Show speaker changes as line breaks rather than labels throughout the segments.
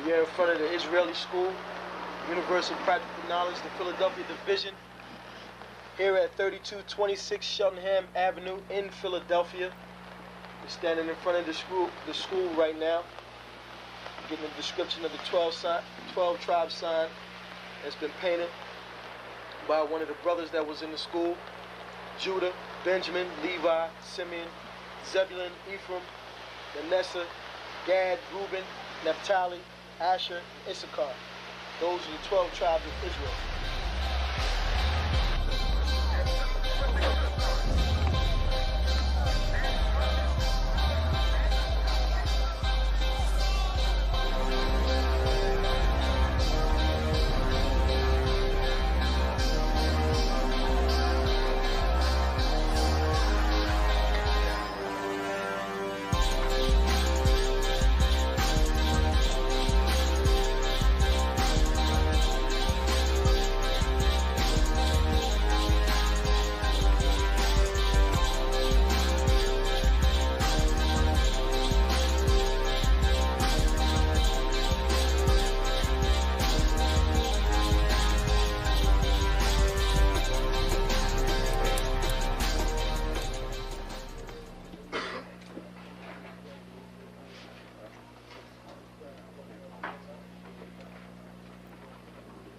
We're in front of the Israeli School, Universal Practical Knowledge, the Philadelphia Division, here at 3226 Cheltenham Avenue in Philadelphia. We're standing in front of the school right now, getting a description of the 12 tribe sign that's been painted by one of the brothers that was in the school: Judah, Benjamin, Levi, Simeon, Zebulun, Ephraim, Manasseh, Gad, Reuben, Naphtali, Asher, Issachar. Those are the 12 tribes of Israel.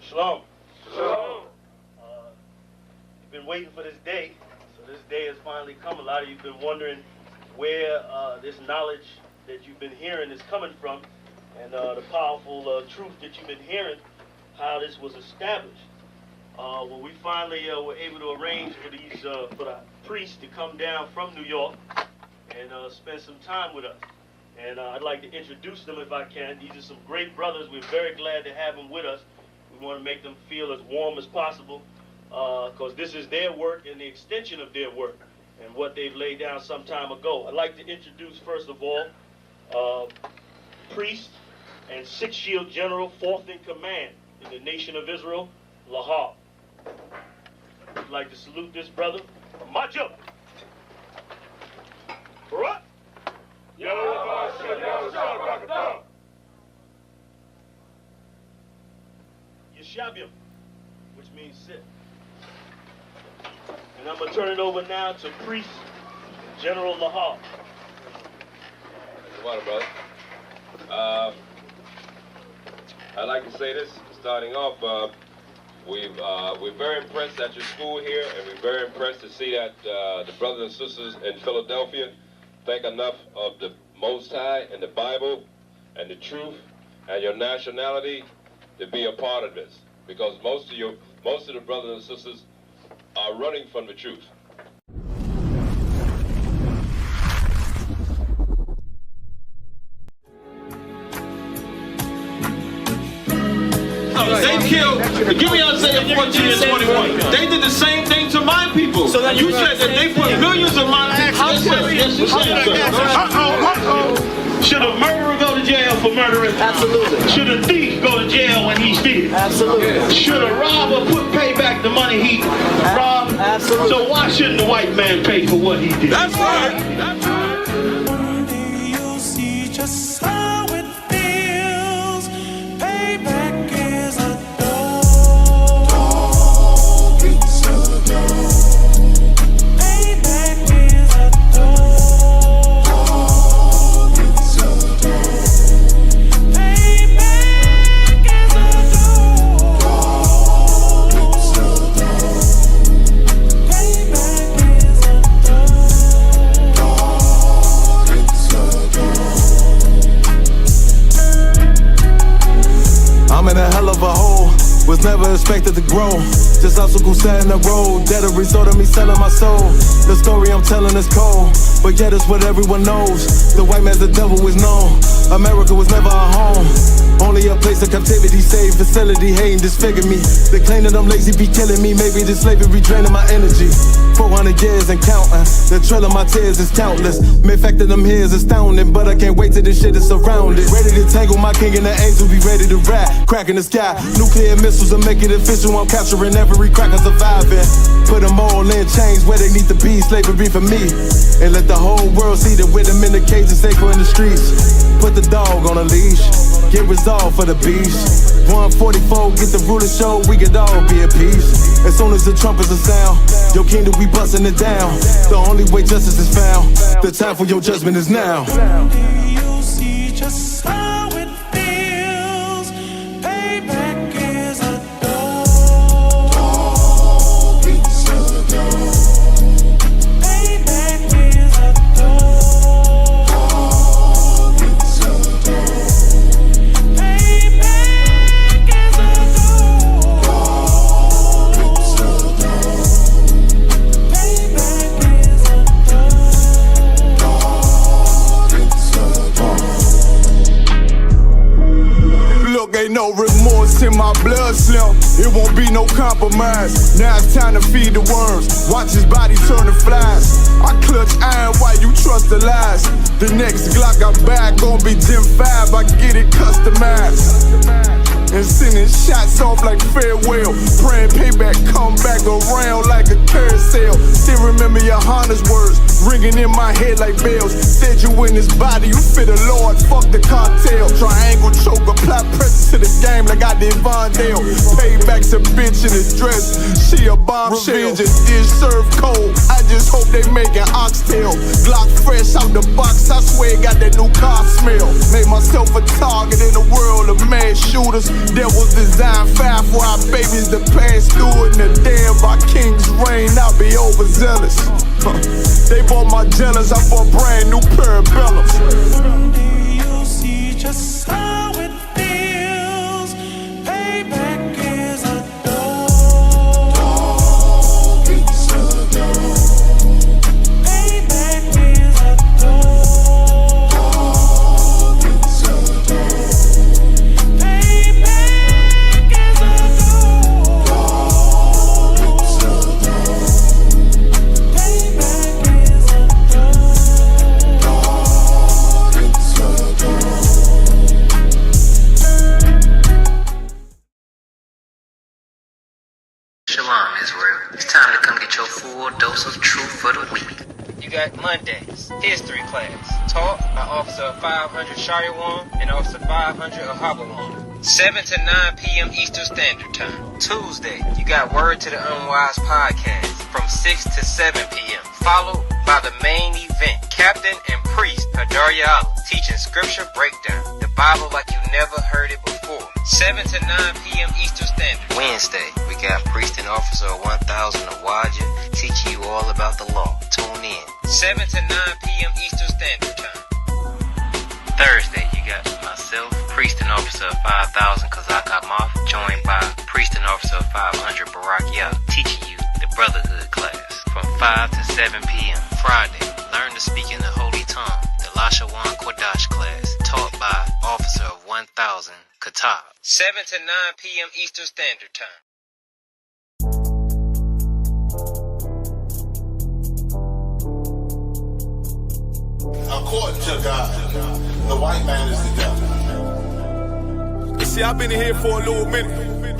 Shalom. Shalom. You've been waiting for this day, so this day has finally come. A lot of you have been wondering where this knowledge that you've been hearing is coming from, and the powerful truth that you've been hearing, how this was established. Well, we finally were able to arrange for the priests to come down from New York and spend some time with us. And I'd like to introduce them if I can. These are some great brothers. We're very glad to have them with us. We want to make them feel as warm as possible, because this is their work and the extension of their work and what they've laid down some time ago. I'd like to introduce, first of all, priest and Sixth Shield General, 4th in command in the nation of Israel, Lahab. I'd like to salute this brother, Majo. Barak. Yeshabium, which means sit. And I'm going to turn it over now to Priest General Lahab.
Water, brother. I'd like to say this, starting off, we're very impressed at your school here, and we're very impressed to see that the brothers and sisters in Philadelphia think enough of the Most High and the Bible and the truth and your nationality to be a part of this, because most of the brothers and sisters are running from the truth.
They killed, give me Isaiah 14 and 21. They did the same thing to my people. So you said that they put millions of my Should a murderer go to jail for murdering?
Absolutely.
Should a thief go to jail when he steals?
Absolutely.
Should a robber pay back the money he robbed?
Absolutely.
So why shouldn't the white man pay for what he did?
That's right. That's right.
You'll see just how it feels. Payback is a dog. It's a dog. Payback is a dog. It's a dog. Payback is a dog. It's a dog. Payback is a dog. It's a dog.
I'm in a hell of a hole, was never expected to grow. Just obstacles set in the road, that a result of me selling my soul. The story I'm telling is cold, but yet it's what everyone knows. The white man's the devil is known. America was never our home, only a place of captivity, safe facility, hating, disfigure me. They claim that I'm lazy, be killing me. Maybe the slavery draining my energy. 400 years and counting, the trail of my tears is countless. Main fact that I'm here is astounding, but I can't wait till this shit is surrounded. Ready to tangle my king and the angel, be ready to rap. Cracking the sky, nuclear missiles and make it official. I'm capturing every cracker surviving. Put them all in chains where they need to be, slavery for me. And let the whole world see that with them in the cages, safer in the streets. Put the dog on a leash. Get resolved for the beast. 144, get the ruler show, we could all be at peace. As soon as the trumpets are sound, your kingdom we bustin' it down. The only way justice is found, the time for your judgment is now.
You see just how it feels. Payback is a dog. It's a dog. Payback is a dog. It's a dog. Payback is a dog. It's a dog. Payback is a
Look, ain't no remorse in my blood, Slim. It won't be no compromise. Now it's time to feed the worms. Watch his body turn to flies. I clutch iron while you trust the lies. The next Glock I buy gon' be Gen 5. I get it customized. And sending shots off like farewell. Praying payback come back around like a carousel. Still remember your Honda's words ringing in my head like bells. Said you in this body, you fit the Lord, fuck the cartel. Triangle choke, apply pressure to the game like I did Vondale. Payback's a bitch in a dress, she a bombshell. Revenge is served cold, I just hope they making oxtail. Glock fresh out the box, I swear it got that new car smell. Made myself a target in a world of mad shooters. Devils design fire for our babies to pass through. In the day of our king's reign, I'll be overzealous. They bought my jealous, I bought brand new parabellums.
You see just how it feels. Payback is a dog. It's a dog. Payback is a dog. It's a dog. Payback is a dog. It's a dog. Payback is a dog. It's a dog.
Shalom, Israel. It's time to come get your full dose of truth for the week. You got Mondays, history class, taught by Officer 500 Shariwan and Officer 500 Ahabawan. 7 to 9 p.m. Eastern Standard Time. Tuesday, you got Word to the Unwise podcast from 6 to 7 p.m. Followed by the main event, Captain and Priest Hadaria Allah, teaching scripture breakdown, the Bible like you never heard it before. 7 to 9 p.m. Eastern Standard. Wednesday, we got Priest and Officer 1000 Awaja teaching you all about the law. Tune in. 7 to 9 p.m. Eastern Standard Time. Thursday, you got myself, Priest and Officer 5000 Kazak Moth, joined by Priest and Officer 500 Barak Yah, teaching you the Brotherhood class from 5 to 7 p.m. Friday, learn to speak in the Holy Tongue, the Lashawan Kodash class, taught by Officer 1000 Katab. 7 to 9 p.m. Eastern Standard Time.
According to God, the white man is the devil.
See, I've been in here for a little minute.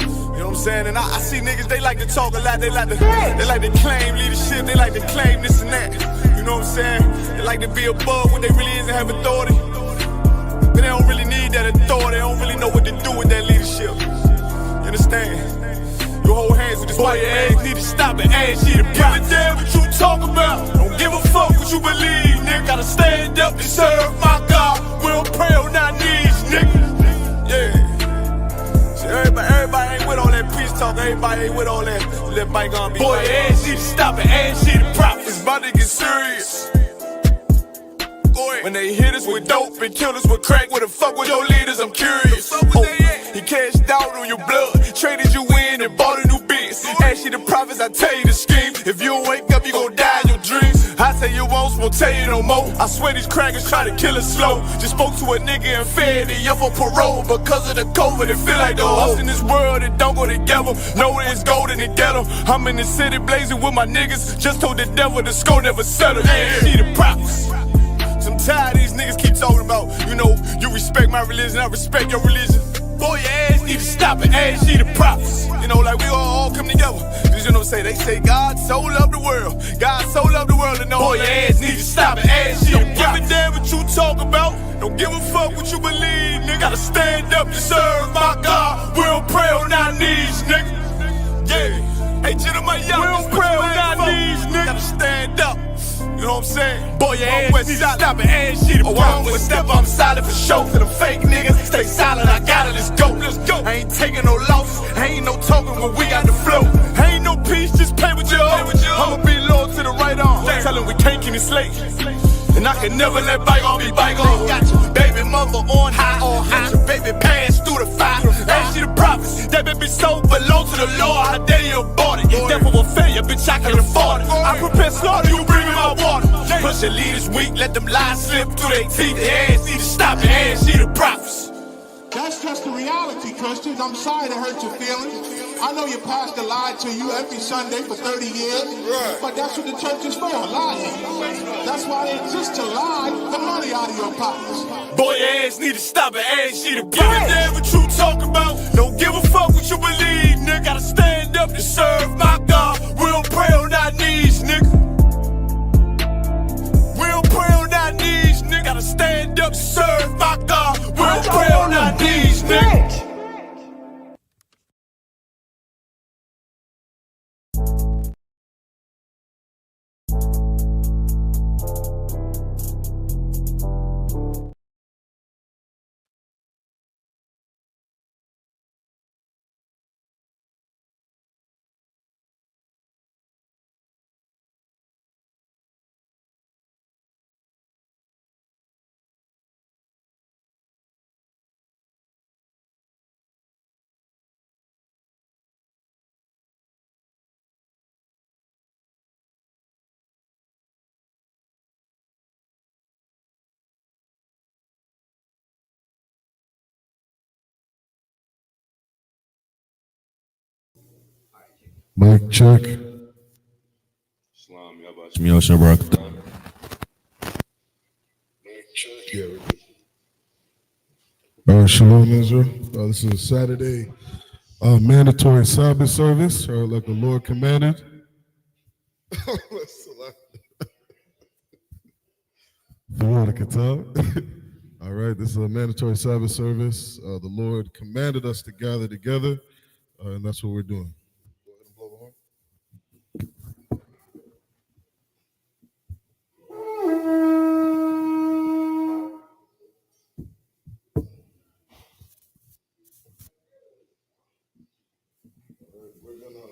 You know what I'm saying? And I see niggas, they like to talk a lot. They like to claim leadership. They like to claim this and that. You know what I'm saying? They like to be above what they really is and have authority. But they don't really need that authority. They don't really know what to do with that leadership. You understand? You hold hands with this boy, your ass need to stop it. Ass she the problem. Give a damn what you talk about. Don't give a fuck what you believe, nigga. Gotta stand up and serve my God. We don't pray on our knees, nigga. Yeah. See, everybody ain't with all that peace talk. Everybody ain't with all that bygone be. Boy, your ass need to stop it. Ass she the problem. It's about to get serious. When they hit us with dope and kill us with crack, where the fuck with your leaders? I'm curious. He cashed out on your blood, traded you in and bought a new biz. Ask you the prophets, I tell you the scheme. If you don't wake up, you gon' die in your dreams. I tell you once, won't tell you no more. I swear these crackers try to kill us slow. Just spoke to a nigga and fed it up on parole because of the COVID. It feel like the host in this world that don't go together. Know that it's gold in the ghetto. I'm in the city blazing with my niggas. Just told the devil the score never settled. Yeah, see the prophets. I'm tired of these niggas keep talking about, you know, you respect my religion, I respect your religion. Boy, your ass need to stop it, ass she the prophets. You know, like we all come together. Cause you know, they say God so loved the world. God so loved the world, and boy, your ass need to stop it, ass she the prophets. Don't give a damn what you talk about. Don't give a fuck what you believe, nigga. Gotta stand up to serve my God. We don't pray on our knees, nigga. Yeah. Hey, gentlemen, y'all, we don't pray on our knees, nigga. Gotta stand up. You know what I'm saying? Boy, your ass need to stop it, ass shit. Oh, I'm with step, I'm solid for show. To the fake niggas, stay silent, I got it, let's go, let's go. I ain't taking no loss, ain't no talking when we got the flow. Ain't no peace, just play with your own. I'ma be loyal to the right arm. Tell him we can't keep it slate. And I can never let bygone be bygone. Got your baby mother on high, got your baby pass through the fire. Ain't she the prophets? That baby so belong to the Lord. How dare you abort it? Death of a failure, bitch, I can afford it. I prepare slaughter, you bring me my water. Push your leaders weak, let them lies slip through their teeth. Their ass need to stop it, ass she the prophets.
That's just the reality, Christians. I'm sorry to hurt your feelings. I know your pastor lied to you every Sunday for 30 years, but that's what the church is for, lying. That's why they exist, to lie the money out of your pockets.
Boy, your ass need to stop it, ass she the give a damn what you talk about. Don't give a fuck what you believe, nigga. Gotta stand up to serve my God. We don't pray on our knees, nigga. We don't pray on our knees, nigga. Gotta stand up to serve my God. We don't pray on our knees, nigga.
Mic check. Shalom, Israel. This is a Saturday mandatory Sabbath service, like the Lord commanded. Veronica talk. All right, this is a mandatory Sabbath service. The Lord commanded us to gather together, and that's what we're doing. Go ahead and blow the horn. We're gonna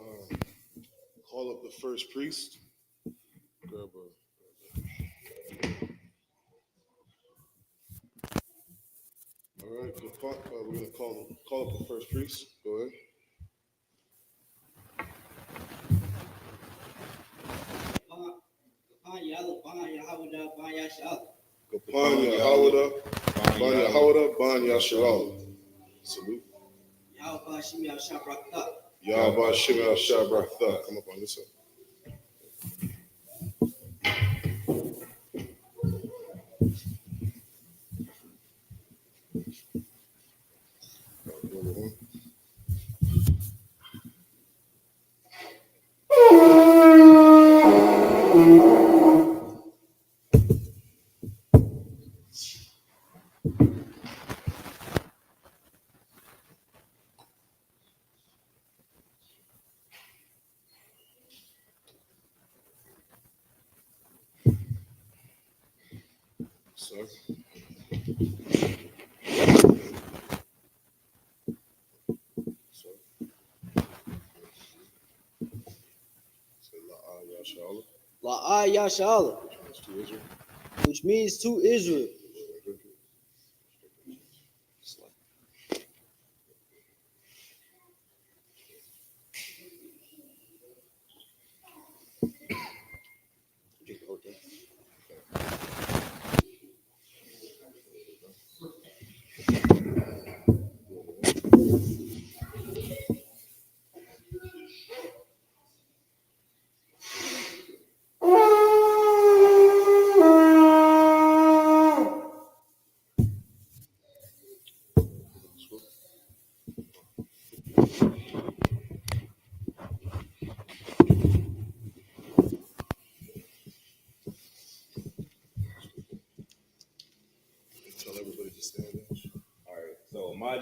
call up the first priest. Grab all right, we're gonna call up the first priest. Go ahead. Gapan Yahawada, Ban Yahawada, Ban Yasharal. Salute. Yahba Shimel Shabratha. Come up on this side. Sir.
La'ah Yashala, which means to Israel.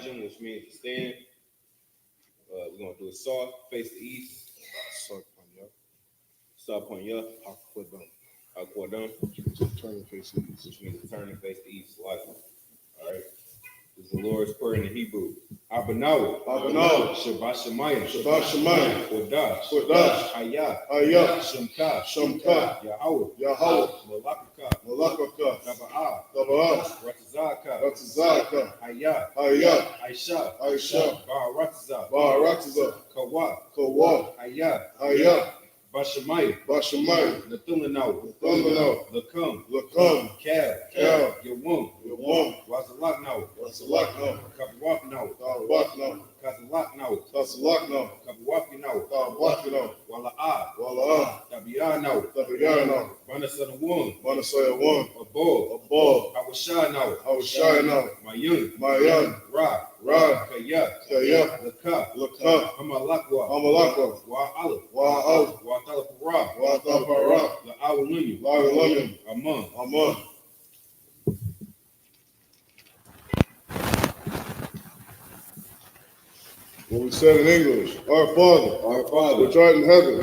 Sajum, which means to stand. We're going to do a saw, face the east. Saw point ya. Aquadum.
Turn and face the east.
Which means to turn and face the east. Like, all right. This is the Lord's Prayer in the Hebrew. Abanaw. Shabbat Shemayim.
Shabbat Shemayim.
Kodash. Hayah.
Shamka.
Yahweh.
Malakaka.
Taba'ah. Ratazaka. Hayah. Aisha. Ba'aratiza. Kawa. Hayah. Bashamayim. Nathulanau. Lakam. Kal. Yawum. Wazalaknau. Kabawapnau. Kazalaknau. Kabawapinau. Wala'ah. Tabiyanau. Banasayawun. Abol. Awashanau. Mayun. Ra. Kaya. Laka. Amalakwa. Wa'al. Wa'talapara. La'awalunyu. Aman.
What we said in English, our Father, which art in heaven,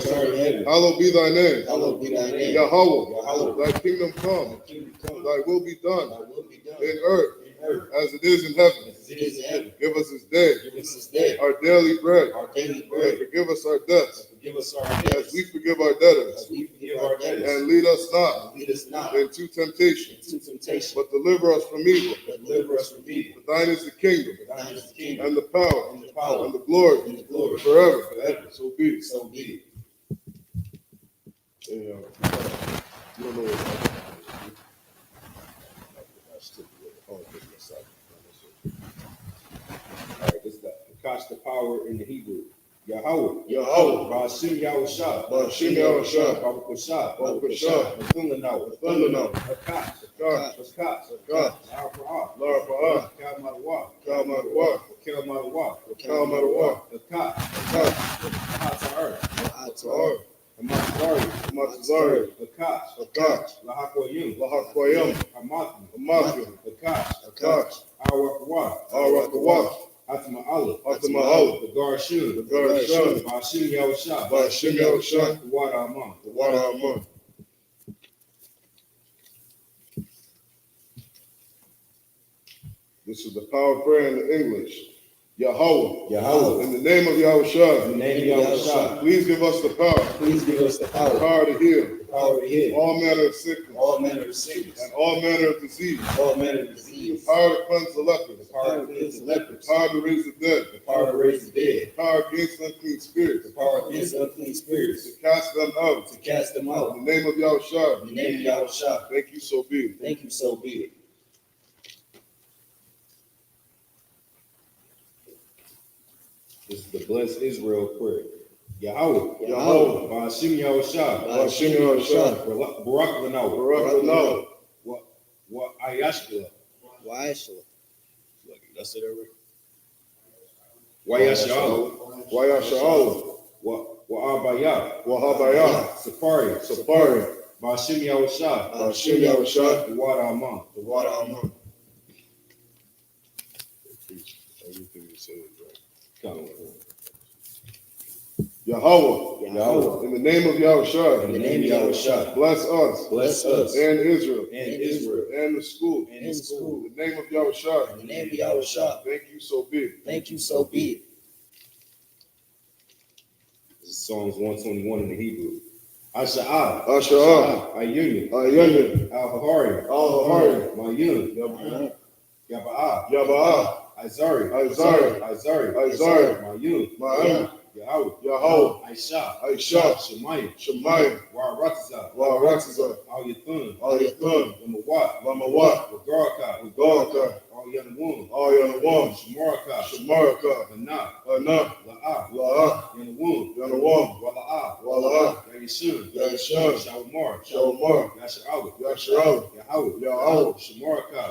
hallowed be thy name. Yahweh, thy kingdom come, thy will be done in earth as it is in heaven. Give us this day our daily bread, and forgive us our debts as we forgive our debtors, and lead us not into temptation, but deliver us from evil. For thine is the kingdom, and the power, and the glory, forever. So be it. You don't know what
All right, this is the power in the Hebrew. Yahweh. Ba'ashim Yahushua. Baruch Nathulanau. Hakat. La'arfa'ah. Kel Madawa. Hakat. Amatzari. Hakat. Lahakoyim. Hamathim. Hakat. Arawakawah. Atama'ala. The Garshun. Ba'ashim Yahushua. The water Aman.
This is the power of prayer in the English. Yahweh. In the name of Yahushua. Please give us the power. The power to heal. All manner of sickness. And all manner of disease. The power to cleanse the lepers. The power to raise the dead. The power against unclean spirits. To cast them out. In the name of Yahushua. Thank you, so be it.
This is the blessed Israel prayer. Yahweh. Ba'ashim Yahushua. Barak Lanau. What Ayashla. That's it already. Wayasha'al. Wa'abayah. Safari. Ba'ashim Yahushua. The water Aman.
Everything you say is right. Yahweh. In the name of Yahushua. Bless us. And Israel. And the school. In the name of Yahushua. Thank you, so be it.
This is Psalms 121 in the Hebrew. Asha'ah.
Ayunya.
Al-Hahari. Mayun. Yaba'ah. Azari. Mayun. Yahweh. Aisha. Shemayim. Wa'aratiza. Al Yathun. Lamawat. Wagaraka. Al Yanawam. Shamaraka. Hana. La'ah. Yanawam. Wala'ah. Yashun. Shawamar. Yasha'al. Yahweh. Shamaraka.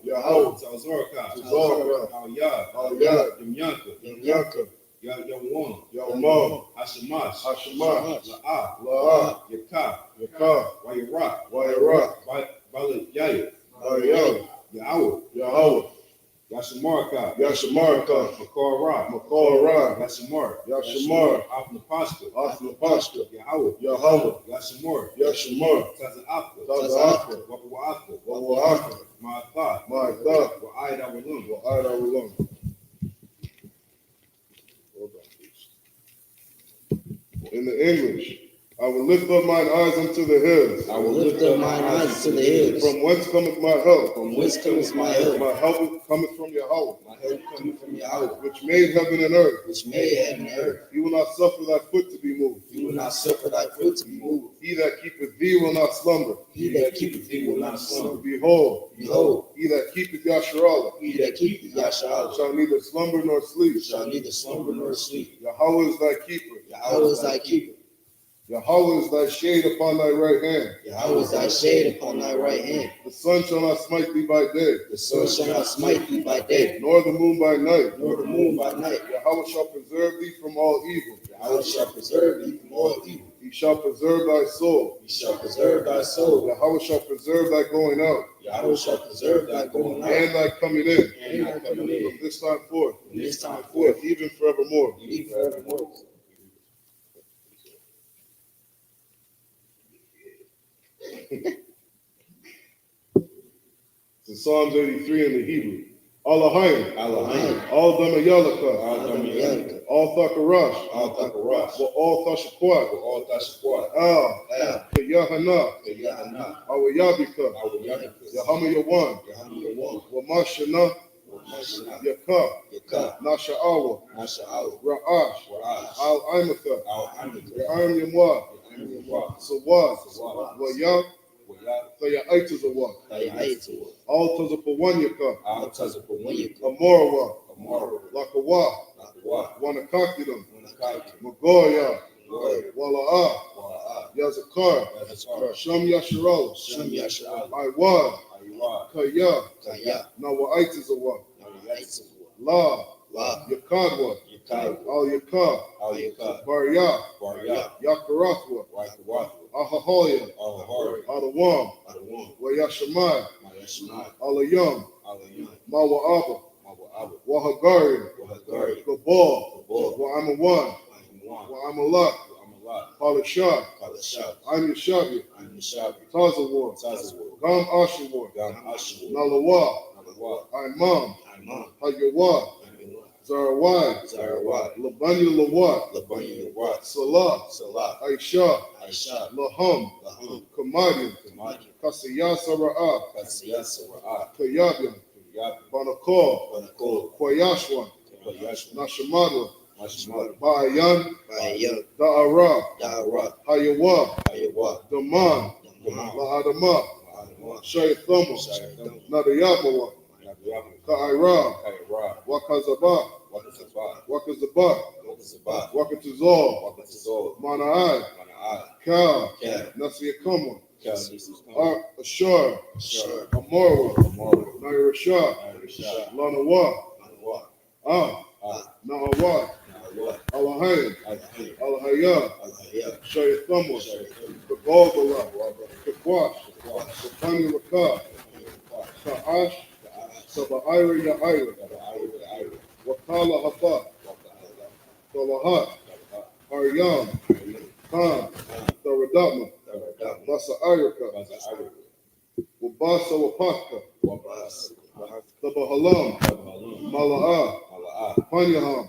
Yahweh. Tazoraka. Al Yad. Yamyanka. Yawam. Hashamash. La'ah. Yakah. Wayarak. Balit Yahweh.
Yashamarka. Yashamarka. Makar Ra. Yashamar. Yashamar. Afnapashka. Afnapashka. Yahweh. Yahweh. Yashamar. Yashamar. Taza'aka. Taza'aka. Wakawaka. Wakawaka. Ma'atha. Ma'atha. Wa'ayda Walum. Wa'ayda Walum. In the English, I will lift up mine eyes unto the hills.
I will lift up mine eyes unto the hills.
From whence cometh my help?
From whence cometh my help?
My help cometh from Yahweh.
My help cometh from Yahweh,
Which made heaven and earth.
which made heaven and earth.
He will not suffer thy foot to be moved.
He will not suffer thy foot to be moved.
He that keepeth thee will not slumber.
He that keepeth thee will not slumber.
Behold,
Behold,
he that keepeth Yasharallah
he that keepeth Yasharallah
shall neither slumber nor sleep.
shall neither slumber nor sleep.
Yahweh is thy keeper.
Yahweh is thy keeper.
Yahweh is thy shade upon thy right hand.
Yahweh is thy shade upon thy right hand.
The sun shall not smite thee by day,
The sun shall not smite thee by day,
nor the moon by night.
nor the moon by night.
Yahweh shall preserve thee from all evil.
Yahweh shall preserve thee from all evil.
He shall preserve thy soul.
He shall preserve thy soul.
Yahweh shall preserve thy going out
Yahweh shall preserve thy going out
and thy coming in
and thy coming in
from this time forth,
from this time forth,
even forevermore.
even forevermore.
It's Psalms 83 in the Hebrew. Allahayim,
Allahayim,
all Damayalaka,
all Damayalaka,
all Thakarash,
all Thakarash,
all Thashakwat,
all Tashakwat,
Al, Kayahana,
Kayahana,
Awayabika,
Awayabika,
Yahama Yawan,
Yahamu
Wamashana,
Yawan,
Yakah,
Yakah,
Nasha'awa,
Nasha'awa,
Ra'ash,
Ra'ash,
Al Imaka,
Al-Hamid,
Ya'am Yamwa,
Yamwa,
Sawad,
Sawad,
Wayah,
Wayah,
Thaya'aitazawa,
Tayaitawa,
all Tazapawanyaka,
Al Tazapawanyaka,
Amorawa,
Amara,
Lakawa,
Lakawa,
Wanakakidam,
Wanakaki,
Magoya,
Goya,
Wala'ah,
Wala'ah,
Yazakar,
Yazakar,
Sham Yasharal,
Shem Yasharallah,
Iwad,
Aywa,
Kaya,
Kaya,
Nawa'aitazawa,
Nawayaitawa,
La,
La,
Yakadwa,
Yakai,
Al Yakah,
Al Yakah,
Barya,
Barya,
Yakarathwa,
Wakawathwa,
Ahahoya,
Al-Hahari,
Adawam,
Adawam,
Wayashamai,
Mayashamai,
Alayam,
Alayam,
Mawa'aba,
Mawa'aba,
Wahagari,
Wahagari,
Gabal,
Gabal,
Wa'amawan,
Ayman,
Wa'amalat,
Wa'amalat,
Palashah,
Kalashab,
Anyashabi,
Aymishabi,
Tazawar,
Tazawar,
Gam Ashawar,
Gam Ashawar,
Nalawa,
Nalawa,
Imam,
Ayman,
Hayawad,
Ayman,
Zarawai,
Zarawai,
Labanya Lawat,
Labanya Yawat,
Salah,
Salah,
Aisha,
Aisha,
Laham,
Laham,
Kamadi,
Kamadi,
Kasiyasa Ra'ah,
Kasiyasa Ra'ah,
Kayabyan,
Yab,
Banakol,
Banakol,
Kwayashwan,
Koyashma,
Nashamadu,
Mashmal,
Ba'ayan,
Bayan,
Da'ara,
Da'ara,
Hayawa,
Ayawa,
Daman,
Daman,
La'adama,
Ma'adama,
Shaythama,
Shaytham,
Nadayabawa,
Nabiyama,
Ka'ira,
Kaira,
Wakazaba,
Wakazaba,
Wakazaba,
Wakazaba,
Wakatazal,
Wakazol,
Mana'ai,
Mana'ai,
Ka,
Ka,
Nasiyakama,
Kal,
Ashar,
Ashar,
Amorwa,
Amor,
Nairashah,
Arisha,
Lanawa,
Manwa,
Na'awad,
Na'awad,
Alahayan,
Al-Hayy,
Alahaya,
Al-Hayy,
Shaythama,
Shaytham,
Kabbalbala,
Wabra,
Kakwash,
Kakwash,
Kafani Rakah, Ka'ash, Saba'ira Ya'ira, Wakala Hafa, Salahat, Aryam, Khan, Tharadama, Basa'iraka, Wabasa Wapatka, Tabahalam, Mala'ah, Panyaham,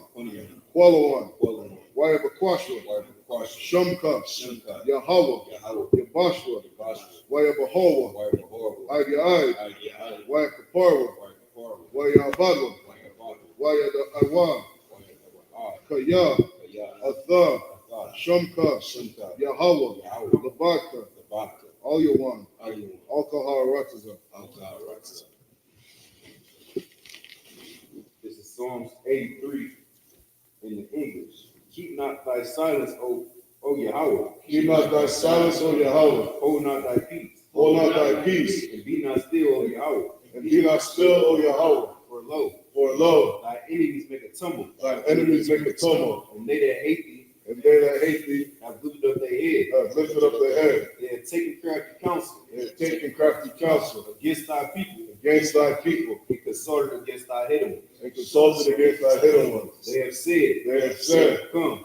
Kualawan, Wayabakwashwa, Shumka, Yahweh, Yabashwa, Wayabahowa, Adyai, Wayakaparwa, Wayabadwa, Wayada'awa, Kaya, Atha, Shumka, Yahweh, Labaka, all your one, Alcohol Rataza.
This is Psalms 83 in the English. Keep not thy silence, O Yahweh.
Keep not thy silence, O Yahweh.
Hold not thy peace.
Hold not thy peace.
And be not still, O Yahweh.
And be not still, O Yahweh. For lo,
thy enemies make a tumble.
Thy enemies make a tumult.
And they that hate thee,
have
lifted up their head.
They have
They have taken crafty counsel.
They have taken crafty counsel
against thy people.
against thy people,
and consulted against thy hidden ones.
and consulted against thy hidden ones.
They have said,
Come,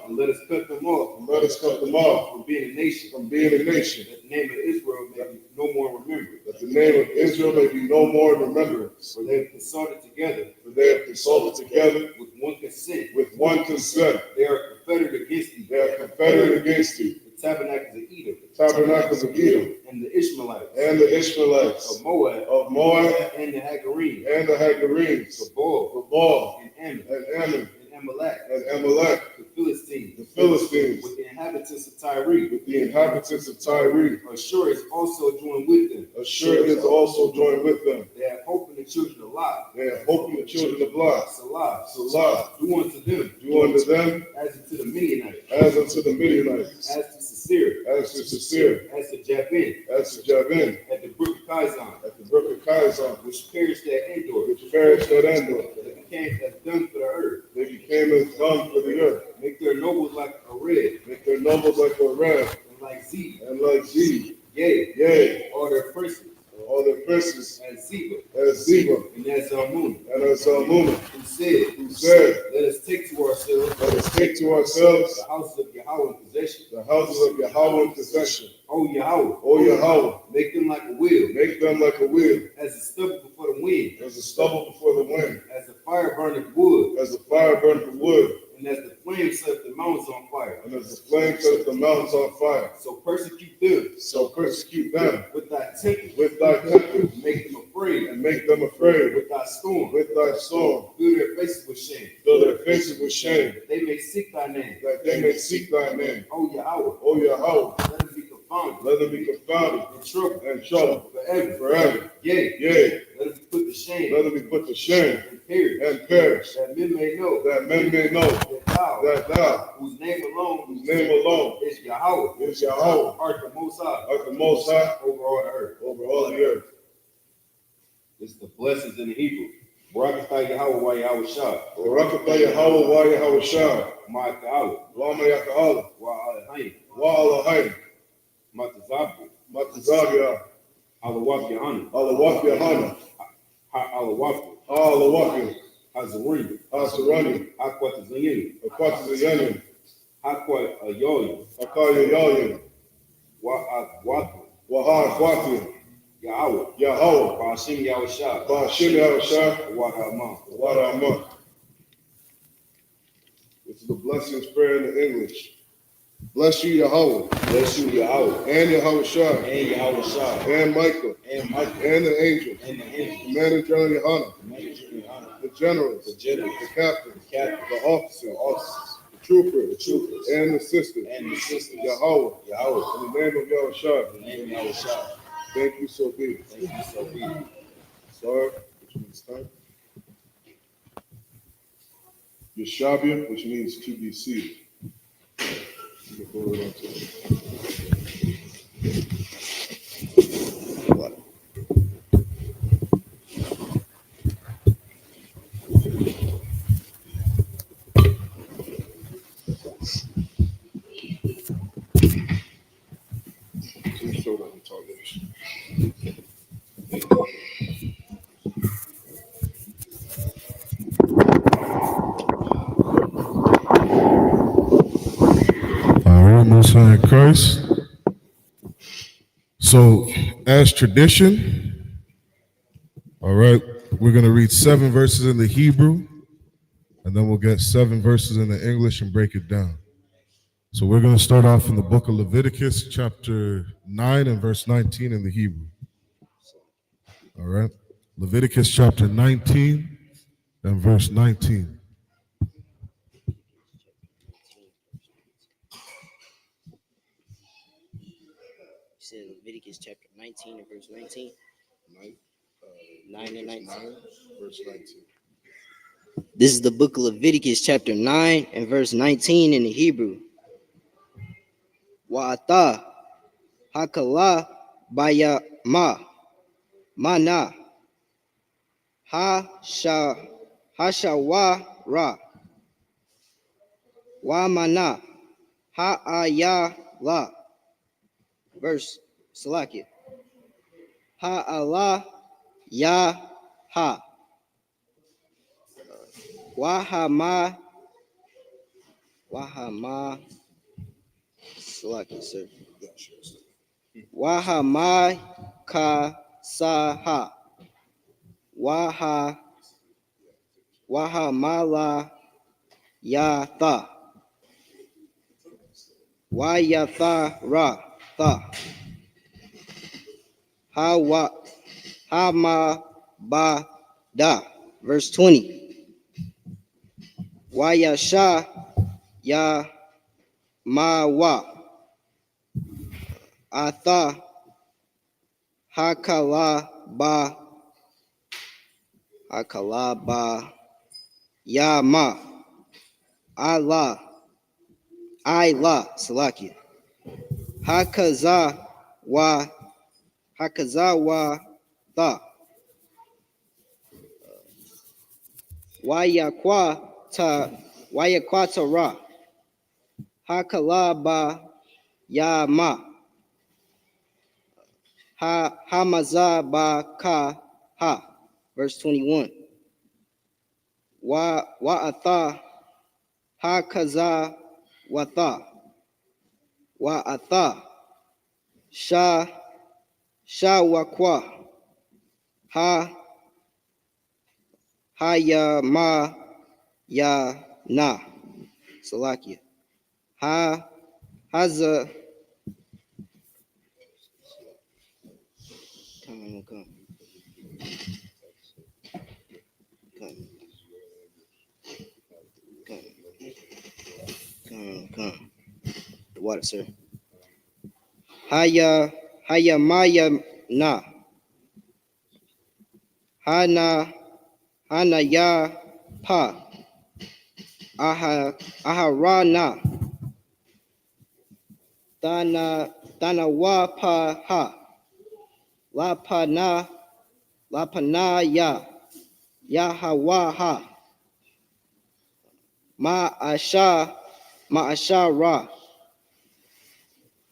and let us cut them off,
and let us cut them off
from being a nation,
from being a nation,
that the name of Israel may be no more remembered.
that the name of Israel may be no more in remembrance.
For they have consulted together
For they have consulted together
with one consent.
with one consent.
They are confederate against thee.
They are confederate against thee.
The tabernacles of Edom,
Tabernacles of Edom,
and the Ishmaelites,
and the Ishmaelites,
of Moab,
and
the Hagarenes,
and the Hagarenes,
of Baal,
the Baal,
and Ammon,
and Ammon,
and Amalek,
and Amalek,
the Philistines,
with
the inhabitants of Tyre.
with the inhabitants of Tyre.
Ashur is also joined with them.
Ashur is also joined with them.
They have hope in the children of Lot.
They have hope in the children of Lot.
Salah,
Salah,
do unto them,
do unto them
as unto the Midianites,
as unto the Midianites,
as to Sisera,
as to Sisera,
as to Jabin,
as to Javin,
at the brook of Kizon,
at the brook of Kizon,
which perished at Endor,
which perished at Endor.
that became as dung for the earth.
They became as dung for the earth.
Make their nobles like a red,
Make their nobles like a ram,
and like Z,
and like Z.
yea, all their princes,
All their princes
as Zeba,
as Zeba,
and as Zalmunna,
and as Zalmunna,
who said,
let
let us take to ourselves
us take to ourselves
the houses of Yahweh in possession.
the houses of Yahweh in possession.
O Yahweh,
O Yahweh,
make them like a wheel,
make them like a wheel,
as a stubble before the wind,
as a stubble before the wind,
as a fire burneth wood,
as the fire burneth the wood,
and as the flame set the mountains on fire.
and as the flame sets the mountains on fire.
So persecute them
So persecute them
with thy temple,
with thy temple,
make them afraid
and make them afraid
with thy storm,
with thy storm.
fill their faces with shame,
Fill their faces with shame,
that they may seek thy name.
that they may seek thy name.
O Yahweh,
O Yahweh,
let them be confounded
let them be confounded
in trouble
and trouble forever.
Yea,
Yea,
let them be put to shame
let them be put to shame
and perish,
and perish,
that men may know
that men may know
that
that thou,
whose name
whose name alone
is Yahweh,
is Yahweh,
art the Most High,
art the Most High
over all the earth.
over all the earth.
This is the blessings in the Hebrew. Barakatah Yahweh wa Yahweh Shah.
Barakatah Yahweh wa Yahweh Shah,
Ma'aka'ala.
wa Ma'aka'ala,
Wa Alahayim.
wa Alahayim,
Matazabu.
Matazabia,
Alawaf Yahana.
Alawaf Yahana,
Alawaf.
Alawaf,
Hazarim.
Asarani,
Akwat Zayin.
Akwat Zayanim,
Akwat Ayoyim.
Akaya Yalim,
Wa Akwatu.
Waha Akwati,
Yahweh.
Yahweh,
Ba'ashim Yahweh Shah.
Ba'ashim Yahweh Shah,
Wa Ha'amah.
wa Ramah. This is the blessings prayer in the English. Bless you, Yahweh,
Bless you, Yahweh.
and Yahweh Shah,
And Yahweh Shah.
and Michael,
And Michael.
and the angels,
And the angels.
Commander General Yohana, the generals,
The generals.
the captains,
Captain.
the officers, the troopers, and the sisters,
And the sisters.
Yahweh,
Yahweh.
in the name of Yahweh Shah,
In the name of Yahweh Shah.
thank you so be.
Thank you so be.
Sar, which means time. Yeshabia, which means to be seated. You can go right on to it. Just show that in television. All right, Most High in Christ. So, as tradition, all right, we're going to read 7 verses in the Hebrew, and then we'll get 7 verses in the English and break it down. So, we're going to start off in the book of Leviticus, chapter 9 and verse 19 in the Hebrew. All right, Leviticus chapter 19 and verse 19.
You said Leviticus chapter 19 and verse 19. 9 and 19.
Verse 19.
This is the book of Leviticus chapter 9 and verse 19 in the Hebrew. Wa'ata hakala baya mana hashawara wa mana ha'ayala. Verse Salakia. Ha'ala Ya ha. Wahama. Wahama. Slaki, sir. Wahama ka saha. Waha. Wahamala ya tha. Wayatha ra tha. Hawa hama ba da. Verse 20. Wayasha ya ma wa. Atha hakala ba. Hakala ba ya ma. Allah. Ila Salakia. Hakaza wa tha. Wayakwata ra. Hakalaba ya ma. Hamaza ba ka ha. Verse 21. Wa atha. Hakaza wa tha. Wa atha. Sha wakwa. Ya ma ya na. Salakia. Haza. Come. The water, sir. Haya maya na. Hana ya pa. Ahara na. Dana wa pa ha. La pa na ya. Yahawa ha. Ma asha ra.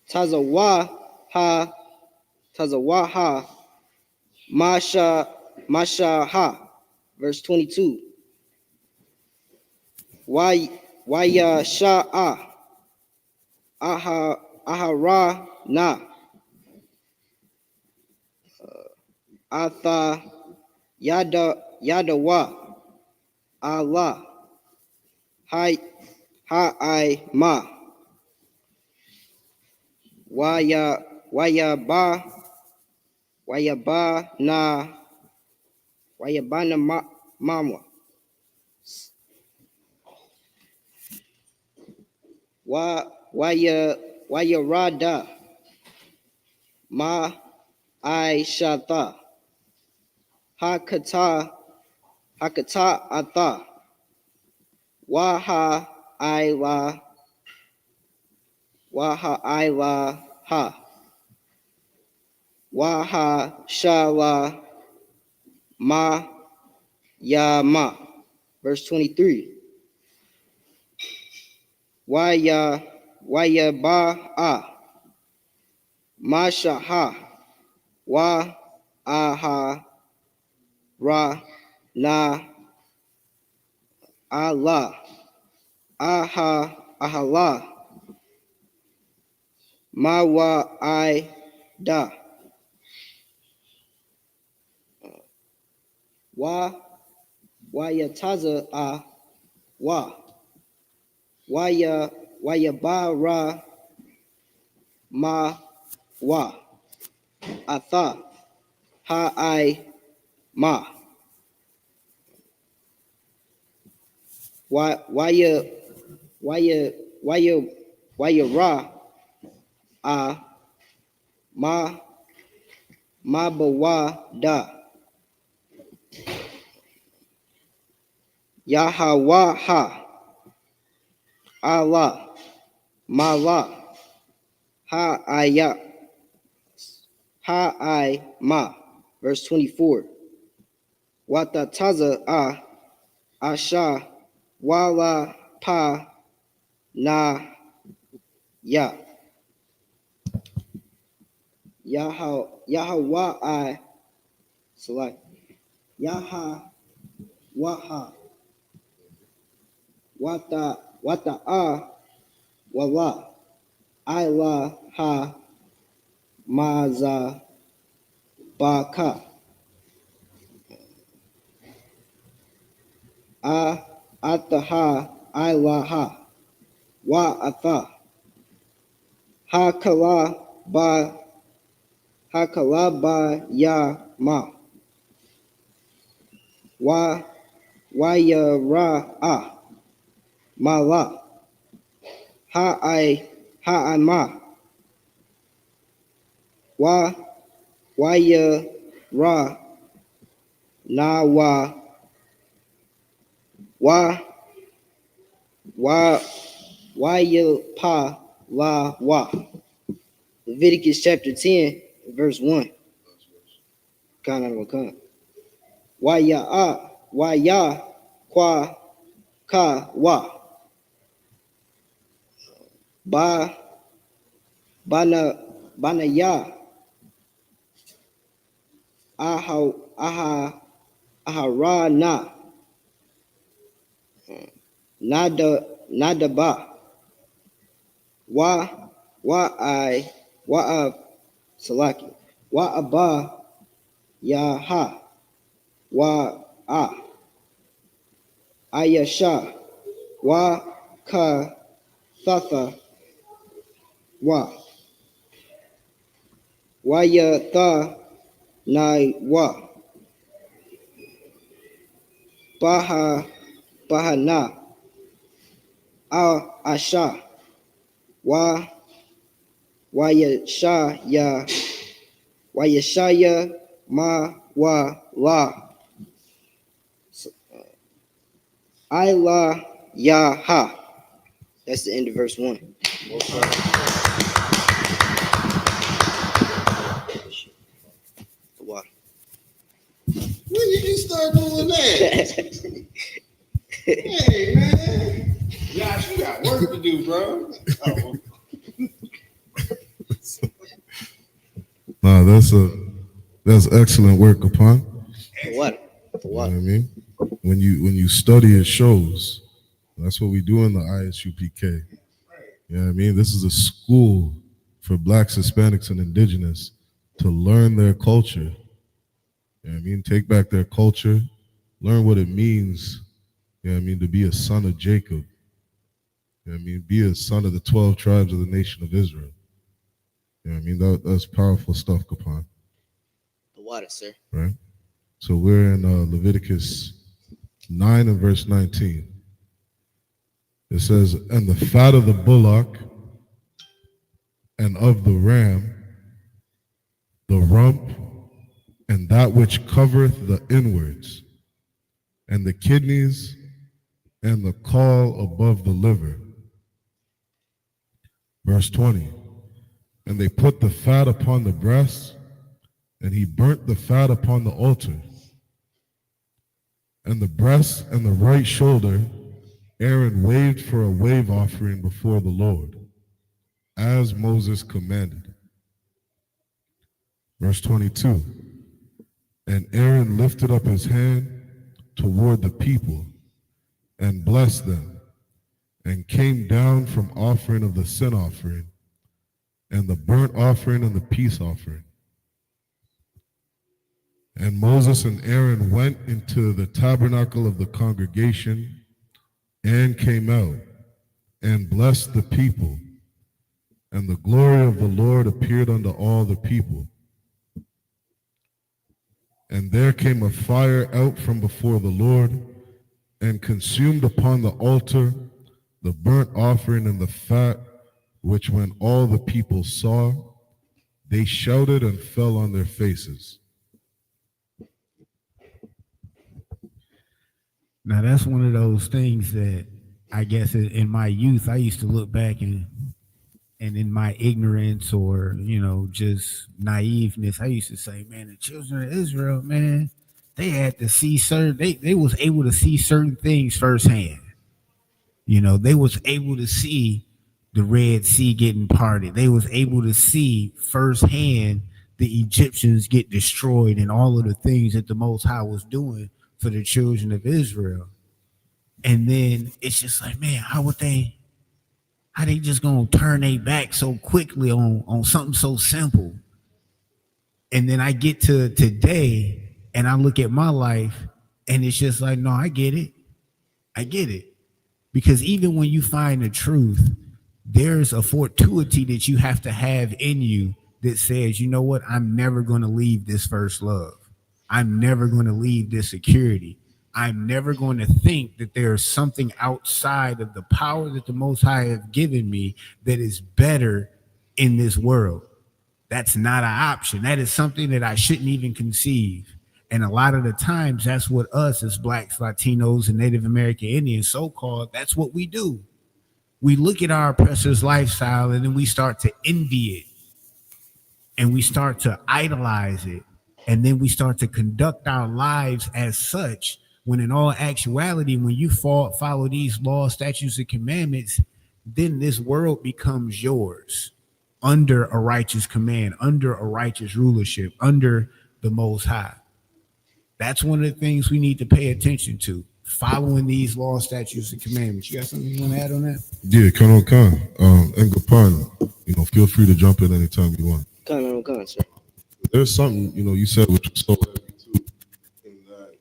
Tazawa ha. Masha ha. Verse 22. Waya sha'a. Ahara na. Atha yadawa. Allah. I ma. Waya ba na mama. Waya rada. Ma I shata. Hakata atha. Waha ila ha. Waha shala ma ya ma. Verse 23. Waya ba a. Masha ha. Wa aha ra na. Allah. Ahala. Ma wa I da. Wayataza a wa. Waya ba ra ma wa. Atha ha I ma. Waya ra a ma ba wa da. Yahawa ha. Allah. Mala. Ha I ma. Verse 24. Watataza a. Asha. Wala pa na ya. Yahwa I. Select. Yaha Waha Wata A Wala Ila Ha Maza Baka A Ataha Ilaha Wa Atha Hakala Ba Ya Ma Wa Ya Ra A Mala Ha I Ma Wa Ya Ra Na Wa Ya Pa La Wa. Leviticus chapter 10, verse 1. Kana. Wa ya kwa ka wa ba bana ya aha na nada ba wa a salaki wa aba ya ha wa a ayasha wa ka thatha wa ya tha na wa baha na asha wa ya shaya ma wa la I la ya ha. That's the end of verse 1. The water.
When did you start doing that? Hey, man. Josh, you got work to do, bro. Oh.
Nah, that's excellent work, upon.
The water.
You know what I mean? When you study, it shows. That's what we do in the ISUPK. You know what I mean? This is a school for blacks, Hispanics, and indigenous to learn their culture. You know what I mean? Take back their culture, learn what it means, you know what I mean, to be a son of Jacob. You know what I mean? Be a son of the 12 tribes of the nation of Israel. You know what I mean? That's powerful stuff, Kapan.
The water, sir.
Right? So we're in Leviticus 9 and verse 19. It says, and the fat of the bullock and of the ram, the rump, and that which covereth the inwards, and the kidneys, and the caul above the liver. Verse 20, and they put the fat upon the breast, and he burnt the fat upon the altar. And the breast and the right shoulder Aaron waved for a wave offering before the Lord, as Moses commanded. Verse 22, and Aaron lifted up his hand toward the people and blessed them, and came down from offering of the sin offering, and the burnt offering and the peace offering. And Moses and Aaron went into the tabernacle of the congregation and came out and blessed the people. And the glory of the Lord appeared unto all the people. And there came a fire out from before the Lord and consumed upon the altar the burnt offering and the fat, which when all the people saw, they shouted and fell on their faces.
Now that's one of those things that I guess in my youth I used to look back and in my ignorance or just naiveness, I used to say, man, the children of Israel, man, they had to see they was able to see certain things firsthand. They was able to see the Red Sea getting parted. They was able to see firsthand the Egyptians get destroyed and all of the things that the Most High was doing for the children of Israel. And then it's just like, man, how they just gonna turn their back so quickly on something so simple? And then I get to today and I look at my life and it's just like, no, I get it. Because even when you find the truth, there's a fortuity that you have to have in you that says, you know what, I'm never going to leave this first love. I'm never going to leave this security. I'm never going to think that there's something outside of the power that the Most High have given me that is better in this world. That's not an option. That is something that I shouldn't even conceive. And a lot of the times, that's what us as Blacks, Latinos, and Native American Indians, so-called, that's what we do. We look at our oppressor's lifestyle and then we start to envy it. And we start to idolize it. And then we start to conduct our lives as such, when in all actuality, when you follow these laws, statutes, and commandments, then this world becomes yours under a righteous command, under a righteous rulership, under the Most High. That's one of the things we need to pay attention to, following these laws, statutes, and commandments. You got something you want to add on that?
Yeah, Khan. And Gapan, feel free to jump in anytime you want.
Khan, sir.
There's something, you said which was so heavy too, in that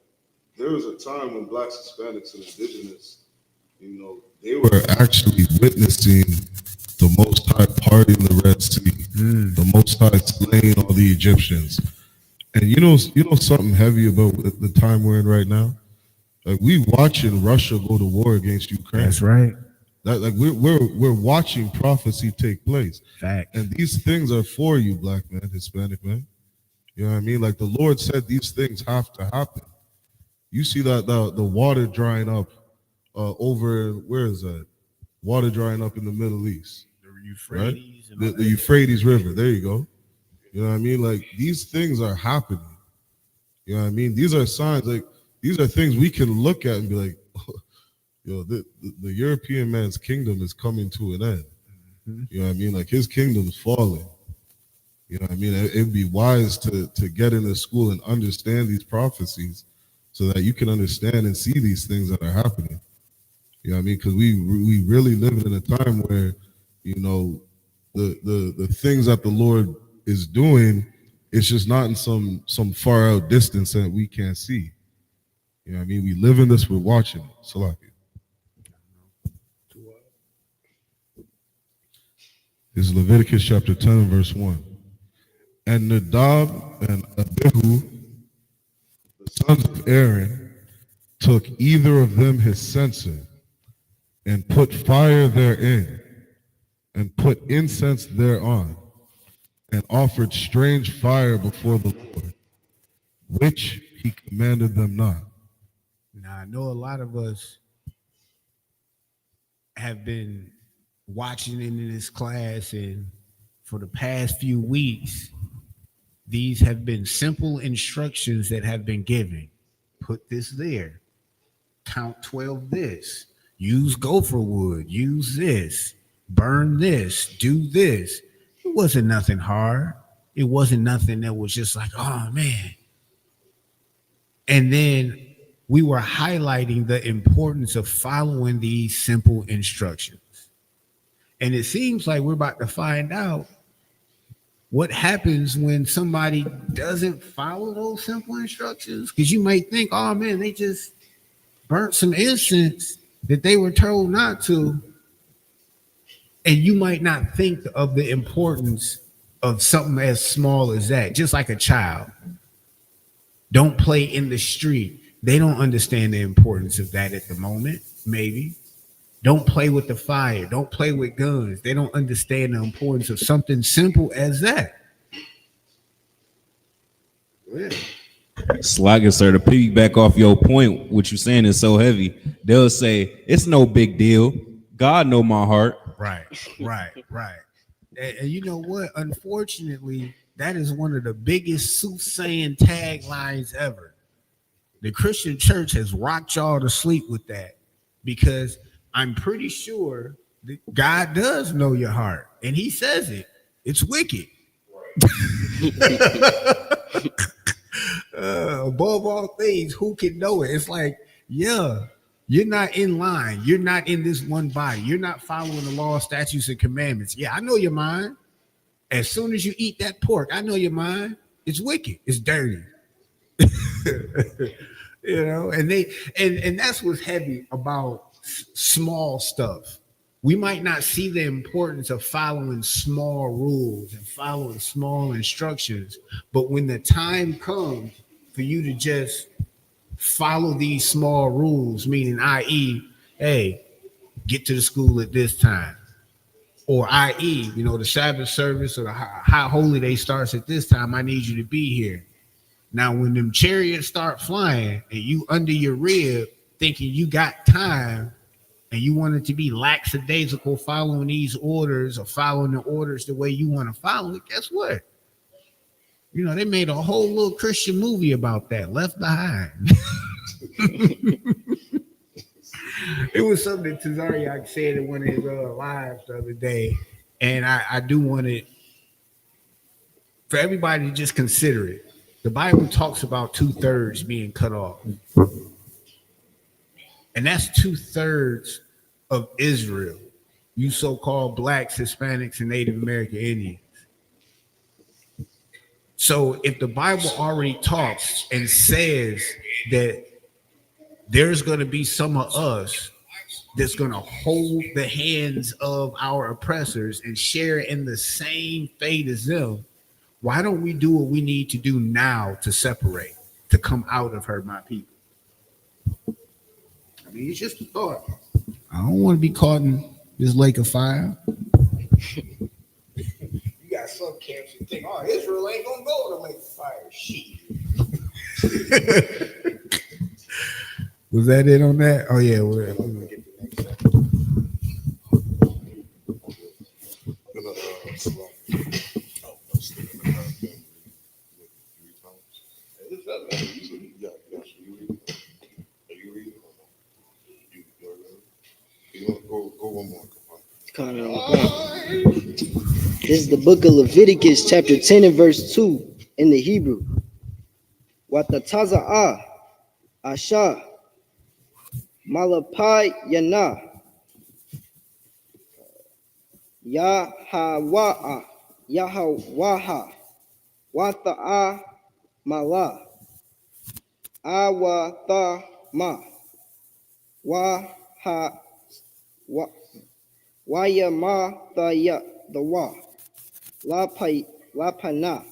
there was a time when Blacks, Hispanics, and Indigenous, they were actually witnessing the Most High parting the Red Sea, the Most High slaying all the Egyptians. And you know something heavy about the time we're in right now? Like, we watching Russia go to war against Ukraine.
That's right.
Like we're watching prophecy take place.
Fact.
And these things are for you, Black man, Hispanic man. You know what I mean? Like, the Lord said these things have to happen. You see that the water drying up over, where is that? Water drying up in the Middle East.
The Euphrates.
Right? The Euphrates River. There you go. You know what I mean? Like, these things are happening. You know what I mean? These are signs. Like, these are things we can look at and be like, the European man's kingdom is coming to an end. Mm-hmm. You know what I mean? Like, his kingdom's falling. You know what I mean? It'd be wise to get into school and understand these prophecies so that you can understand and see these things that are happening. You know what I mean? Because we really live in a time where, the things that the Lord is doing, it's just not in some far out distance that we can't see. You know what I mean? We live in this, we're watching it. Salaki. This is Leviticus chapter 10, verse 1. And Nadab and Abihu, the sons of Aaron, took either of them his censer and put fire therein and put incense thereon and offered strange fire before the Lord, which he commanded them not.
Now, I know a lot of us have been watching in this class, and for the past few weeks, these have been simple instructions that have been given. Put this there. Count 12 this. Use gopher wood. Use this. Burn this. Do this. It wasn't nothing hard. It wasn't nothing that was just like, oh, man. And then we were highlighting the importance of following these simple instructions. And it seems like we're about to find out what happens when somebody doesn't follow those simple instructions. Because you might think, oh, man, they just burnt some incense that they were told not to. And you might not think of the importance of something as small as that, just like a child. Don't play in the street. They don't understand the importance of that at the moment, maybe. Don't play with the fire. Don't play with guns. They don't understand the importance of something simple as that.
Yeah.
Slugger, sir, to piggyback off your point, what you're saying is so heavy. They'll say, it's no big deal. God know my heart.
Right. And you know what? Unfortunately, that is one of the biggest soothsaying taglines ever. The Christian church has rocked y'all to sleep with that, because I'm pretty sure that God does know your heart, and he says it. It's wicked. Above all things, who can know it? It's like, yeah, you're not in line. You're not in this one body. You're not following the law, statutes, and commandments. Yeah, I know your mind. As soon as you eat that pork, I know your mind. It's wicked. It's dirty. And that's what's heavy about small stuff. We might not see the importance of following small rules and following small instructions, but when the time comes for you to just follow these small rules, meaning i.e., hey, get to the school at this time, or i.e., the Sabbath service or the high holy day starts at this time, I need you to be here. Now, when them chariots start flying and you under your rib thinking you got time and you want it to be lackadaisical following these orders or following the orders the way you want to follow it, guess what? They made a whole little Christian movie about that, Left Behind. It was something that Tazariak said in one of his lives the other day, and I do want it for everybody to just consider it. The Bible talks about 2/3 being cut off. And that's 2/3 of Israel, you so-called blacks, Hispanics, and Native American Indians. So if the Bible already talks and says that there's going to be some of us that's going to hold the hands of our oppressors and share in the same fate as them, why don't we do what we need to do now to separate, to come out of her, my people? I mean, it's just a thought. I don't want to be caught in this lake of fire. You got some camps that think, oh, Israel ain't going to go to the lake of fire. Shit. Was that it on that? Oh, yeah. We're going to get the next
Go one more.
This is the book of Leviticus, chapter 10 and verse 2 in the Hebrew. Watataza'ah Asha Malapai Yana Yahawa'a Yahawaha Wata'a Mala Awatama Waha Wayama the Wa Lapana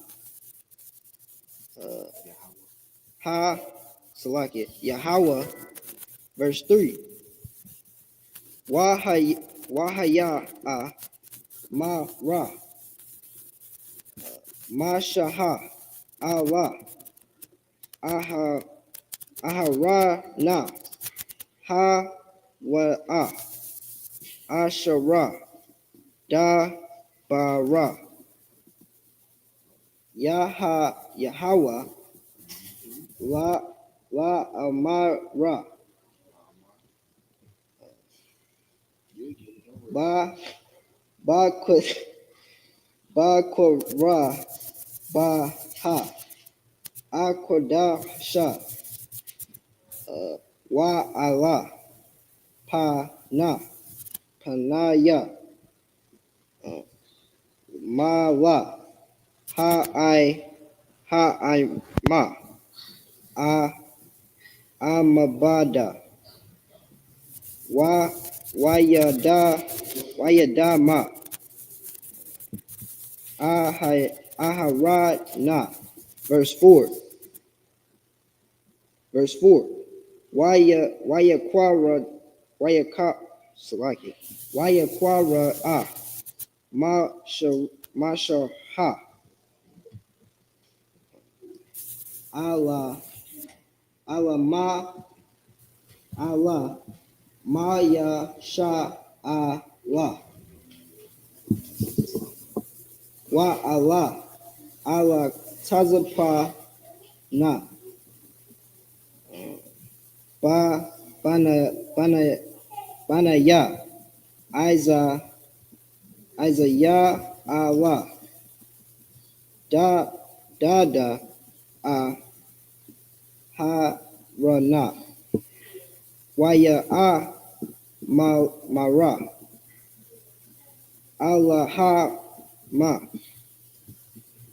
Ha Salaki Yahweh, verse 3. Wahaya Ma Ra Mashaha Allah Aharana Ha Wa'a Ashara Da Bara Yahweh La Amara Bakora Baha Akodasha Wa Allah Panaya Mala Ha Ma Amabada Wayadama Aharana. Verse 4. Wayakwara Mashaha Allah Maya Sha Allah Wa Allah Tazapa Na Banaya Isa Ya Allah Da Dada A Ha Rana Waya A Mara Allah Ma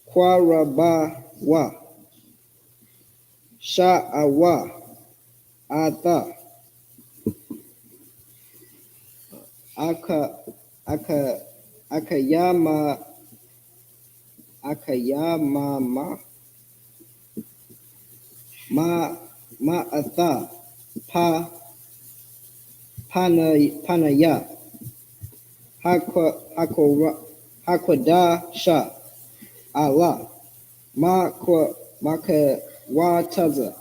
Kwaraba Wa Sha'awa Ata Aka Aka Akayama Akayama Ma Ata Pa Panaya Hakwada Sha Allah Maka Wataza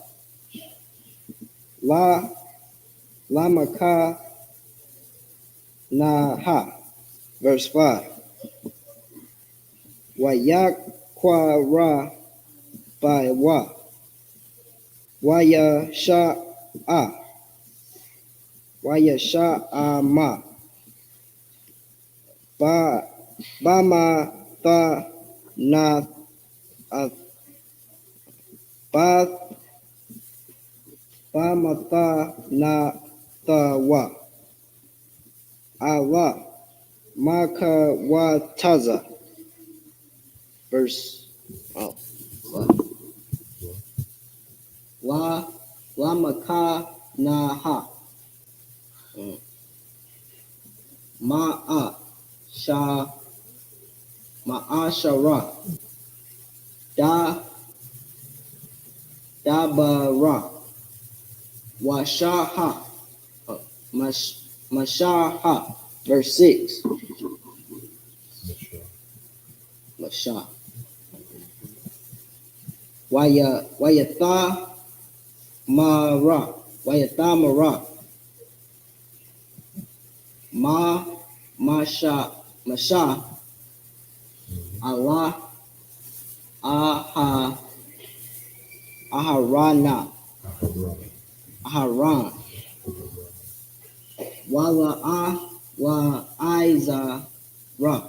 La Maka Naha. Verse 5. Wayakwara by Waya Sha'a Waya Sha'ama Bama Tha Na Ba Bama Tha Na Thawa Allah Maka Wataza. Verse La Maka Naha Ma'a Sha Ma'ashara Dabara Washaha Mashaha. Verse 6. Masha Wayatha Mara Masha Allah Aharan Wala Wa Aiza Ra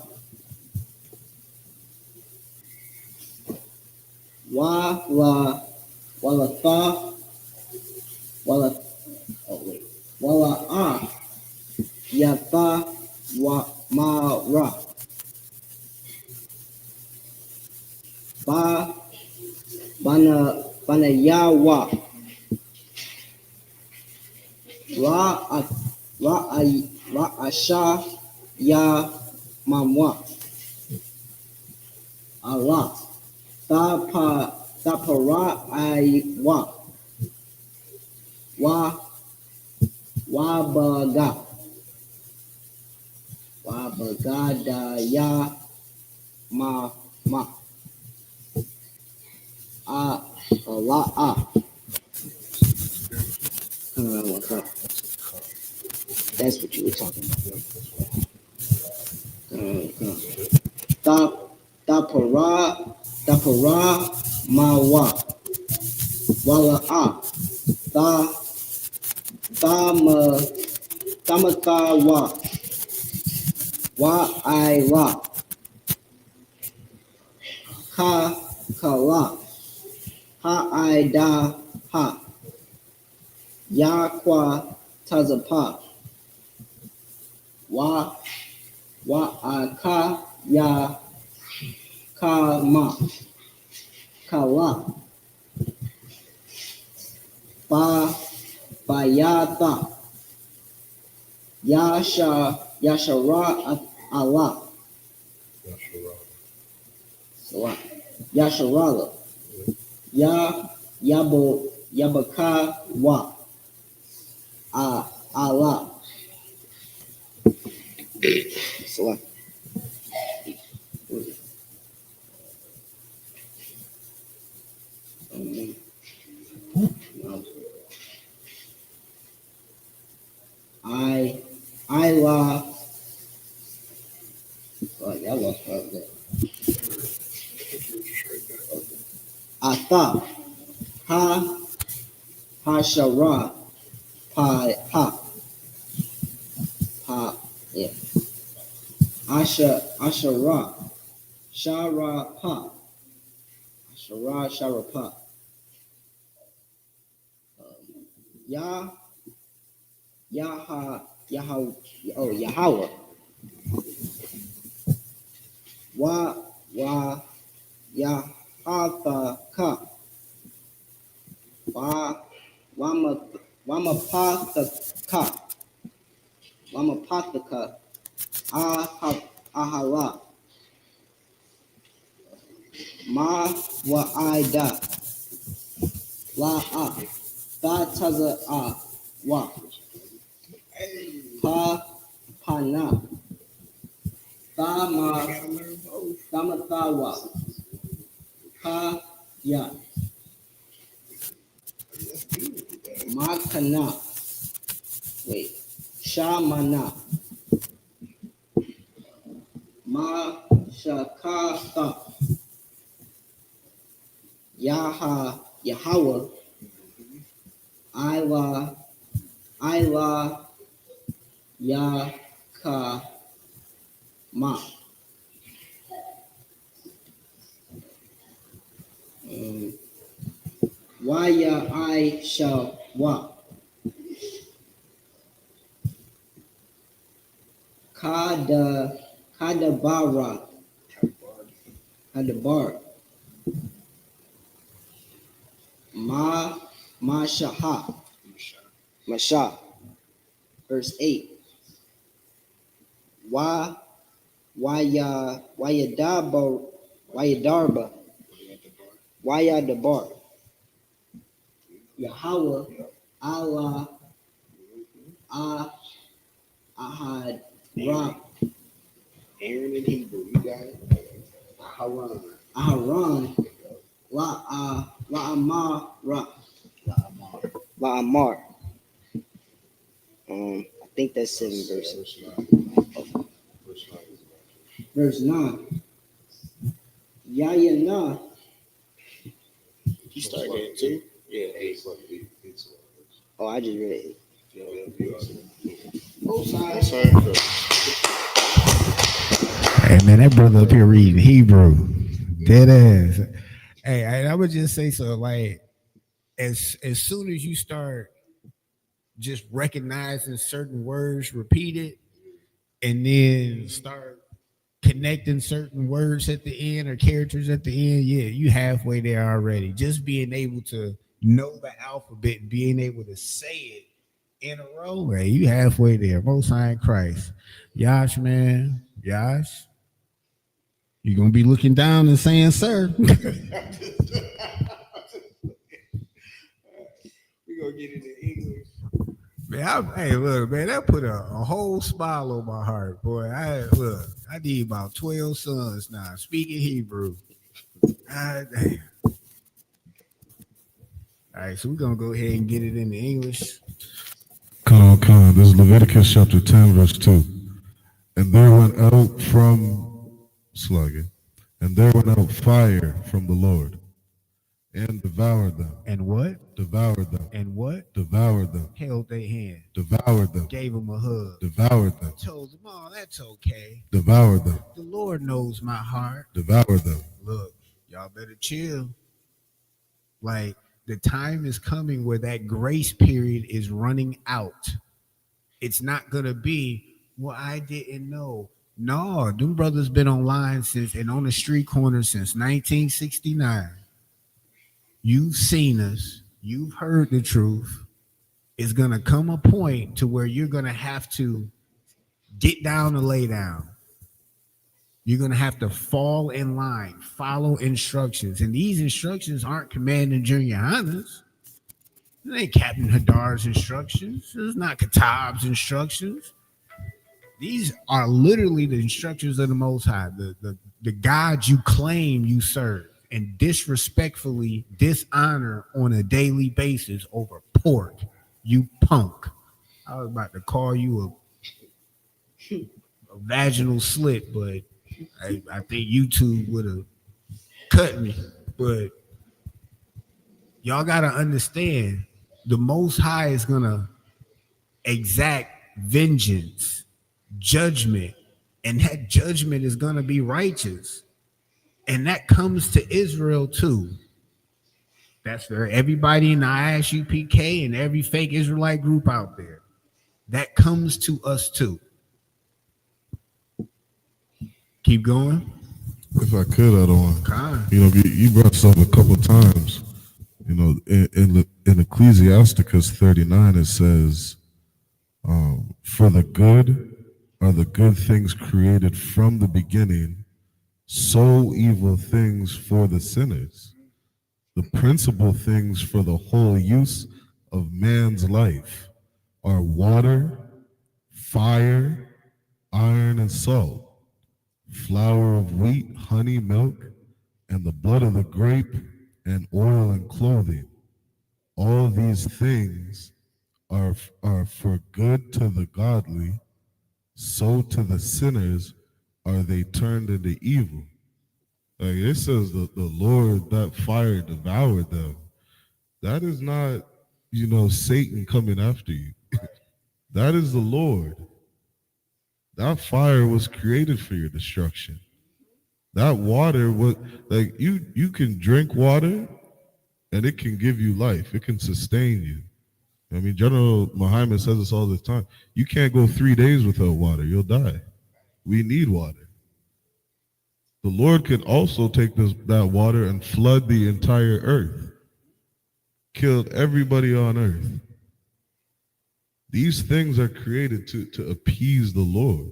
Wala Tha Wala Yatha Wa Mara Bana Yawa Ra Asha Ya Mamwa Allah Tapara Wabagada Ya Ma Allah what's up? That's what you were talking about. Tapara Mawa Wala Tamatha Wa Kala Ha'ida Ha Yakwa Tazapa Wa Aka Ya Kama Kala Bayata Yashara Allah Yasharala Yabaka Wa Allah. So I la I lost part of that. Atha Shara yeah Ashara Pa Shara Sharapa. Yah Yahweh. Yahweh. Wa Yahathaka. Wamapathaka. Wamapathaka. Ahara. Ma Wa'ida. La'a. Thataza Wa. Pana. Thamathawa. Ya. Makana. Wait. Shamana. Ma Shakatha. Yahweh. Ila Yakama. Waya I shall wa. Kadabara. Kadabar. Mashaha. Masha. Verse 8. Wayadarba. Wayadabar. Yahweh. Allah. Ahad. Ra.
Aaron in Hebrew, you got it.
Aharon. La'amar. I think that's 7 verses. Verse 9. Yayana. You started at 2? Yeah. Oh, I just read it. Both sides.
Hey man, that brother up here reading Hebrew. Dead ass. Hey, I would just say so, like, as soon as you start just recognizing certain words repeated and then start connecting certain words at the end or characters at the end, yeah, you halfway there already. Just being able to know the alphabet, being able to say it in a row, hey, you halfway there. Most High in Christ. Yash, man. Yash. You're gonna be looking down and saying, sir.
We're gonna get into English.
Man, hey, look, man, that put a whole smile on my heart, boy. I need about 12 sons now speaking Hebrew. Damn. All right, so we're gonna go ahead and get it into English.
Come on. This is Leviticus chapter 10, verse 2. And there went out fire from the Lord, and devoured them.
And what?
Devoured them.
And what?
Devoured them.
Held their hand.
Devoured them.
Gave them a hug.
Devoured them.
Told them, oh, that's okay.
Devoured them.
The Lord knows my heart.
Devoured them.
Look, y'all better chill. Like, the time is coming where that grace period is running out. It's not going to be, well, I didn't know. No, them brothers been online since and on the street corner since 1969. You've seen us. You've heard the truth. It's going to come a point to where you're going to have to get down and lay down. You're going to have to fall in line, follow instructions. And these instructions aren't Commander Junior Highness. It ain't Captain Hadar's instructions. It's not Katab's instructions. These are literally the instructions of the Most High, the God you claim you serve and disrespectfully dishonor on a daily basis over pork, you punk. I was about to call you a vaginal slit, but I think YouTube would have cut me. But y'all got to understand, the Most High is going to exact vengeance, judgment, and that judgment is going to be righteous. And that comes to Israel too. That's for everybody in the ISUPK and every fake Israelite group out there. That comes to us too. Keep going.
If I could, I don't.
Con.
You brought this up a couple times. In Ecclesiasticus 39, it says, "For the good are the good things created from the beginning, so evil things for the sinners. The principal things for the whole use of man's life are water, fire, iron, and salt, flour of wheat, honey, milk, and the blood of the grape, and oil and clothing. All these things are for good to the godly, so to the sinners are they turned into evil." Like it says that the Lord, that fire devoured them. That is not, Satan coming after you. That is the Lord. That fire was created for your destruction. That water was like you can drink water and it can give you life. It can sustain you. I mean, General Muhammad says this all the time. You can't go 3 days without water. You'll die. We need water. The Lord can also take that water and flood the entire earth. Killed everybody on earth. These things are created to appease the Lord.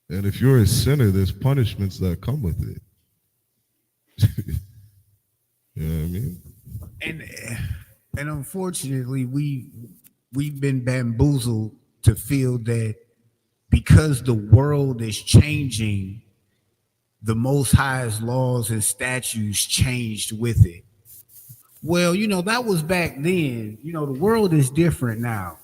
And if you're a sinner, there's punishments that come with it. You know what I mean?
And unfortunately, we've been bamboozled to feel that because the world is changing, the Most High's laws and statutes changed with it. Well, that was back then. The world is different now.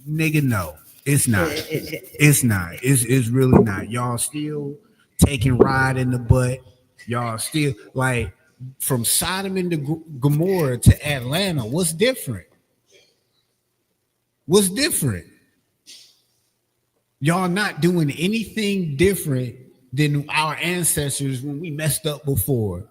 Nigga, no, it's not. It's not. It's really not. Y'all still taking ride in the butt. Y'all still like from Sodom and Gomorrah to Atlanta. What's different? What's different? Y'all not doing anything different than our ancestors when we messed up before.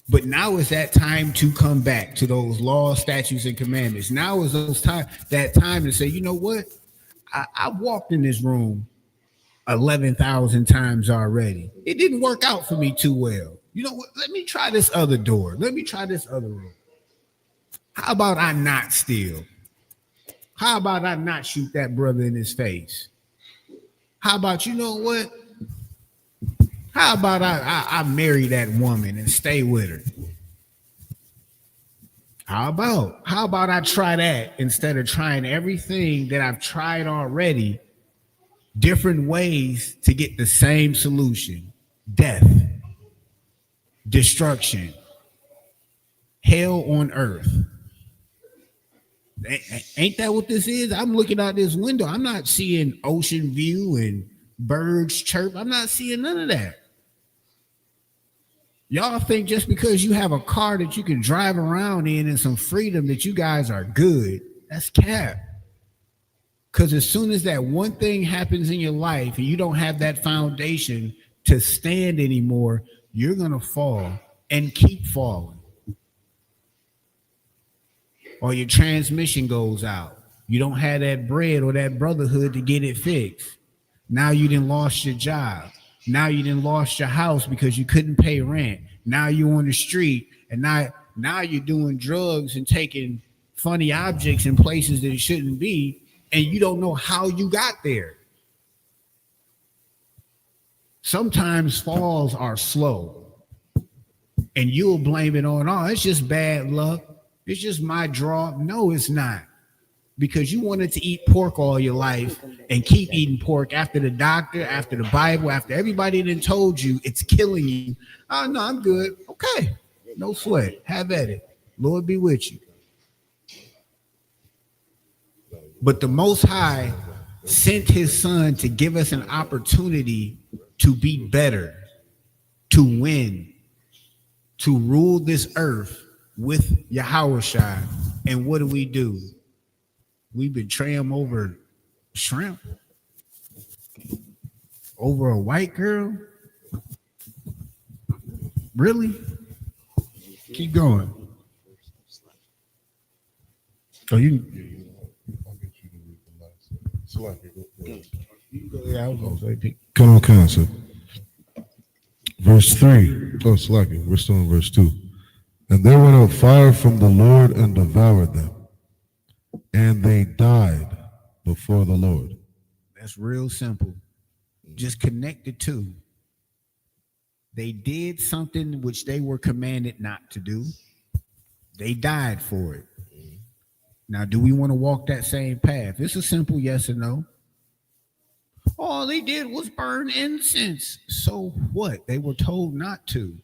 But now is that time to come back to those laws, statutes, and commandments. Now is that time to say, you know what? I walked in this room 11,000 times already. It didn't work out for me too well. You know what? Let me try this other door. Let me try this other room. How about I not steal? How about I not shoot that brother in his face? How about, you know what? How about I marry that woman and stay with her? How about I try that instead of trying everything that I've tried already, different ways to get the same solution: death, destruction, hell on earth. Ain't that what this is? I'm looking out this window. I'm not seeing ocean view and birds chirp. I'm not seeing none of that. Y'all think just because you have a car that you can drive around in and some freedom that you guys are good. That's cap. Because as soon as that one thing happens in your life and you don't have that foundation to stand anymore, you're going to fall and keep falling. Or your transmission goes out. You don't have that bread or that brotherhood to get it fixed. Now you done lost your job. Now you done lost your house because you couldn't pay rent. Now you're on the street, and now you're doing drugs and taking funny objects in places that it shouldn't be, and you don't know how you got there. Sometimes falls are slow, and you'll blame it on, oh, it's just bad luck. It's just my draw. No, it's not. Because you wanted to eat pork all your life and keep eating pork after the doctor, after the Bible, after everybody then told you it's killing you. Oh, no, I'm good. Okay. No sweat. Have at it. Lord be with you. But the Most High sent his son to give us an opportunity to be better, to win, to rule this earth with Yahushua. And what do? We betray him over shrimp? Over a white girl? Really? Keep going. Oh, you.
I'll get you to read the last. Salaki, go.
Yeah, I was gonna say.
Come on, counsel. Verse 3. Oh, Salaki, we're still in verse 2. And there went out fire from the Lord and devoured them, and they died before the Lord.
That's real simple. Just connect the two. They did something which they were commanded not to do. They died for it. Now, do we want to walk that same path? It's a simple yes or no. All they did was burn incense. So what? They were told not to.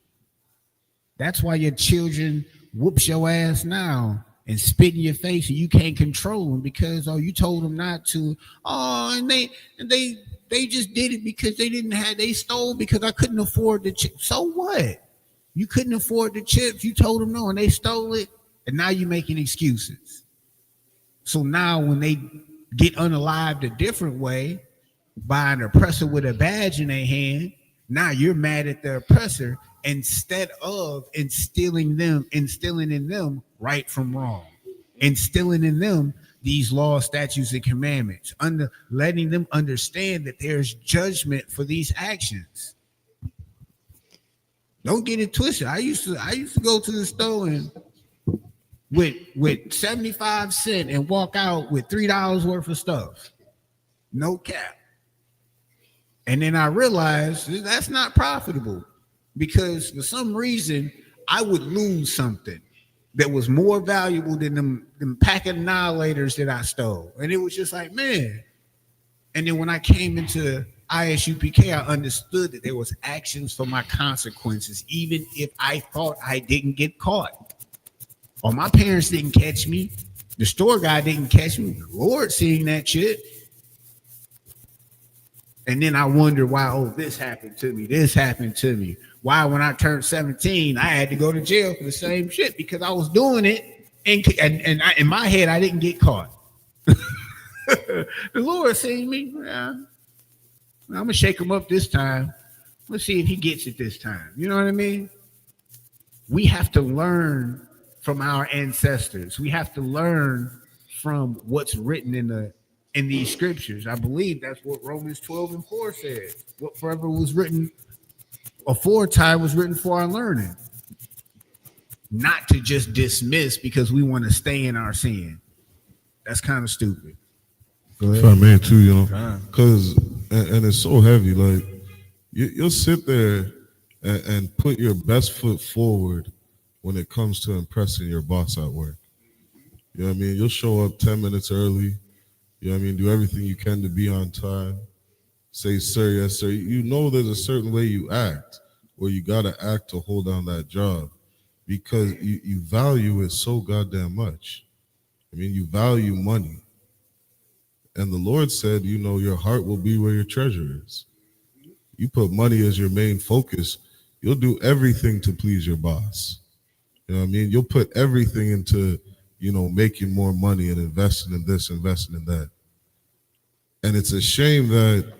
That's why your children whoops your ass now and spit in your face, and you can't control them because you told them not to. And they just did it because they stole because I couldn't afford the chips. So what? You couldn't afford the chips. You told them no, and they stole it, and now you're making excuses. So now when they get unalived a different way by an oppressor with a badge in their hand, now you're mad at the oppressor instead of instilling in them right from wrong, instilling in them these laws, statutes, and commandments, letting them understand that there's judgment for these actions. Don't get it twisted. I used to go to the store and with 75 cents and walk out with $3 worth of stuff. No cap. And then I realized that's not profitable because for some reason I would lose something that was more valuable than them pack of annihilators that I stole. And it was just like, man. And then when I came into ISUPK, I understood that there was actions for my consequences, even if I thought I didn't get caught. Or my parents didn't catch me. The store guy didn't catch me. The Lord seeing that shit. And then I wonder why, this happened to me. This happened to me. Why, when I turned 17, I had to go to jail for the same shit because I was doing it. And in my head, I didn't get caught. The Lord seen me. Yeah. I'm going to shake him up this time. Let's see if he gets it this time. You know what I mean? We have to learn from our ancestors. We have to learn from what's written in these scriptures. I believe that's what Romans 12:4 said. Whatever was written aforetime was written for our learning. Not to just dismiss because we want to stay in our sin. That's kind of stupid.
If I may too, because and it's so heavy. Like you'll sit there and put your best foot forward when it comes to impressing your boss at work. You know what I mean? You'll show up 10 minutes early. You know what I mean? Do everything you can to be on time. Say, sir, yes, sir. You know there's a certain way you act, or you got to act to hold down that job because you value it so goddamn much. I mean, you value money. And the Lord said, your heart will be where your treasure is. You put money as your main focus, you'll do everything to please your boss. You know what I mean? You'll put everything into, making more money and investing in this, investing in that. And it's a shame that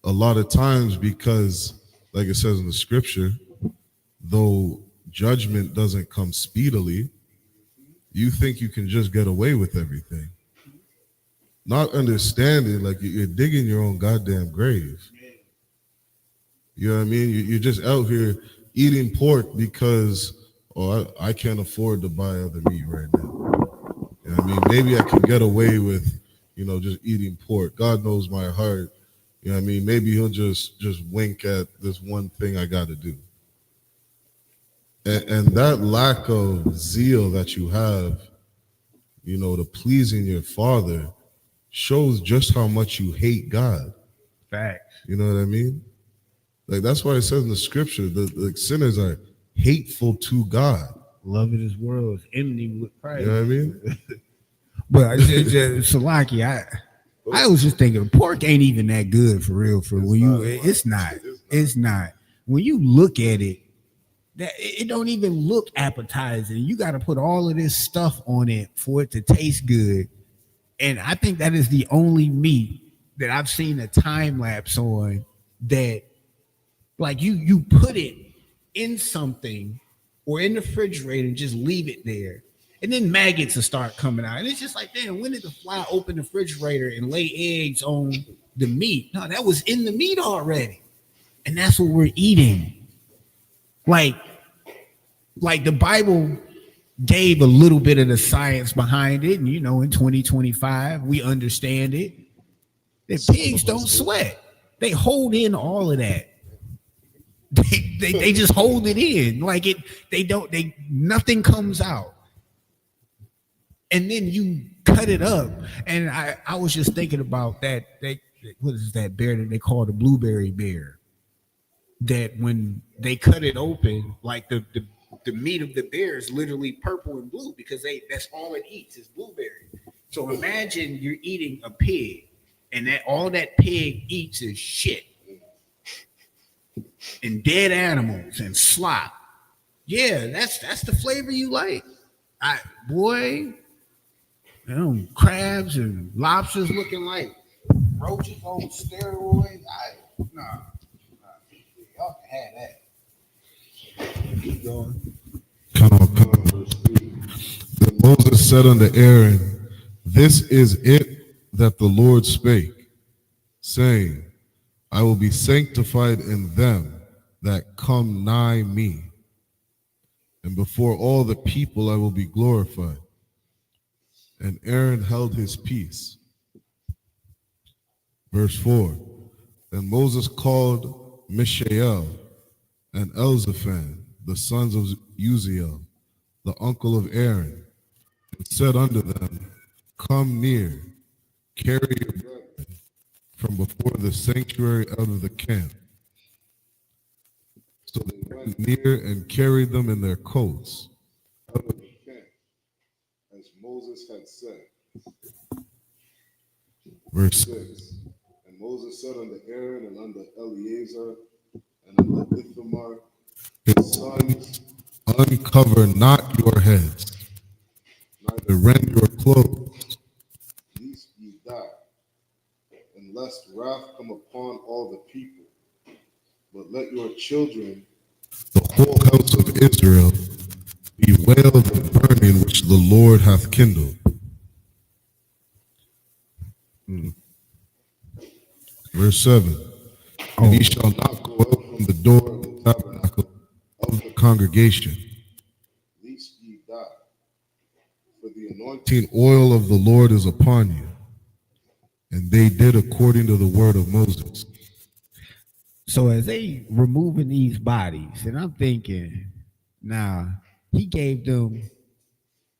a lot of times, because like it says in the scripture, though judgment doesn't come speedily, you think you can just get away with everything. Not understanding, like you're digging your own goddamn grave. You know what I mean? You're just out here eating pork because, I can't afford to buy other meat right now. You know what I mean? Maybe I can get away with, just eating pork. God knows my heart. You know what I mean? Maybe he'll just wink at this one thing I got to do. And that lack of zeal that you have, to pleasing your Father shows just how much you hate God.
Facts.
You know what I mean? Like that's why it says in the scripture that the sinners are hateful to God.
Love of this world is enmity with Christ.
You know what I mean?
But Salaki, I was just thinking pork ain't even that good for real. It's not. When you look at it, it don't even look appetizing. You got to put all of this stuff on it for it to taste good. And I think that is the only meat that I've seen a time lapse on that, like you put it in something or in the refrigerator and just leave it there. And then maggots will start coming out. And it's just like, damn, when did the fly open the refrigerator and lay eggs on the meat? No, that was in the meat already. And that's what we're eating. Like the Bible gave a little bit of the science behind it. And, you know, in 2025, we understand it. That pigs don't sweat. They hold in all of that. They just hold it in. Like nothing comes out. And then you cut it up. And I was just thinking about that. What is that bear that they call the blueberry bear? That when they cut it open, like the meat of the bear is literally purple and blue because that's all it eats is blueberry. So imagine you're eating a pig, and that all that pig eats is shit and dead animals and slop. Yeah, that's the flavor you like. Boy, you know, crabs and lobsters looking like roaches on steroids. Nah, y'all can have that. Keep going.
Come on, verse 3. Then Moses said unto Aaron, This is it that the Lord spake, saying, I will be sanctified in them that come nigh me, and before all the people I will be glorified. And Aaron held his peace. Verse 4. Then Moses called Mishael and Elzaphan, the sons of Uziel, the uncle of Aaron, and said unto them, Come near, carry your brethren from before the sanctuary out of the camp. So they went near and carried them in their coats out of the camp, as Moses had said. Verse 6. And Moses said unto Aaron and unto Eleazar and unto Ithamar, his sons, Uncover not your heads, neither rend your clothes, lest ye die, and lest wrath come upon all the people. But let your children, the whole house of Israel, bewail the burning which the Lord hath kindled. Verse 7. And he shall not go out from the door of the tabernacle of the congregation, lest ye die. For the anointing oil of the Lord is upon you. And they did according to the word of Moses.
So as they removing these bodies, and I'm thinking, now he gave them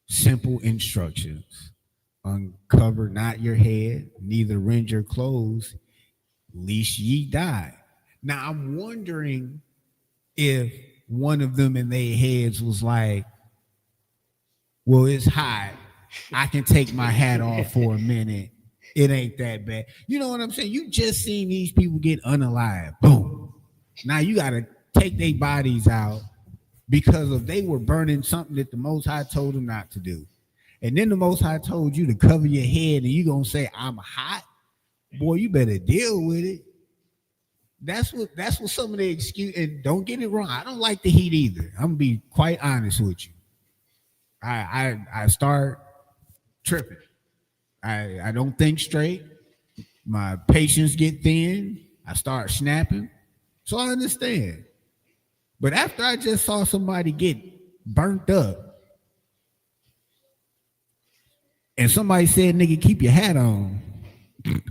simple instructions. Uncover not your head, neither rend your clothes, lest ye die. Now I'm wondering if one of them in their heads was like, well, it's hot. I can take my hat off for a minute. It ain't that bad. You know what I'm saying? You just seen these people get unalive. Boom. Now you got to take their bodies out because of they were burning something that the Most High told them not to do. And then the Most High told you to cover your head and you going to say, I'm hot? Boy, you better deal with it. That's what some of the excuse, and don't get it wrong, I don't like the heat either. I'm gonna be quite honest with you. I start tripping. I don't think straight. My patience get thin. I start snapping. So I understand. But after I just saw somebody get burnt up, and somebody said, nigga, keep your hat on,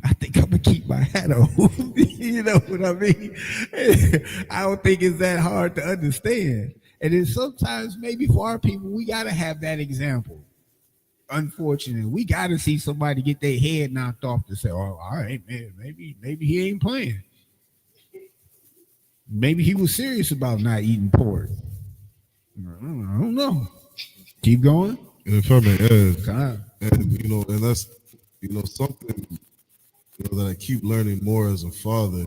I think I'm gonna keep my hat on. You know what I mean? I don't think it's that hard to understand. And then sometimes maybe for our people, we gotta have that example. Unfortunately, we gotta see somebody get their head knocked off to say, "Oh, all right, man, maybe he ain't playing. Maybe he was serious about not eating pork." I don't know. Keep going.
And if I may add, and that's something that I keep learning more as a father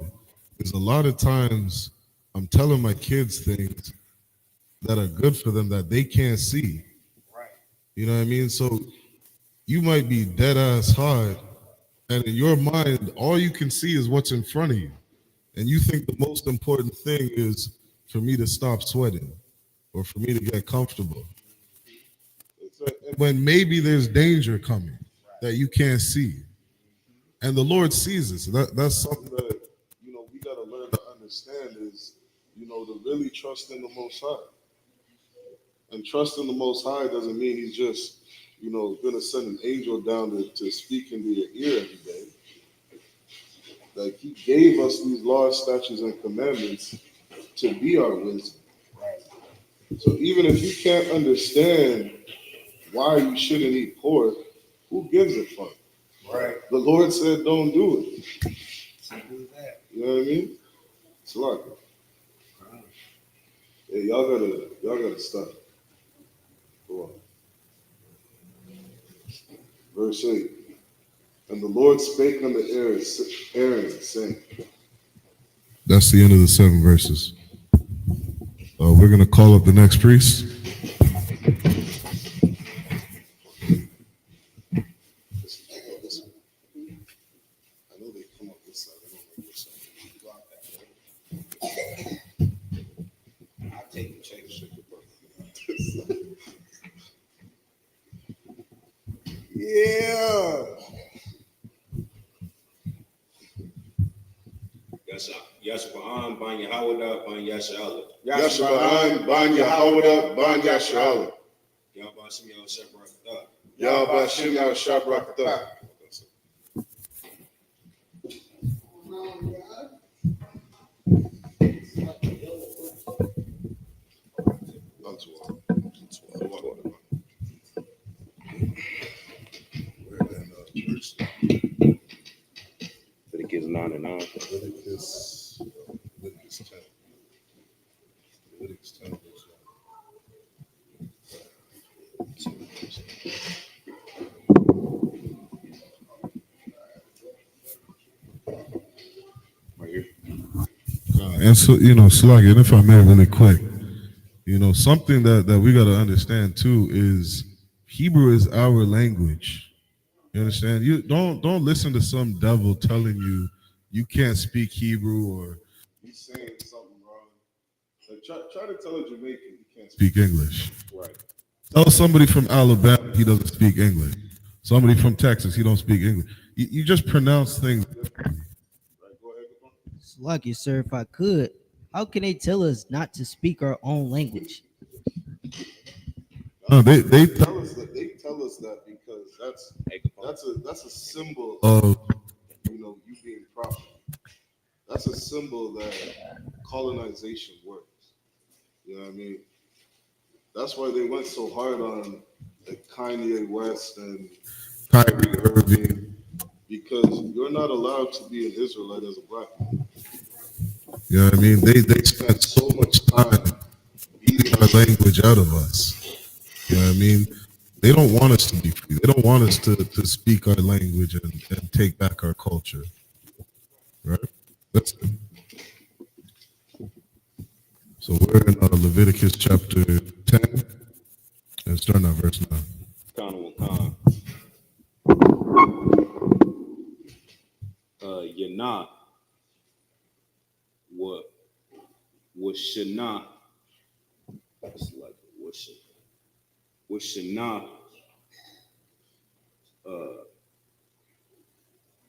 is a lot of times I'm telling my kids things that are good for them that they can't see.
Right.
You know what I mean? So you might be dead ass hard, and in your mind, all you can see is what's in front of you. And you think the most important thing is for me to stop sweating or for me to get comfortable. It's like when maybe there's danger coming that you can't see. And the Lord sees us. That's something that, we got to learn to understand is, to really trust in the Most High. And trust in the Most High doesn't mean he's just, going to send an angel down to speak into your ear every day. Like, he gave us these laws, statutes, and commandments to be our wisdom. So even if you can't understand why you shouldn't eat pork, who gives a fuck? Right. The Lord said don't do it. You know what I mean? It's like, hey, y'all gotta stop. Go on. Verse 8. And the Lord spake unto Aaron, saying. That's the end of the 7 verses. We're gonna call up the next priest. I know they come up this side. I don't like this side. I'll take the check. Yeah.
Yashba'an, Ban Yahawada, Ban Yasha'ala.
Yashba'an, Ban Yahawada, Ban Yasha'ala.
Yahba Shem Yahweh Shabrakatah.
Yahba Shem Yahweh Shabrakatah.
Leviticus 9 and 9.
Leviticus 10. Leviticus 10.
Right here.
And so, Sluggy, and if I may really quick, something that we got to understand too is Hebrew is our language. You understand? You don't listen to some devil telling you can't speak Hebrew or he's saying something wrong. Like try to tell a Jamaican he can't speak English.
Right.
Tell somebody from Alabama he doesn't speak English. Somebody from Texas he don't speak English. You just pronounce things differently. Right, go ahead.
Lucky, sir, if I could, how can they tell us not to speak our own language?
No, they tell us that because that's a symbol of you being proper. That's a symbol that colonization works. You know what I mean? That's why they went so hard on like Kanye West and Kyrie Irving, because you're not allowed to be an Israelite as a black man. You know what I mean? They spent so much time beating our language out of us. You know what I mean? They don't want us to be free. They don't want us to speak our language and take back our culture. Right? That's it. So we're in Leviticus chapter 10 and starting at verse 9.
Khan. Yana. What Shana. It's like what Shana.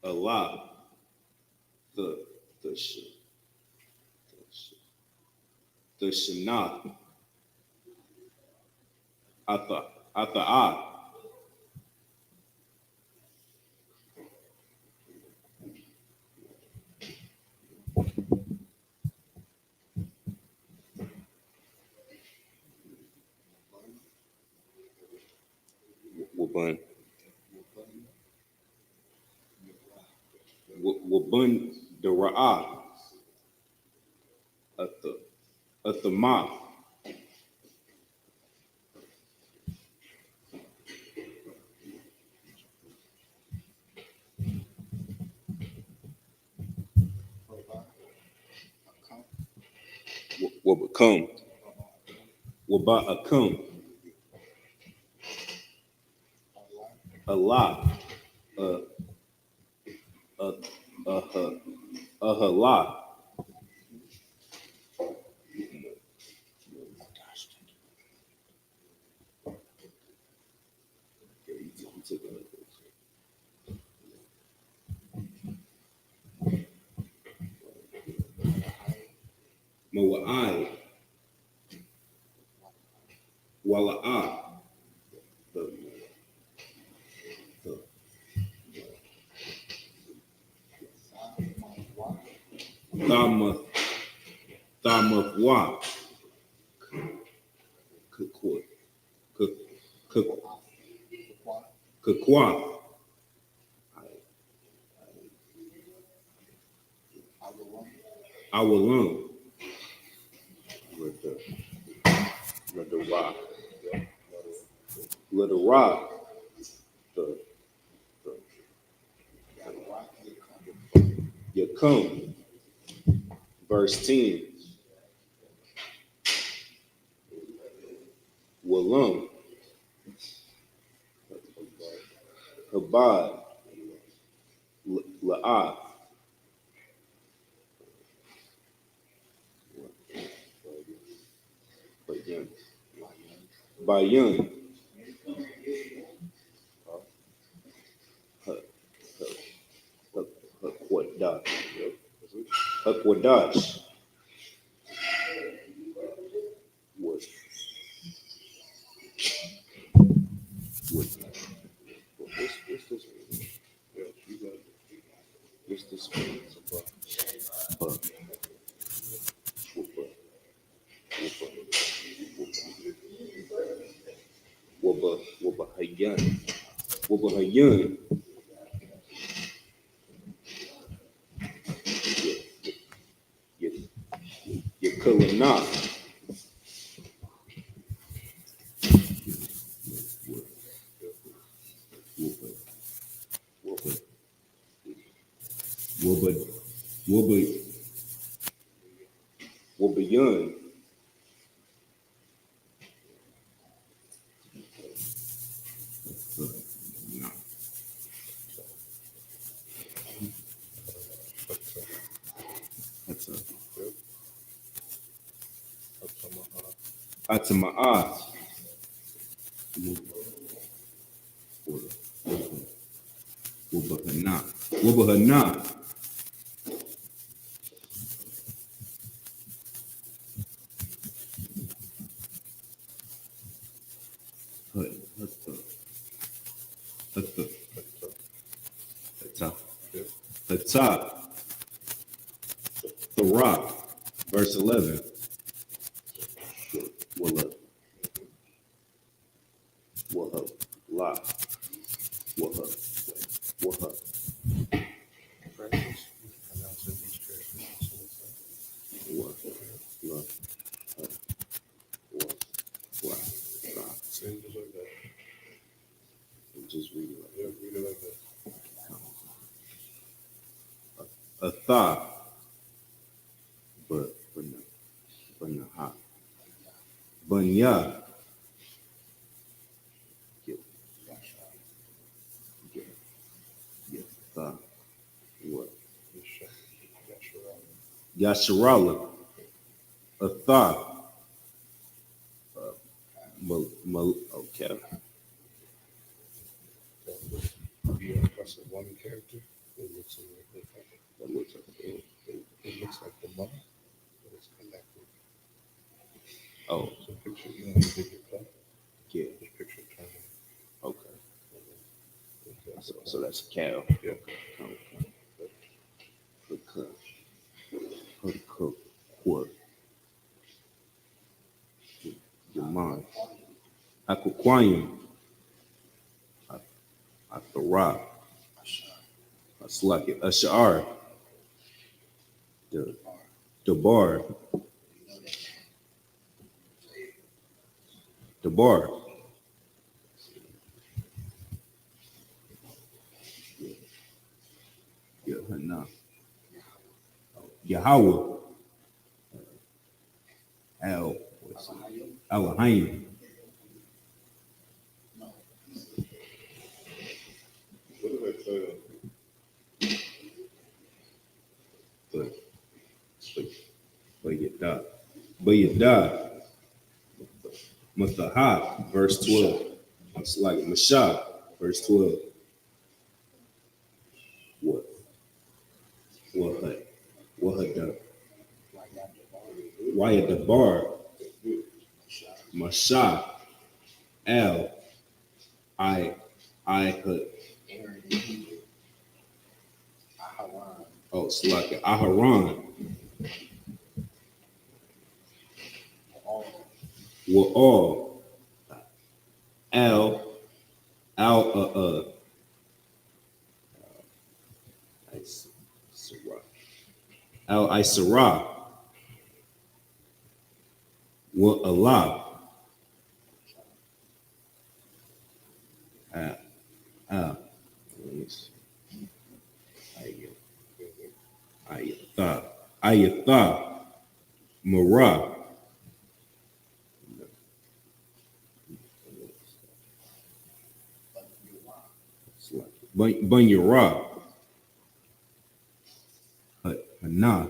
Allah. The Shana. Atha. Wabun the Ra'ah at the mouth. Wabacum. Waba'akum. Allah. Ahala. Moai, Wala'a, the Thamafwa, Kakwa, Awalum, Little Rock, the Yakum, verse 10, Walum, Habad, La'ah, Bayun, Hakwadash, what, what's this one? What's this one? Wabahayan, Wabahayan, Yakulana, Wabayan, Atama'at, Wabahana, Wabahana, Hata, the rock, verse 11. Wahab, La, Wahab. Just read it. Yeah, read it like that. A thought, but nah. Bunya. Thought. What? Yasharala. A thought. Okay.
That's a one character. It looks like the mother, but it's connected.
Oh.
So picture, you know, you dig your cut.
Yeah.
Just picture turning.
Okay. So that's a cow.
Yeah.
What? Your mind. Aquaquarium. Atharah. Aslaki. Ashar. The bar. The bar. Yeah, no. Yahweh. Elohim.
What did I tell you?
Bayada. Mathaha, verse 12. It's like Mashah, verse 12. What? Wahada. Wyatt Dabar, Masha, Al, I, Slaka, Aharon, were all Al, Al Isara, were Allah, Ayatha, Mara, Bunyara, Hana,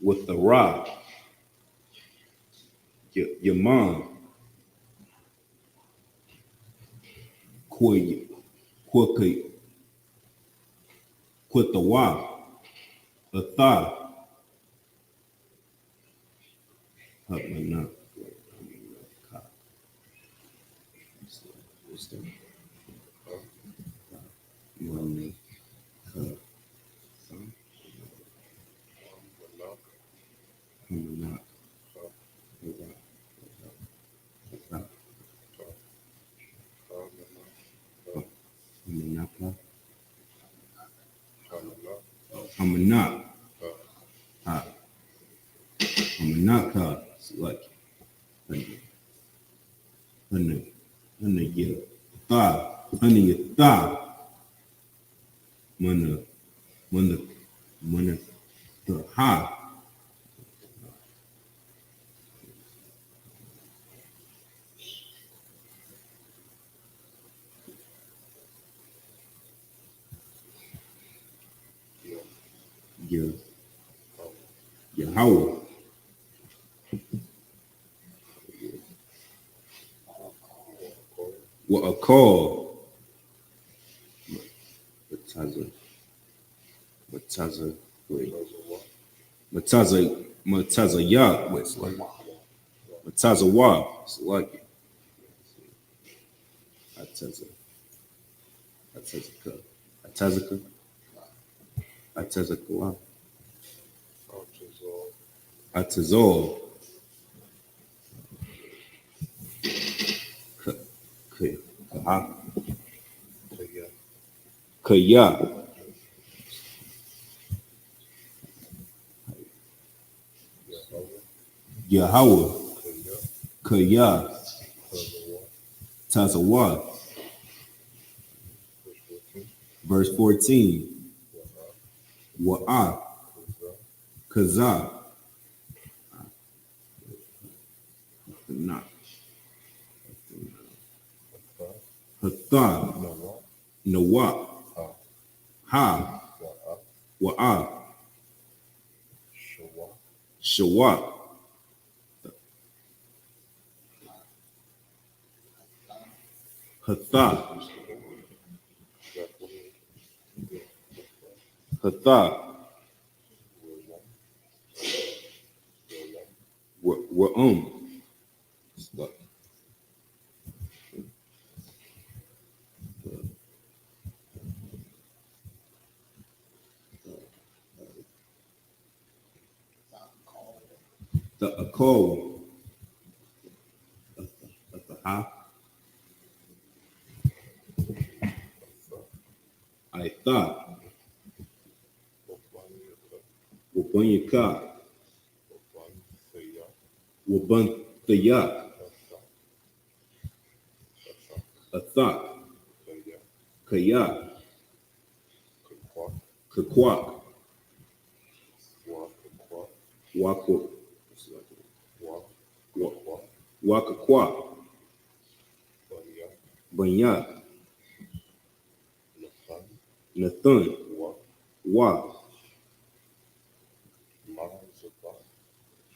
with the Ra, Yaman, Quitawa, Atha, Hana, Hamanaka, like Hana, Yatha, Mana, the Ha, Yahweh, what a call, Mataza Ya, what's like Mataza Wa, it's like it. Atazaka, Atazol, Kaya, Yahweh, Kaya, Tazawa, verse 14, Wa'a, Kaza, Hatha, Nawa, Ha, Wa'a, Shawa, Hatha, Wa'um, the Akol, Ha, I thought, Wabanyaka, Wabanthaya, Athak, Kaya, Kakwak, Wakakwa, Banyak, Nathan, Wa,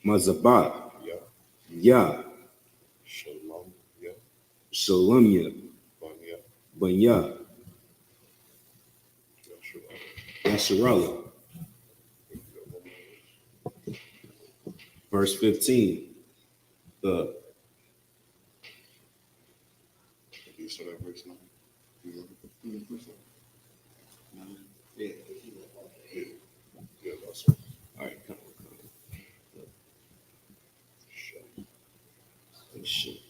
Mazabat, Ya, Shalamya, Banya, Yasharala, Verse 15. The
You said that verse 9.
Yeah.
Yeah, that's right.
All right, come on. Shit.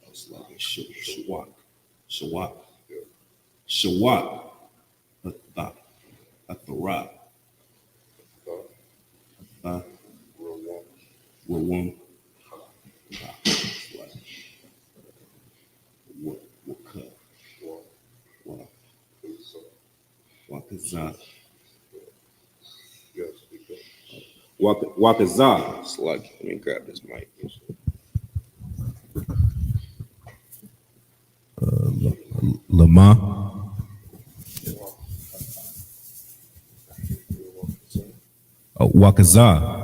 I was like, Shawak. Shawak. Athara. Rawam. Wakazah.
Yes, because.
Wakazah. Slug. Let me grab this mic.
Lama. Wakazah.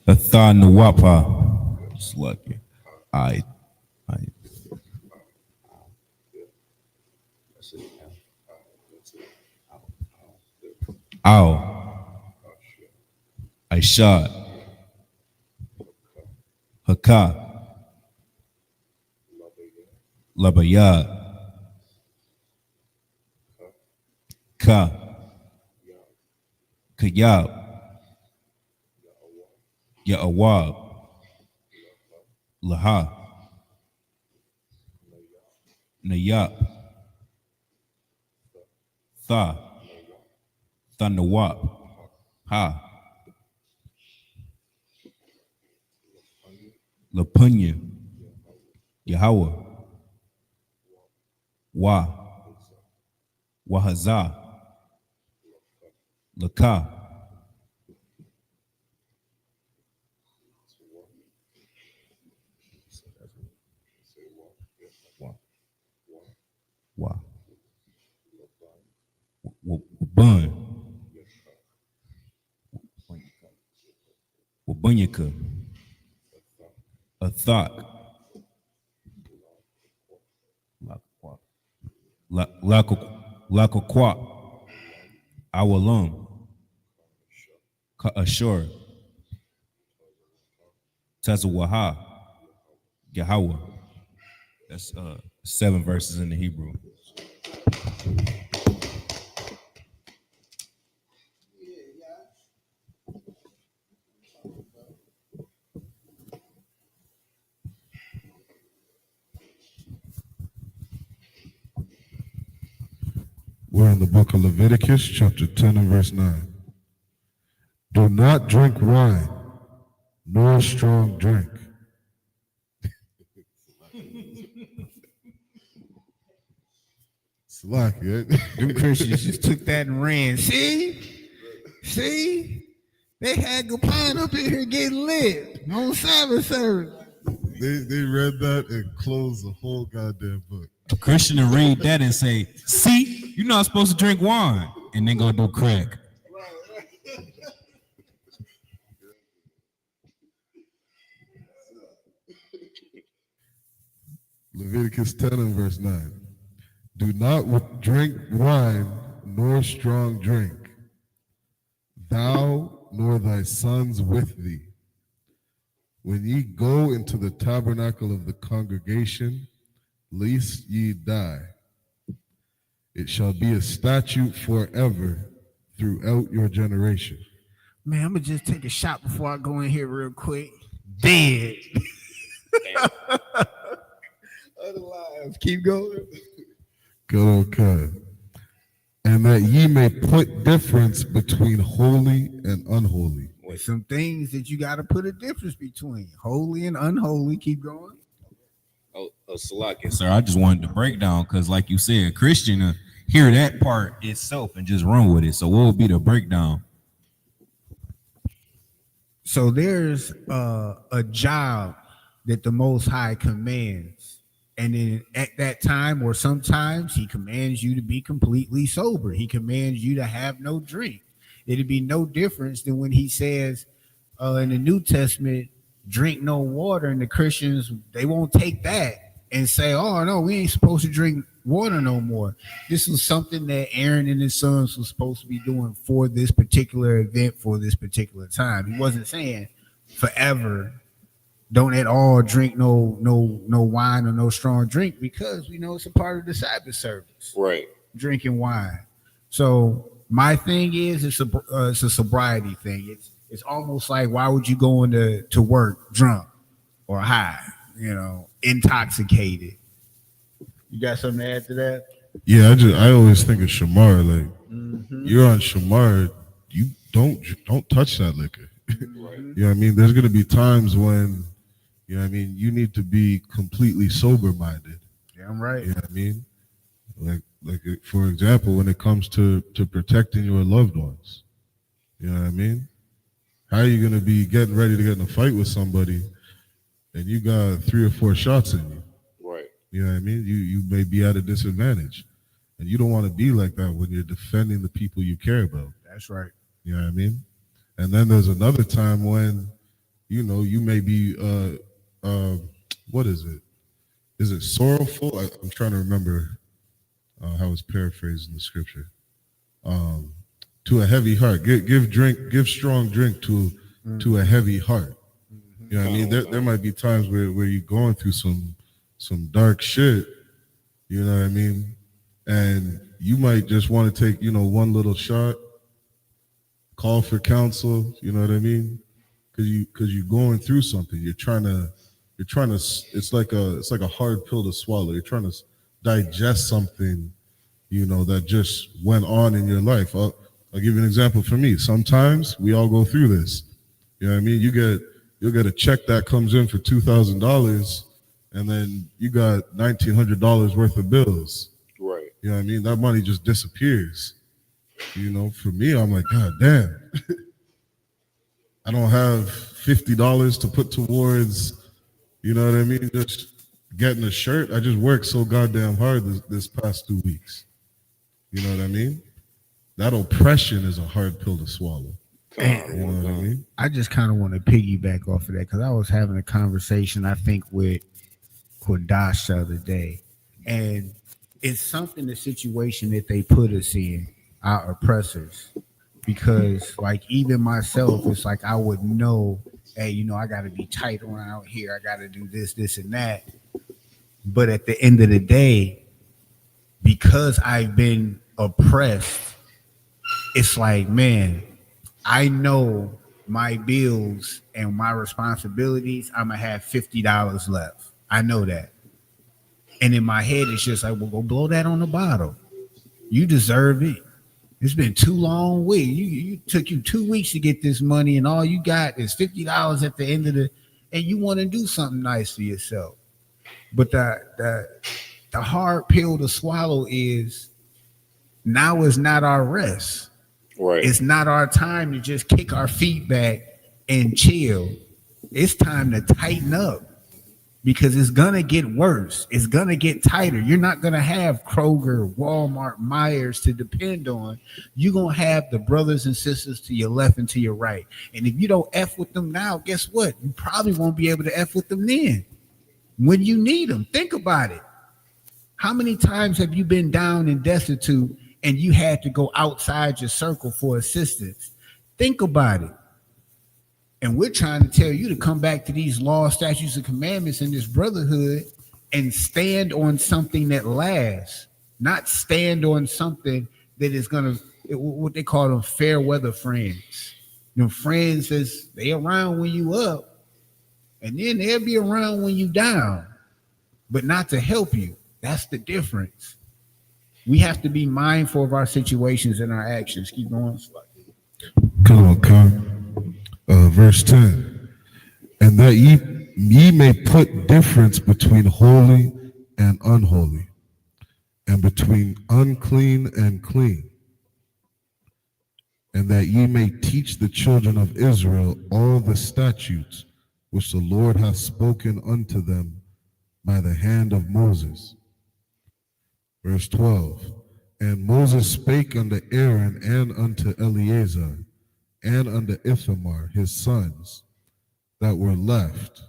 Atha Nawapa. Slug. I. Ow. I shot. Haka. Labayat. Ka. Kayab. Ya'awab. Laha. Nayap. Tha. Thanawap. Ha. Lapunya. Yahweh. Wa. Wahaza. Laka. Wa. Bun. Wabunyaka. Athak. Lakakwa. Awalum. Ashur. Tazawaha. Yahweh. That's 7 verses in the Hebrew.
We're in the book of Leviticus, chapter 10 and verse 9. Do not drink wine, nor strong drink. Slack, yeah.
Them Christians just took that and ran. See? They had Gapine up in here getting lit on Sabbath service.
They read that and closed the whole goddamn book.
A Christian to read that and say, see, you're not supposed to drink wine, and then go do crack.
Leviticus 10 and verse 9. Do not drink wine nor strong drink, thou nor thy sons with thee, when ye go into the tabernacle of the congregation, lest ye die. It shall be a statute forever throughout your generation.
Man, I'm gonna just take a shot before I go in here real quick. Dead. Otherwise, keep going.
Good, okay. And that ye may put difference between holy and unholy.
There's some things that you got to put a difference between holy and unholy. Keep going.
Salaki, sir. I just wanted to break down because, like you said, Christian hear that part itself and just run with it. So, what would be the breakdown?
So there's a job that the Most High commands, and then at that time, or sometimes, He commands you to be completely sober. He commands you to have no drink. It'd be no difference than when He says in the New Testament, drink no water, and the Christians, they won't take that and say, oh no, we ain't supposed to drink water no more. This was something that Aaron and his sons was supposed to be doing for this particular event, for this particular time. He wasn't saying forever don't at all drink no wine or no strong drink, because we know it's a part of the Sabbath service,
right?
Drinking wine. So my thing is, it's a sobriety thing. It's almost like, why would you go into work drunk or high, intoxicated? You got something to add to that?
Yeah, I always think of Shamar. Like, you're on Shamar, you don't touch that liquor. Right. You know what I mean? There's gonna be times when, you know what I mean, you need to be completely sober minded.
Yeah, I'm right.
You know what I mean? Like for example, when it comes to protecting your loved ones. You know what I mean? How are you gonna be getting ready to get in a fight with somebody and you got 3 or 4 shots in you?
Right.
You know what I mean? You may be at a disadvantage. And you don't want to be like that when you're defending the people you care about.
That's right.
You know what I mean? And then there's another time when, you may be what is it? Is it sorrowful? I'm trying to remember how it's paraphrased in the scripture. To a heavy heart. Give strong drink to a heavy heart. You know what I mean? There might be times where you're going through some dark shit, you know what I mean? And you might just want to take, one little shot, call for counsel, you know what I mean? Because you're going through something. You're trying to. It's like a hard pill to swallow. You're trying to digest something, that just went on in your life. I'll give you an example for me. Sometimes we all go through this. You know what I mean? You'll get a check that comes in for $2,000, and then you got $1,900 worth of bills.
Right.
You know what I mean? That money just disappears. For me, I'm like, God damn. I don't have $50 to put towards, you know what I mean, just getting a shirt. I just worked so goddamn hard this past 2 weeks. You know what I mean? That oppression is a hard pill to swallow. You know what I mean?
I just kind of want to piggyback off of that, because I was having a conversation, I think, with Kodash the other day. And it's something, the situation that they put us in, our oppressors. Because, like, even myself, it's like I would know, hey, I got to be tight around here. I got to do this, and that. But at the end of the day, because I've been oppressed, it's like, man, I know my bills and my responsibilities, I'm going to have $50 left. I know that. And in my head, it's just like, well, go blow that on the bottle. You deserve it. It's been too long wait. You took you 2 weeks to get this money, and all you got is $50 at the end of and you want to do something nice for yourself. But the hard pill to swallow is, now is not our rest.
Right.
It's not our time to just kick our feet back and chill. It's time to tighten up, because it's gonna get worse. It's gonna get tighter. You're not gonna have Kroger, Walmart, Myers to depend on. You're gonna have the brothers and sisters to your left and to your right. And if you don't F with them now, guess what? You probably won't be able to F with them then, when you need them. Think about it. How many times have you been down and destitute and you had to go outside your circle for assistance? Think about it. And we're trying to tell you to come back to these laws, statutes, and commandments in this brotherhood and stand on something that lasts. not stand on something that is gonna what they call them fair weather friends. Friends is they around when you up, and then they'll be around when you down, but not to help you. That's the difference. We have to be mindful of our situations and our actions. Keep going.
Come on, come. Verse 10. And that ye may put difference between holy and unholy, and between unclean and clean, and that ye may teach the children of Israel all the statutes which the Lord hath spoken unto them by the hand of Moses. Verse 12. And Moses spake unto Aaron and unto Eleazar and unto Ithamar his sons that were left,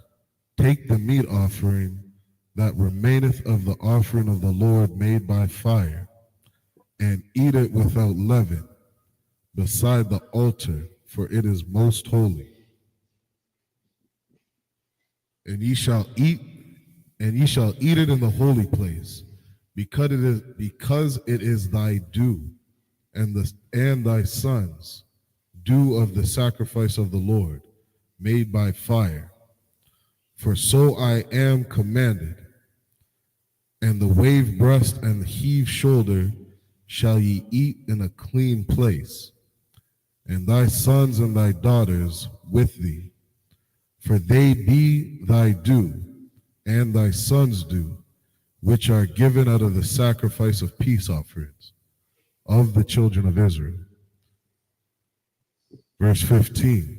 take the meat offering that remaineth of the offering of the Lord made by fire, and eat it without leaven, beside the altar, for it is most holy. And ye shall eat it in the holy place, because it is thy due, and thy sons' due of the sacrifice of the Lord, made by fire. For so I am commanded. And the wave breast and the heave shoulder shall ye eat in a clean place, and thy sons and thy daughters with thee, for they be thy due, and thy sons' due, which are given out of the sacrifice of peace offerings of the children of Israel. Verse 15.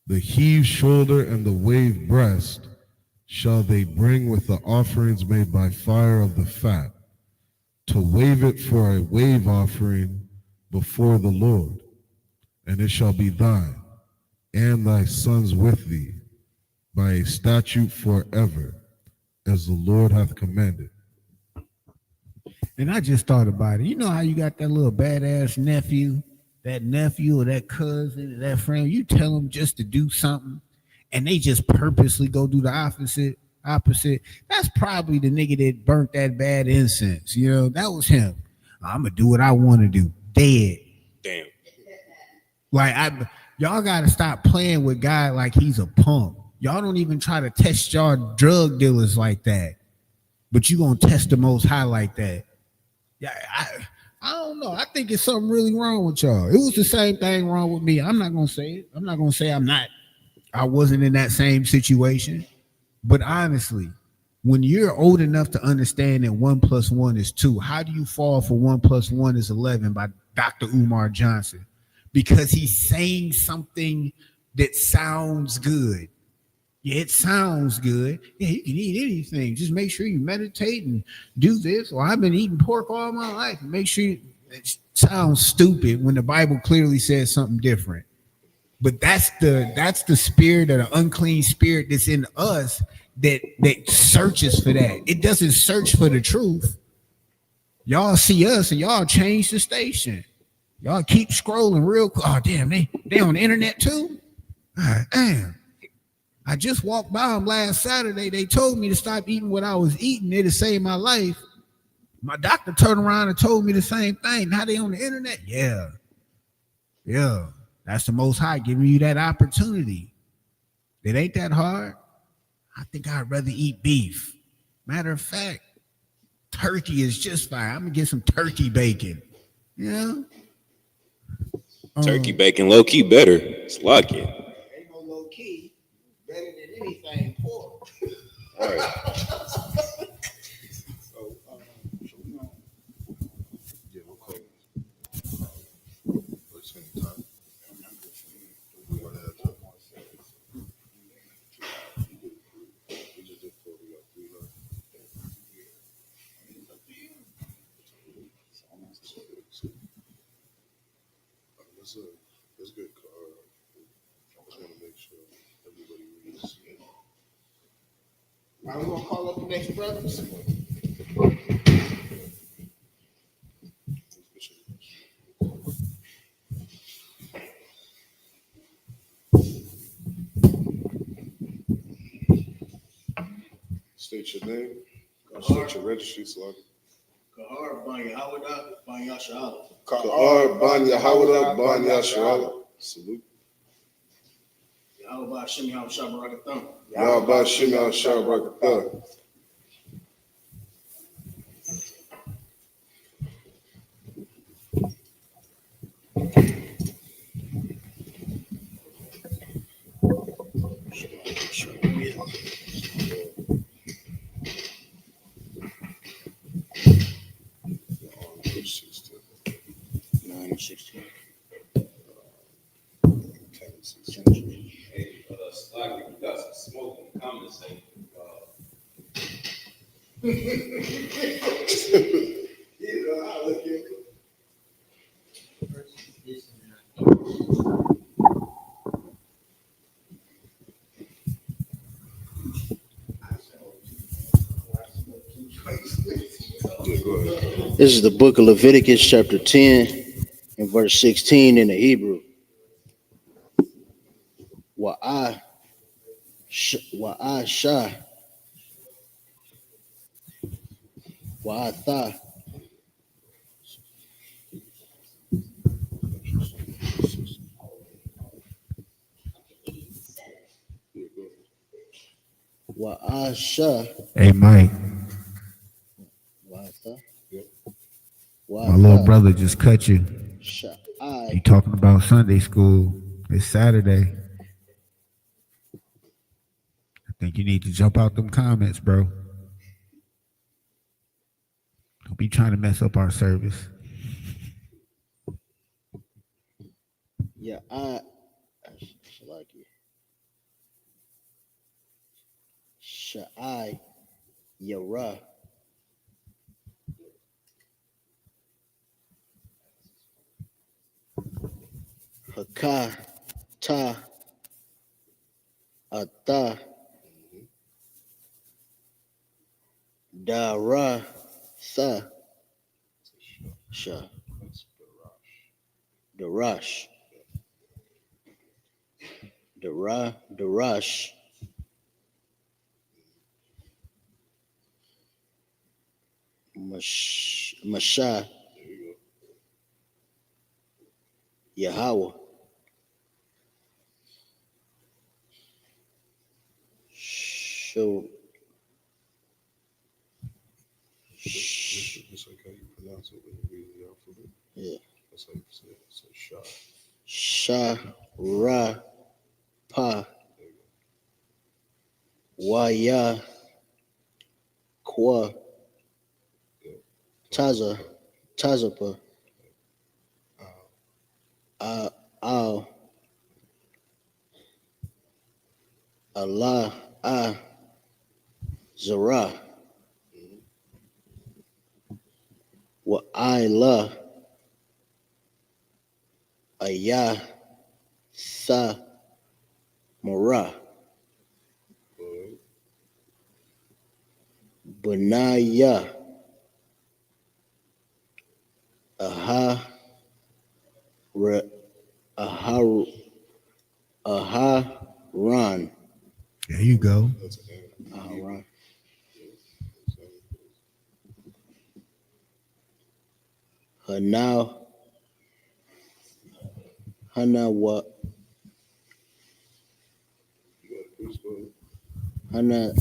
The heave shoulder and the wave breast shall they bring with the offerings made by fire of the fat, to wave it for a wave offering before the Lord, and it shall be thine, and thy sons with thee, by a statute forever, as the Lord hath commanded.
And I just thought about it. You know how you got that little badass nephew, that nephew or that cousin or that friend, you tell them just to do something, and they just purposely go do the opposite. That's probably the nigga that burnt that bad incense. That was him. I'm gonna do what I want to do. Dead.
Damn.
Like y'all gotta stop playing with God like he's a punk. Y'all don't even try to test y'all drug dealers like that, but you gonna test the Most High like that. Yeah, I don't know. I think it's something really wrong with y'all. It was the same thing wrong with me. I'm not gonna say it. I'm not gonna say I wasn't in that same situation. But honestly, when you're old enough to understand that 1 + 1 is 2, how do you fall for 1 + 1 is 11 by Dr. Umar Johnson? Because he's saying something that sounds good. Yeah, it sounds good. Yeah, you can eat anything. Just make sure you meditate and do this. Or I've been eating pork all my life. Make sure it sounds stupid when the Bible clearly says something different. But that's the spirit of the unclean spirit that's in us that searches for that. It doesn't search for the truth. Y'all see us and y'all change the station. Y'all keep scrolling real quick. Oh, damn, they on the internet too? Damn. I just walked by them last Saturday. They told me to stop eating what I was eating. It'd save my life. My doctor turned around and told me the same thing. Now they on the internet? Yeah. That's the Most High giving you that opportunity. It ain't that hard. I think I'd rather eat beef. Matter of fact, turkey is just fine. I'm gonna get some turkey bacon.
Turkey bacon, low key better. It's lucky.
Ain't no low key. Better than anything pork.
All right.
That's good. I just want to make sure everybody reads.
Are we gonna call up the next brothers?
State your name. State your registry, so
Kahar Ban Yahawada Ban Yashala.
Ka'ar Ban Yahawada Ban Yashala. Salute.
Yahweh Hashem Yahweh Shabbarakatam.
Yahweh Shem Yahweh Shabbarakatam.
Hey, Slack, you got some smoke in the comments saying,
You know, I look at This is the book of Leviticus, chapter 10, and verse 16 in the Hebrew. Wa'ah Shah, Wa'atha, Wa'ah Shah,
Hey, Mike,
Wa'atha,
my little brother just cut you. You talking about Sunday school. It's Saturday. I think you need to jump out them comments, bro. Don't be trying to mess up our service.
Yeah, I like it. Sha'ai Yara. Haka Ta Ata Dara Sa Sha Darash Darash Masha Yahweh Show
It's like how you pronounce it when you read the alphabet.
Yeah.
That's how you say it. It's a Shah.
Sha Ra Pa Waya Kwa Tazapa Al Allah Zara Wa La Ayah Sa Mara Bunaya Aha Aharon.
There you go.
Aharon. Hana what? Hana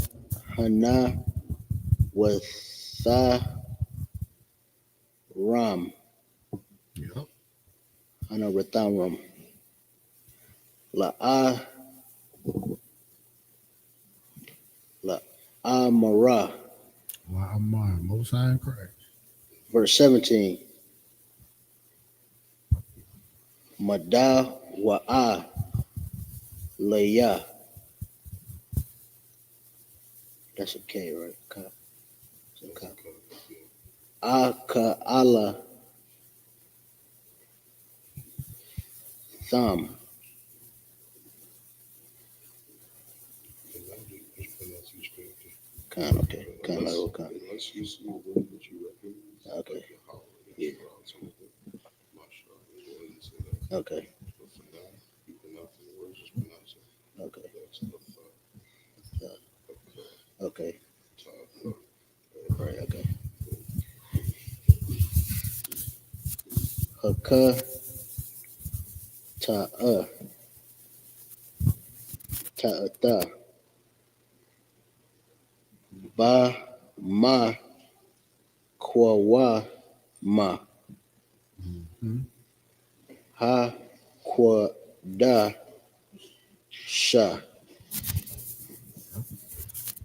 Watha Ram.
Yep.
Hana Ratharam. La Amara.
Why Amar, Most High in Christ.
Verse 17. Mada Wa'a Leya. That's a K, right? Ka. Aka Allah Thumb. Kind, okay. Kind of okay.
Unless you see a word that you recognize.
Okay.
Like
Yeah. Okay.
But for now, you pronounce the words, just pronounce it.
Okay.
That's the
Okay. Right, okay.
Haka Ta'a Ta'ata Ba Ma Kwawa Ma Ha Kwada Sha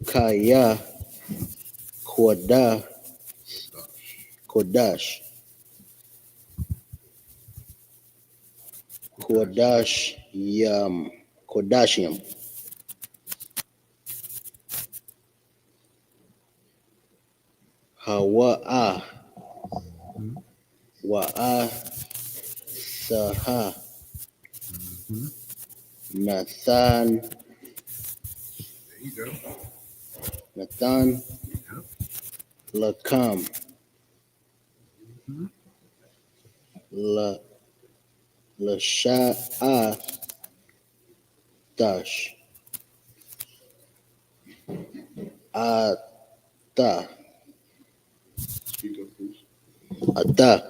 Kaya Kodash Kodashium Hawa'a Wa'a Saha Nathan Lakam La Lasha'a Dash Ata Ata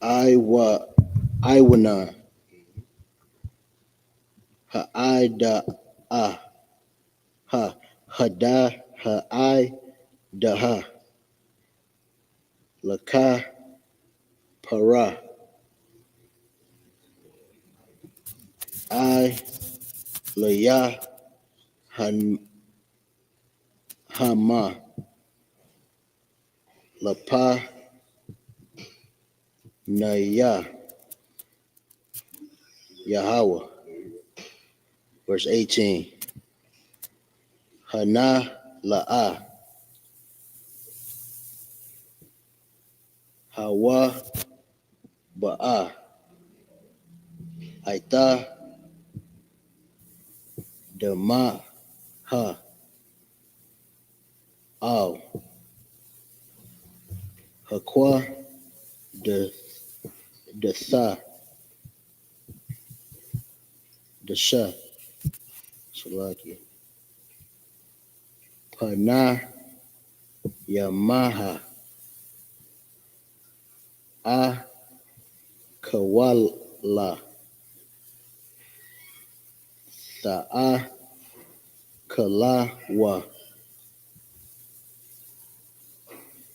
Iwana Ha'ida Ha Hada Ha'i Daha Laka Para I Laya Hama Lapa Naya Yahweh. Verse 18. Hana La'a Hawa Ba'a Aita Dama Ha Al Hakwa De Sa Desha Salaki Pana Yamaha A Kawala Sa'a Kalawa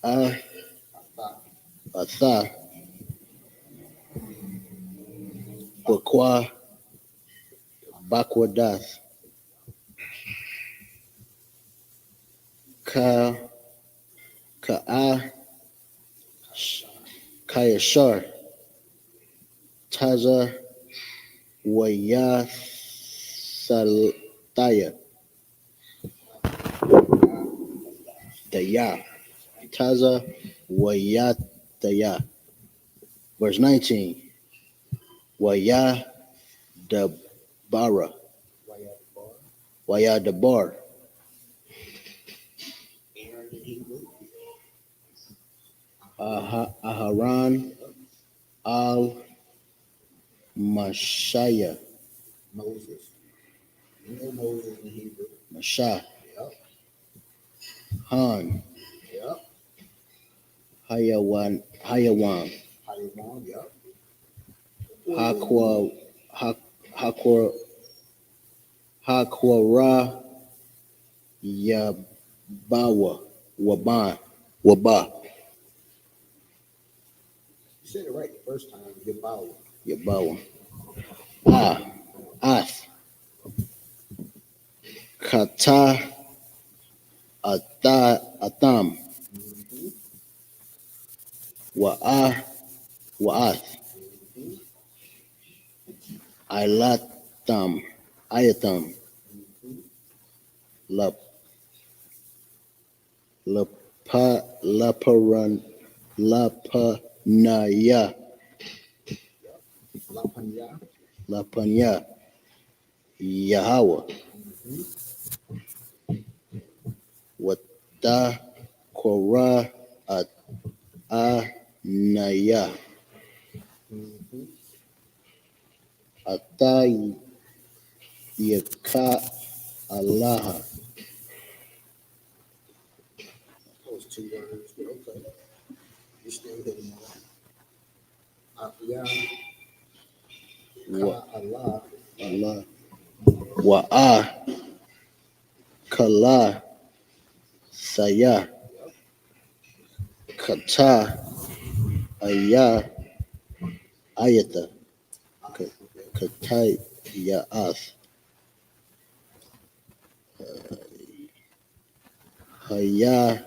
A Atha Bakwa Bakwadath Ka Ka'a Kayashar Taza Waya Saltaya Daya Taza Wayataya. Verse 19. Waya Dabara Waya Dabar Aharon Al Mashaya
Moses. You know Moses in Hebrew.
Mashah
Yep.
Han
Yep.
Hayawan
Hayawam. Yep.
Hakwa Hakwa Hakwara Yabawa Waba
You said it right the first time. Yabawa.
Yabawa Ath Kata Atam Wa'ath Ayatam Lapanaya Lapanya Yahweh Wata Korah Anaya Atay Yaka Allah
Those two words, but okay.
Allah, Allah, Wa'a, Kala, Saya, Kata, Aya, Ayata, Katai, Ya'ath, Haya,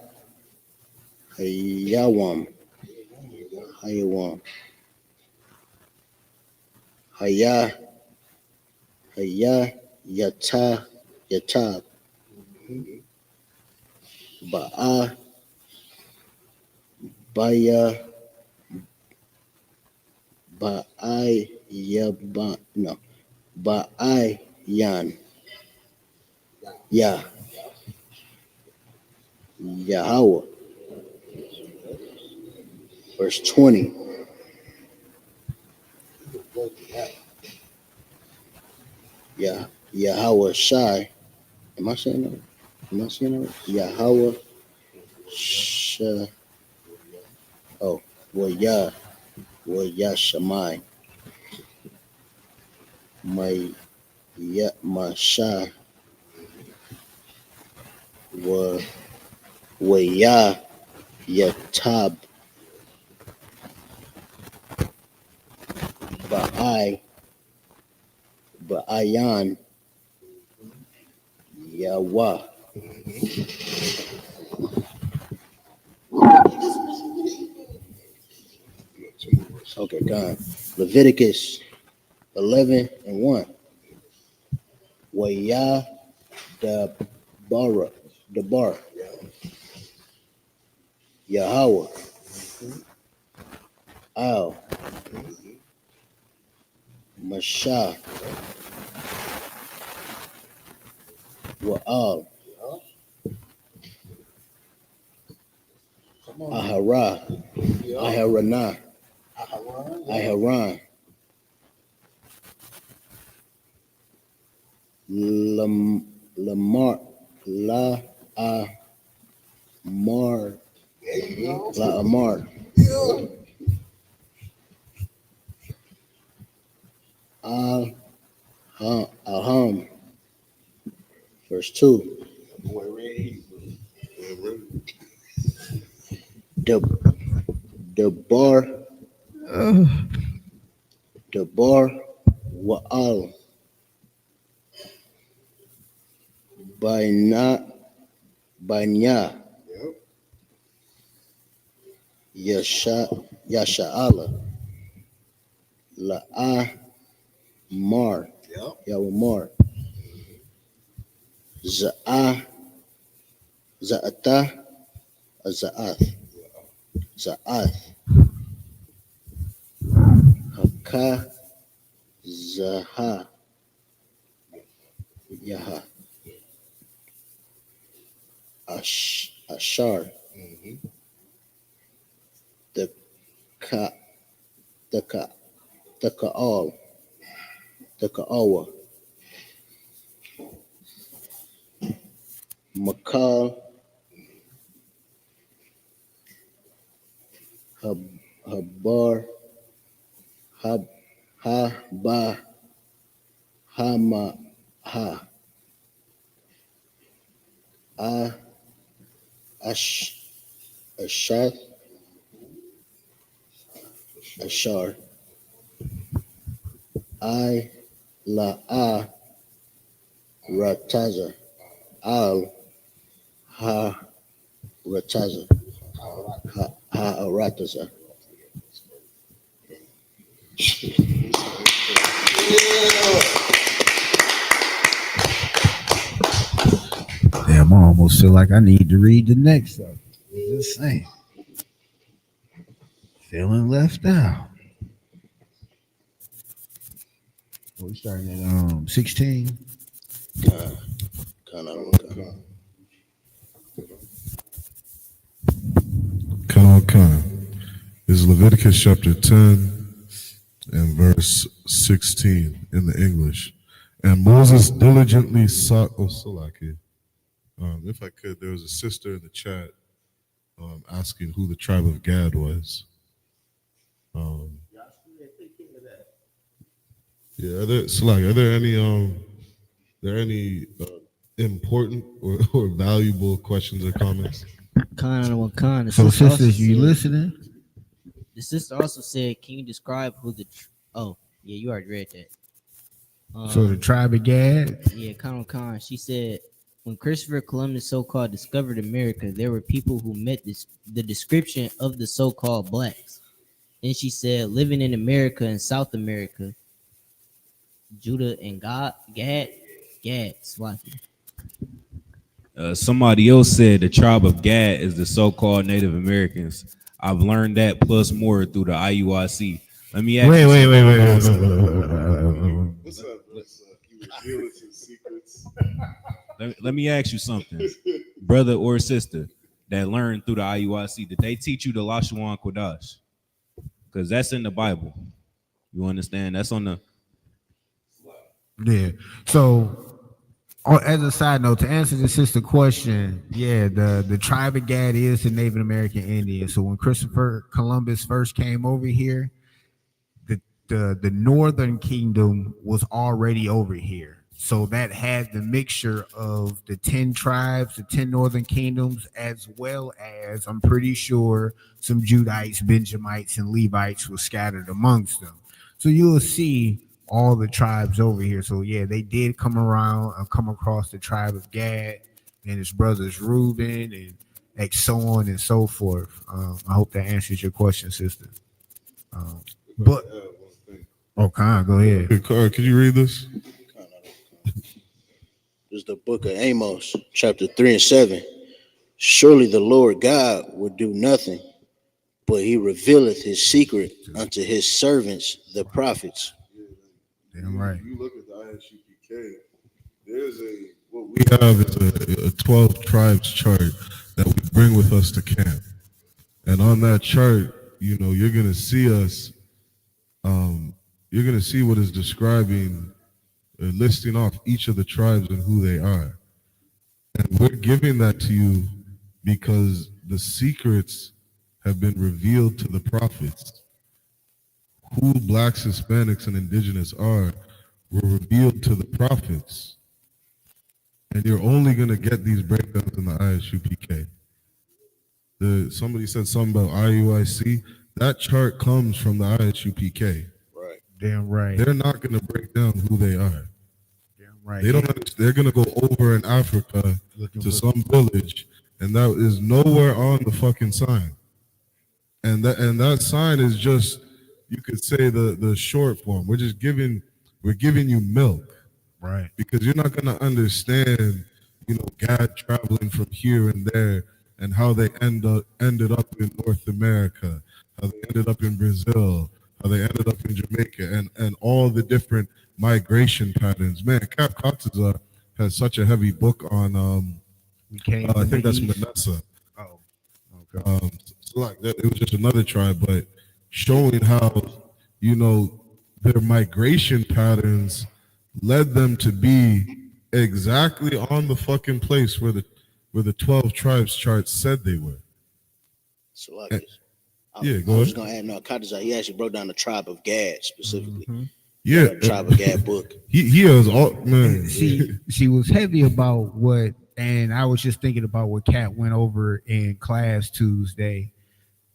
Hayawam, Hayawam, Haya, Haya, Yata, Yatab, Ba'a, Baya, Ba'ai, Yaba, no, Ba'ai, Yan, Ya, Yahweh. Verse 20. Yeah, Yahweh Shai. Am I saying that? Am I saying that? Yahweh Shai. Oh, Waya Shamai. My Shai. Waya Yatab. Ba'ayan Yahweh. Okay, God. Leviticus 11 and 1. Waya the bar. Yahweh. Al. Mashah. Wa'al. Ahara. Aharana. Aharan. Lamar. La Amar. La Amar. Aham. Verse 2. Debar Wa'al. Banya. Yasha'ala. La'ah Mar. Yahweh Mar. Za'atah. Za'ath. Haka. Zaha. Yaha. Ashar. The Ka'al. The Ka'awa. Makal. Habar. Haba. Hama. Ha. Ashar. La Rataza. Al Ha Rataza. Ha Rataza.
Damn, I almost feel like I need to read the next one. Just saying. Feeling left out. We starting at 16.
Khan. This is Leviticus chapter 10 and verse 16 in the English. And Moses diligently sought, Salaki. If I could, there was a sister in the chat asking who the tribe of Gad was. Yeah, are there any important or valuable questions or comments?
Khan.
So, sisters, you listening?
The sister also said, "Can you describe who the?" Oh, yeah, you already read that.
So the tribe of Gad.
Yeah, Khan. She said, when Christopher Columbus so-called discovered America, there were people who met the description of the so-called blacks. Then she said, living in America and South America, Judah and Gad, Swati.
Somebody else said the tribe of Gad is the so-called Native Americans. I've learned that plus more through the IUIC. Let me ask
wait.
What's up, you revealing some secrets?
Let me ask you something, brother or sister that learned through the IUIC. Did they teach you the Lashawan Kodash? Because that's in the Bible. You understand? That's on the.
Yeah. So, as a side note, to answer the sister question, yeah, the tribe of Gad is the Native American Indian. So when Christopher Columbus first came over here, the northern kingdom was already over here. So that had the mixture of the 10 tribes, the 10 northern kingdoms, as well as, I'm pretty sure, some Judites, Benjamites, and Levites were scattered amongst them. So you'll see all the tribes over here. So yeah, they did come across the tribe of Gad and his brothers Reuben and so on and so forth. I hope that answers your question, sister. But Khan, go ahead.
Hey, Carl, could you read this?
This is the book of Amos, chapter 3 and 7. Surely the Lord God will do nothing, but he revealeth his secret unto his servants, the prophets.
Damn right.
You look at the ISUPK, there's what
We have is a 12 tribes chart that we bring with us to camp. And on that chart, you're going to see us, you're going to see what is describing, listing off each of the tribes and who they are. And we're giving that to you because the secrets have been revealed to the prophets. Who blacks, Hispanics, and indigenous are were revealed to the prophets. And you're only going to get these breakdowns in the ISUPK. Somebody said something about IUIC. That chart comes from the ISUPK.
Right.
Damn right.
They're not going to break down who they are.
Damn right.
They don't understand. They're going to go over in Africa to some village, and that is nowhere on the fucking sign. And that sign is just, you could say the short form. We're giving you milk.
Right.
Because you're not going to understand, God traveling from here and there and how they ended up in North America, how they ended up in Brazil, how they ended up in Jamaica, and all the different migration patterns. Man, Cap Kotza has such a heavy book on, I think that's Manessa.
Oh, okay.
So like that, it was just another tribe, but showing how, their migration patterns led them to be exactly on the fucking place where the 12 tribes chart said they were.
So like this.
Yeah, go
I was
ahead.
going to add, no, Kataza, he actually broke down the tribe of Gad specifically.
Mm-hmm.
Yeah,
the tribe of Gad book.
He has all, man.
She was heavy about what, and I was just thinking about what Kat went over in class Tuesday.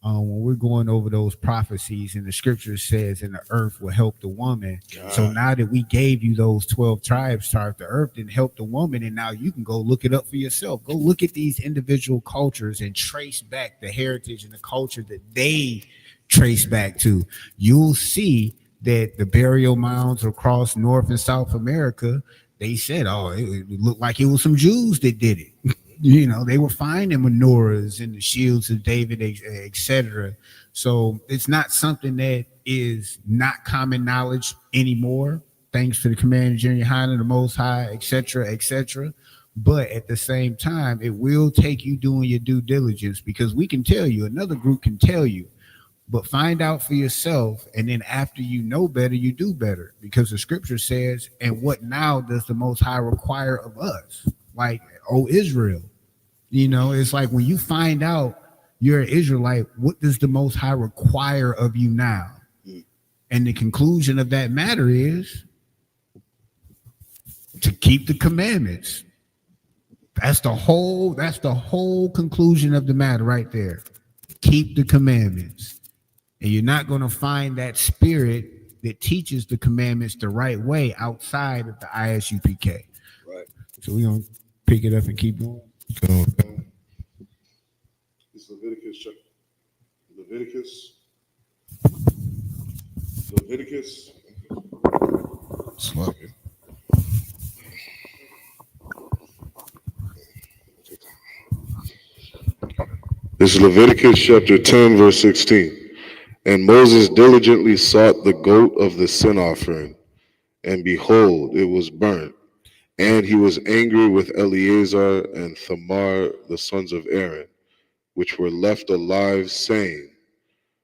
When we're going over those prophecies, and the scripture says, and the earth will help the woman. God. So now that we gave you those 12 tribes, the earth didn't help the woman, and now you can go look it up for yourself. Go look at these individual cultures and trace back the heritage and the culture that they trace back to. You'll see that the burial mounds across North and South America, they said, it looked like it was some Jews that did it. They were finding menorahs and the shields of David, etc. So it's not something that is not common knowledge anymore, thanks to the Commander Junior High and the Most High, etc., etc. But at the same time, it will take you doing your due diligence, because we can tell you, another group can tell you, but find out for yourself. And then after you know better, you do better, because the scripture says, and what now does the Most High require of us? Like, oh, Israel, it's like when you find out you're an Israelite. What does the Most High require of you now? And the conclusion of that matter is to keep the commandments. That's the whole conclusion of the matter right there. Keep the commandments. And you're not going to find that spirit that teaches the commandments the right way outside of the ISUPK.
Right.
So we're going to pick it up and keep going.
It's Leviticus. Slap it. This is Leviticus chapter 10, verse 16. And Moses diligently sought the goat of the sin offering, and behold, it was burnt. And he was angry with Eleazar and Thamar, the sons of Aaron, which were left alive, saying,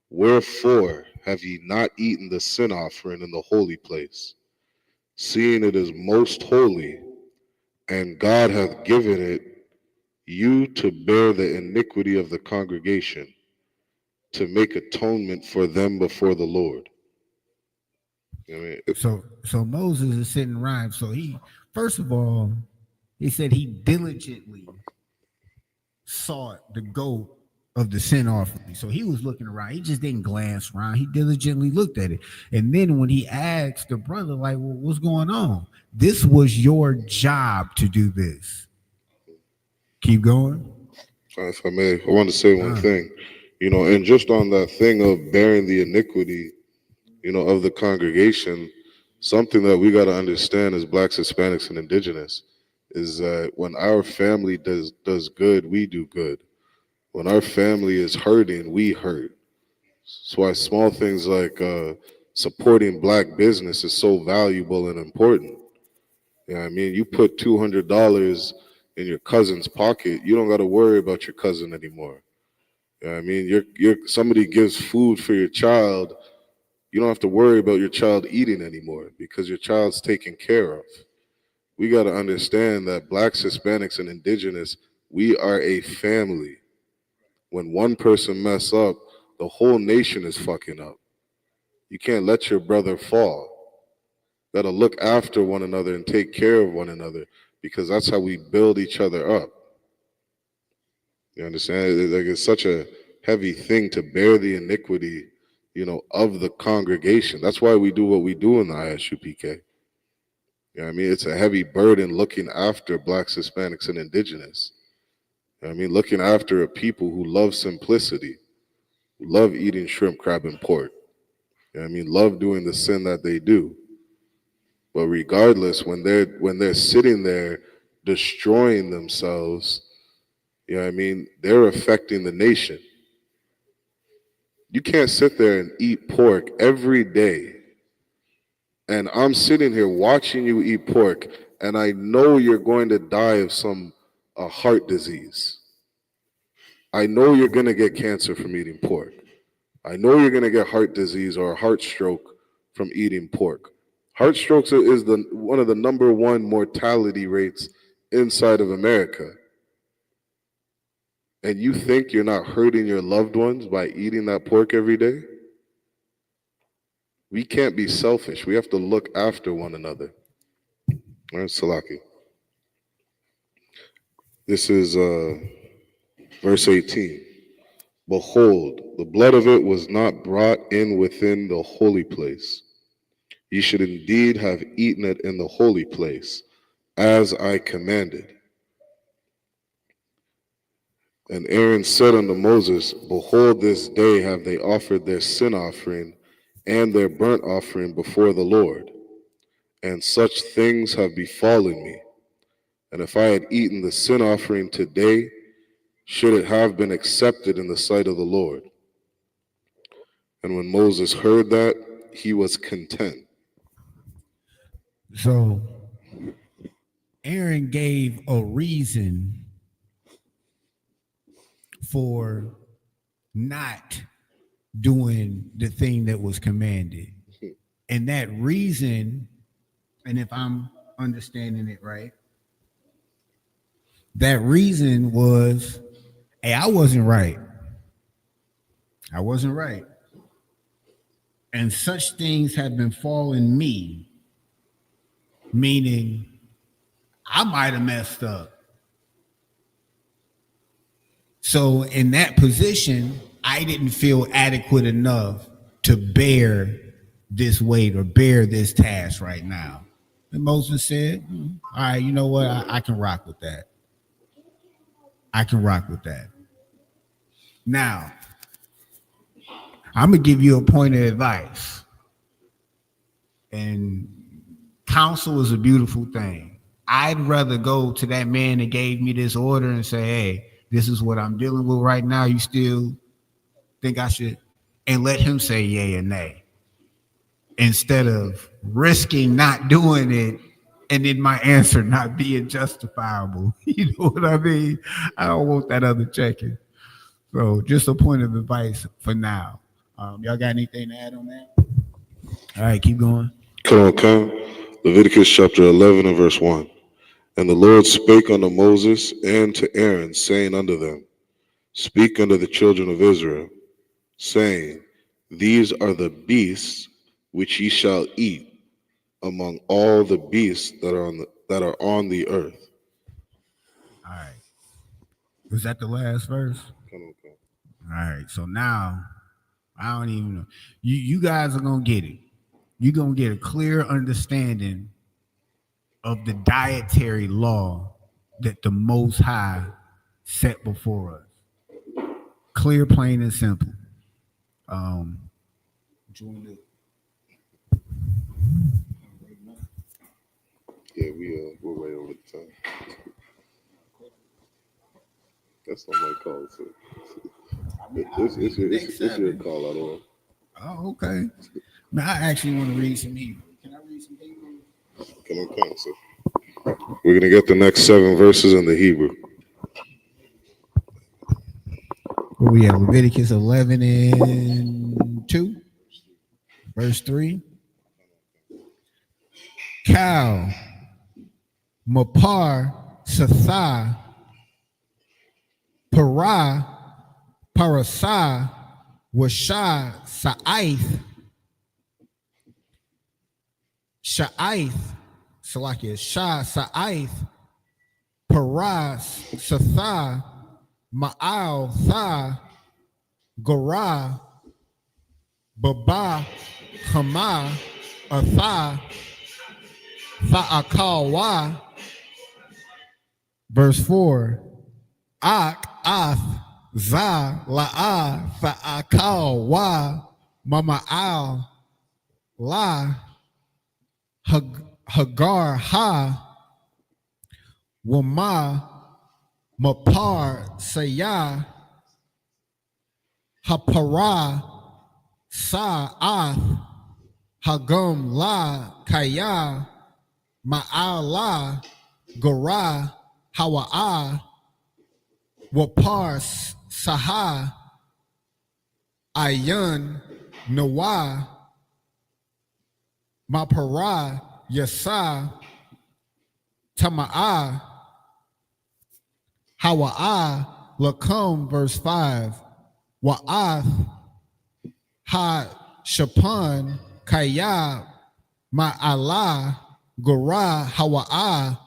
Wherefore have ye not eaten the sin offering in the holy place, seeing it is most holy, and God hath given it you to bear the iniquity of the congregation, to make atonement for them before the Lord. You know what I mean?
So Moses is sitting around. So he, first of all, he said he diligently sought the goat of the sin offering. So he was looking around. He just didn't glance around. He diligently looked at it. And then when he asked the brother, like, well, what's going on? This was your job to do this. Keep going.
If I may, I want to say one thing, and just on that thing of bearing the iniquity, of the congregation, something that we got to understand as Blacks, Hispanics, and Indigenous is that when our family does good, we do good. When our family is hurting, we hurt. That's why small things like supporting Black business is so valuable and important. Yeah, I mean, you put $200 in your cousin's pocket, you don't got to worry about your cousin anymore. Yeah, I mean, somebody gives food for your child, you don't have to worry about your child eating anymore because your child's taken care of. We got to understand that Blacks, Hispanics, and Indigenous, we are a family. When one person mess up, the whole nation is fucking up. You can't let your brother fall. Got to look after one another and take care of one another because that's how we build each other up. You understand? It's such a heavy thing to bear the iniquity, of the congregation. That's why we do what we do in the ISUPK. You know what I mean? It's a heavy burden looking after Blacks, Hispanics, and Indigenous. You know what I mean? Looking after a people who love simplicity, who love eating shrimp, crab, and pork. You know what I mean? Love doing the sin that they do. But regardless, when they're sitting there destroying themselves, you know what I mean? They're affecting the nation. You can't sit there and eat pork every day. And I'm sitting here watching you eat pork, and I know you're going to die of some heart disease. I know you're going to get cancer from eating pork. I know you're going to get heart disease or a heart stroke from eating pork. Heart strokes is one of the number one mortality rates inside of America. And you think you're not hurting your loved ones by eating that pork every day? We can't be selfish. We have to look after one another. All right, Salaki. This is verse 18. Behold, the blood of it was not brought in within the holy place. Ye should indeed have eaten it in the holy place, as I commanded. And Aaron said unto Moses, Behold, this day have they offered their sin offering and their burnt offering before the Lord, and such things have befallen me. And if I had eaten the sin offering today, should it have been accepted in the sight of the Lord? And when Moses heard that, he was content.
So Aaron gave a reason for not doing the thing that was commanded. And that reason, and if I'm understanding it right, that reason was, hey, I wasn't right. I wasn't right. And such things have been falling me, meaning I might have messed up. So in that position, I didn't feel adequate enough to bear this weight or bear this task right now. And Moses said, all right, you know what? I can rock with that. I can rock with that. Now, I'm going to give you a point of advice. And counsel is a beautiful thing. I'd rather go to that man that gave me this order and say, hey, this is what I'm dealing with right now. You still think I should? And let him say yay or nay. Instead of risking not doing it and then my answer not being justifiable. You know what I mean? I don't want that other checking. So just a point of advice for now. Y'all got anything to add on that? All right, keep going.
Come on, come. Leviticus chapter 11 and verse 1. And the Lord spake unto Moses and to Aaron, saying unto them, Speak unto the children of Israel, saying, These are the beasts which ye shall eat among all the beasts that are on the earth.
All right. Was that the last verse?
Come on, come.
All right. So now I don't even know. You guys are gonna get it. You're gonna get a clear understanding of the dietary law that the Most High set before us. Clear, plain, and simple. What you want to do?
Yeah, we're way over the time. That's not my call, sir. It's your call, I don't know.
Oh, okay. Now I actually want to read some Hebrew. Can I read some Hebrew?
Come on, come, sir. We're gonna get the next 7 verses in the Hebrew.
Where we have Leviticus 11 and 2, verse 3. Cow, Mapar, Satha, Para, Parasa, Washa, Sa'ith, Sha'ith, Salakia, Shah, Sa'ith, Paras, Satha, Ma'al, Tha, Gorah, Baba, Hama, Atha, Tha'akawa. Verse 4. Ak, Ath, Za, La'a, Tha'akawa, Mama'al, La, Hagar, Ha, Wama, Mapar, Sayah, Hapara, Sa'ath, Hagum, La, Kaya, Ma'ala, Gorah, Hawa'ah, Wapar, Saha, Ayun, Nawah, Mapara, Yasa, Tama'ah, Hawa'ah, Lakum, verse 5, Wa'ath, Ha, Shapan, Kaya, Ma'ala, Gorah, Hawa'ah,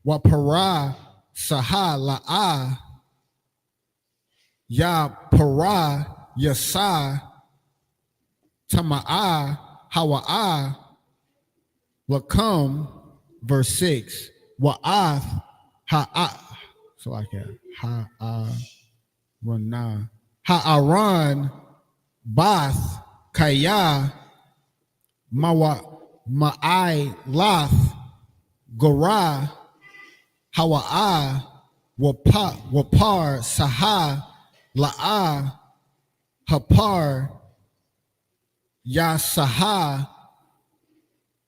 Wapara, Saha, La'ah, Ya Para, Yasa, Tama'ah, Hawa'ah, Lakum, verse 6, Wa'ath, Ha'ah, so like that, Ha'aranah, Ha'aran, Bath, Kaya, Ma'ai, Lath, Gorah, Hawa'ah, Wapar, Saha, La'ah, Hapar, Yasaha,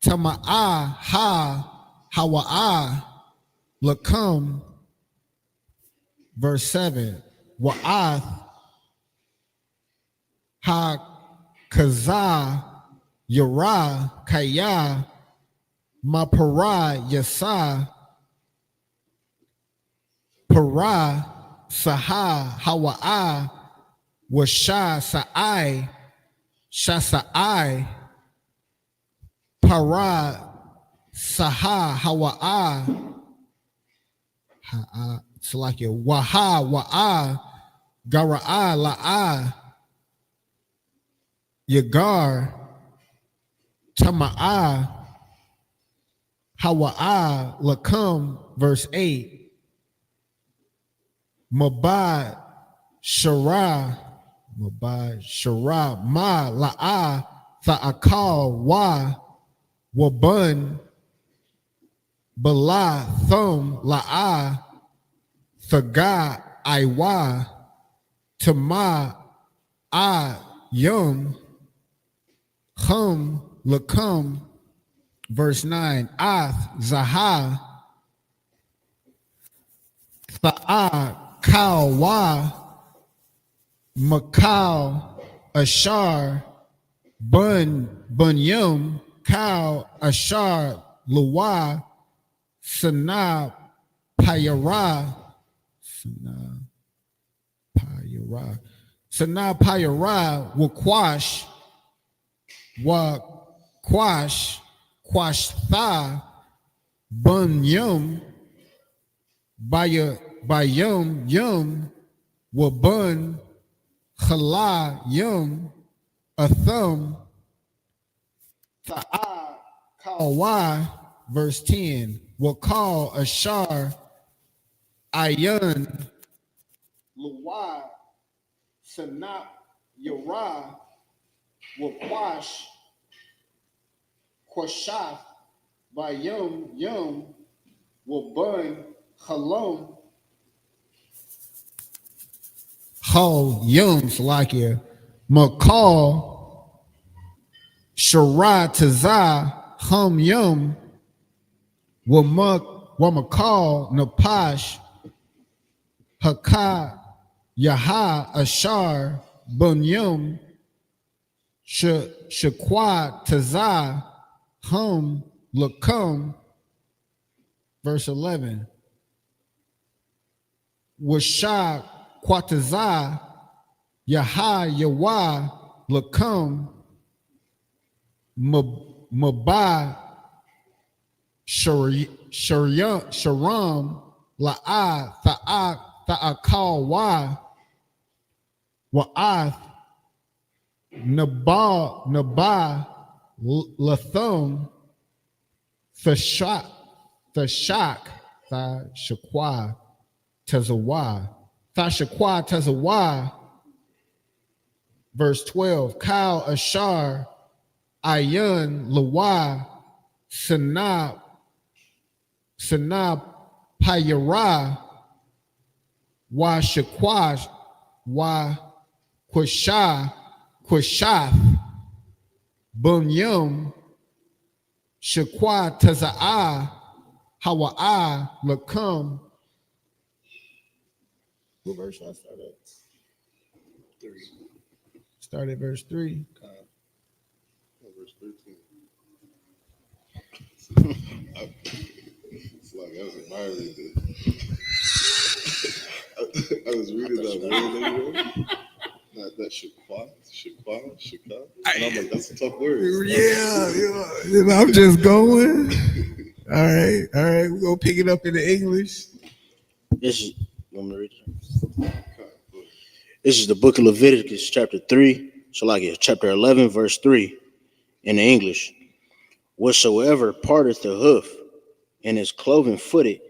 Tama'ah, Ha, Hawa'ah, Lakum, verse 7, Wa'ath, Ha, Kazah, Yara, Kaya, Mapara, Yasa, Para, Saha, Hawa'ah, Washa Shasai, Para, Saha, Hawa'a, Salakia, Wa'a, Gara'a, La'a, Yagar, Tama'a, Hawa'a, Lakam, verse 8, Mabad, Shara, Ma, La'a, Tha'akal, Wabun, Bala, Thum, La'a, Thaga, Iwa, Tama, Yum, Hum, Lakum, verse 9, Ath, Zaha, Tha'a, Kawa, Makal, Ashar, Bunyum, Kal, Ashar, Luwa, Sana, Payara, Sana, Payara, Wakwash, Quashtha, Bunyum, Bayum, Yum, Wabun, Khala, Yum, Athum, Ta'a, Kawa, verse 10, Wakal, Ashar, Ayun, Luwa, Sanap, Yara, Wakwash, Quashath, Bayum, Yum, Wabun, Halom, Hal, Yum, Salakia, Makal, Shara, Tazah, Hum, Yum, Wamakal, Napash, Haka, Yaha, Ashar, Bunyum, Shaqua, Tazah, Hum, Lakum, verse 11. Washa, Quatazah, Yaha, Yawa, Lakum, Mabah, Sharam, La'a, Tha'akal, Wa'ath, Nabah, Lathum, Thashak, Thashaqua, Tazawah, Thashaqua, Tazawah, verse 12, Kal, Ashar, Ayun, Lawa, Sanab, Payara, Wa Shaqwash, Wa Quashath, Bunyum, Shaqwa, Taza'ah, Hawa'a, Lakum. What verse should I start at? 3. Start at verse 3.
Verse 13. It's like I was admiring I was reading that word anyway. That Shaqwa. And I'm like, that's a tough word.
Yeah. I'm just going. All right. We're going to pick it up in the English.
This is, you want me to read it? This is the book of Leviticus, chapter 3. So like it, chapter 11, verse 3 in the English. Whatsoever parteth the hoof and is cloven footed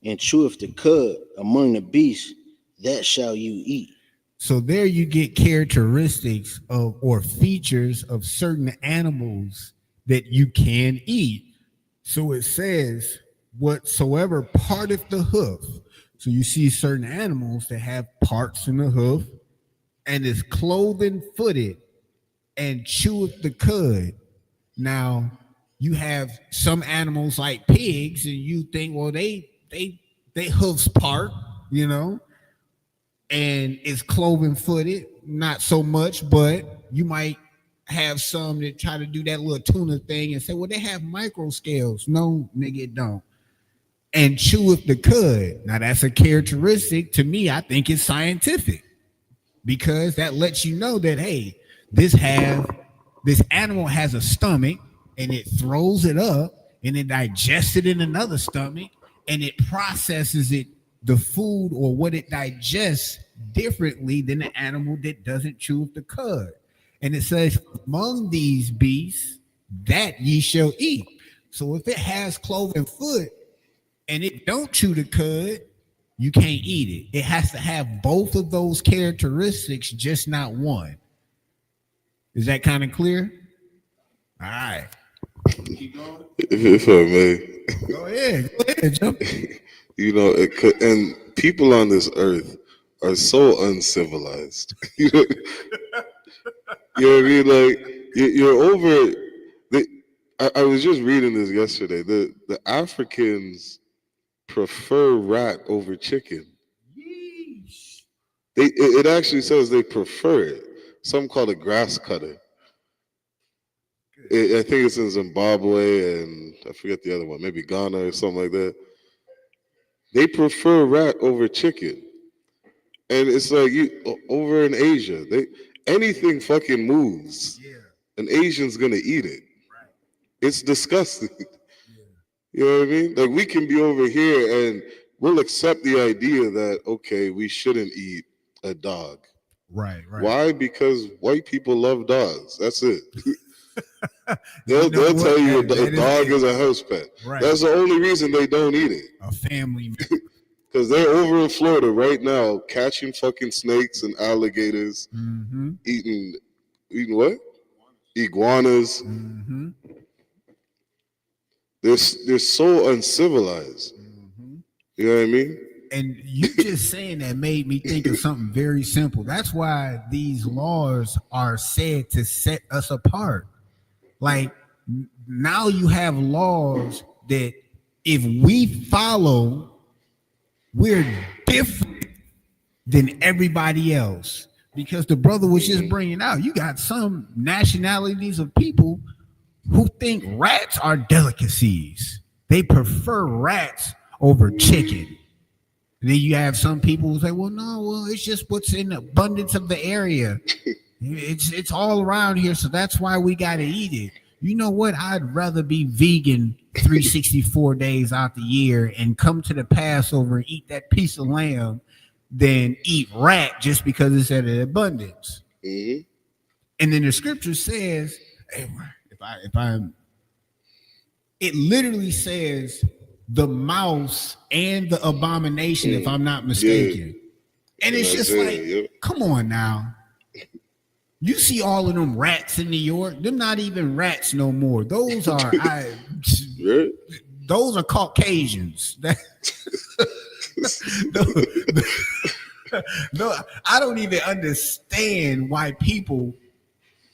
and cheweth the cud among the beasts, that shall you eat.
So there you get characteristics of or features of certain animals that you can eat. So it says, whatsoever parteth the hoof. So you see certain animals that have parts in the hoof and is cloven footed and cheweth the cud. Now you have some animals like pigs, and you think, well, they hoofs part, and is cloven footed, not so much, but you might have some that try to do that little tuna thing and say, well, they have micro scales. No, nigga, it don't. And cheweth the cud. Now that's a characteristic to me. I think it's scientific. because that lets you know that, hey, this animal has a stomach, and it throws it up, and it digests it in another stomach, and it processes it, the food or what it digests, differently than the animal that doesn't chew the cud. And it says, among these beasts that ye shall eat. So if it has cloven foot and it don't chew the cud, you can't eat it. It has to have both of those characteristics, just not one. Is that kind of clear? All right. Keep going.
If I may.
Go ahead, jump.
You know, and people on this earth are so uncivilized. You know what I mean? Like, you're over. I was just reading this yesterday. The Africans prefer rat over chicken. It actually says they prefer it. Some call it grass cutter. I think it's in Zimbabwe and I forget the other one, maybe Ghana or something like that. They prefer rat over chicken. And it's like over in Asia, anything fucking moves. An Asian's gonna eat it. It's disgusting. You know what I mean? Like, we can be over here and we'll accept the idea that, okay, we shouldn't eat a dog.
Right.
Why? Because white people love dogs. That's it. They'll tell you a dog is a house pet.
Right.
That's the only reason they don't eat it.
A family member.
Because they're over in Florida right now catching fucking snakes and alligators, eating what? Iguanas. They're so uncivilized. You know what I mean?
And you just saying that made me think of something very simple. That's why these laws are said to set us apart. Like, now you have laws that if we follow, we're different than everybody else. Because the brother was just bringing out, you got some nationalities of people who think rats are delicacies. They prefer rats over chicken. And then you have some people who say, well, it's just what's in abundance of the area. It's all around here, so that's why we got to eat it. You know what? I'd rather be vegan 364 days out the year and come to the Passover and eat that piece of lamb than eat rat just because it's at an abundance. And then the scripture says, it literally says the mouse and the abomination, if I'm not mistaken. And it's just like, come on now. You see all of them rats in New York. They're not even rats no more. Those are those are Caucasians. No, I don't even understand why people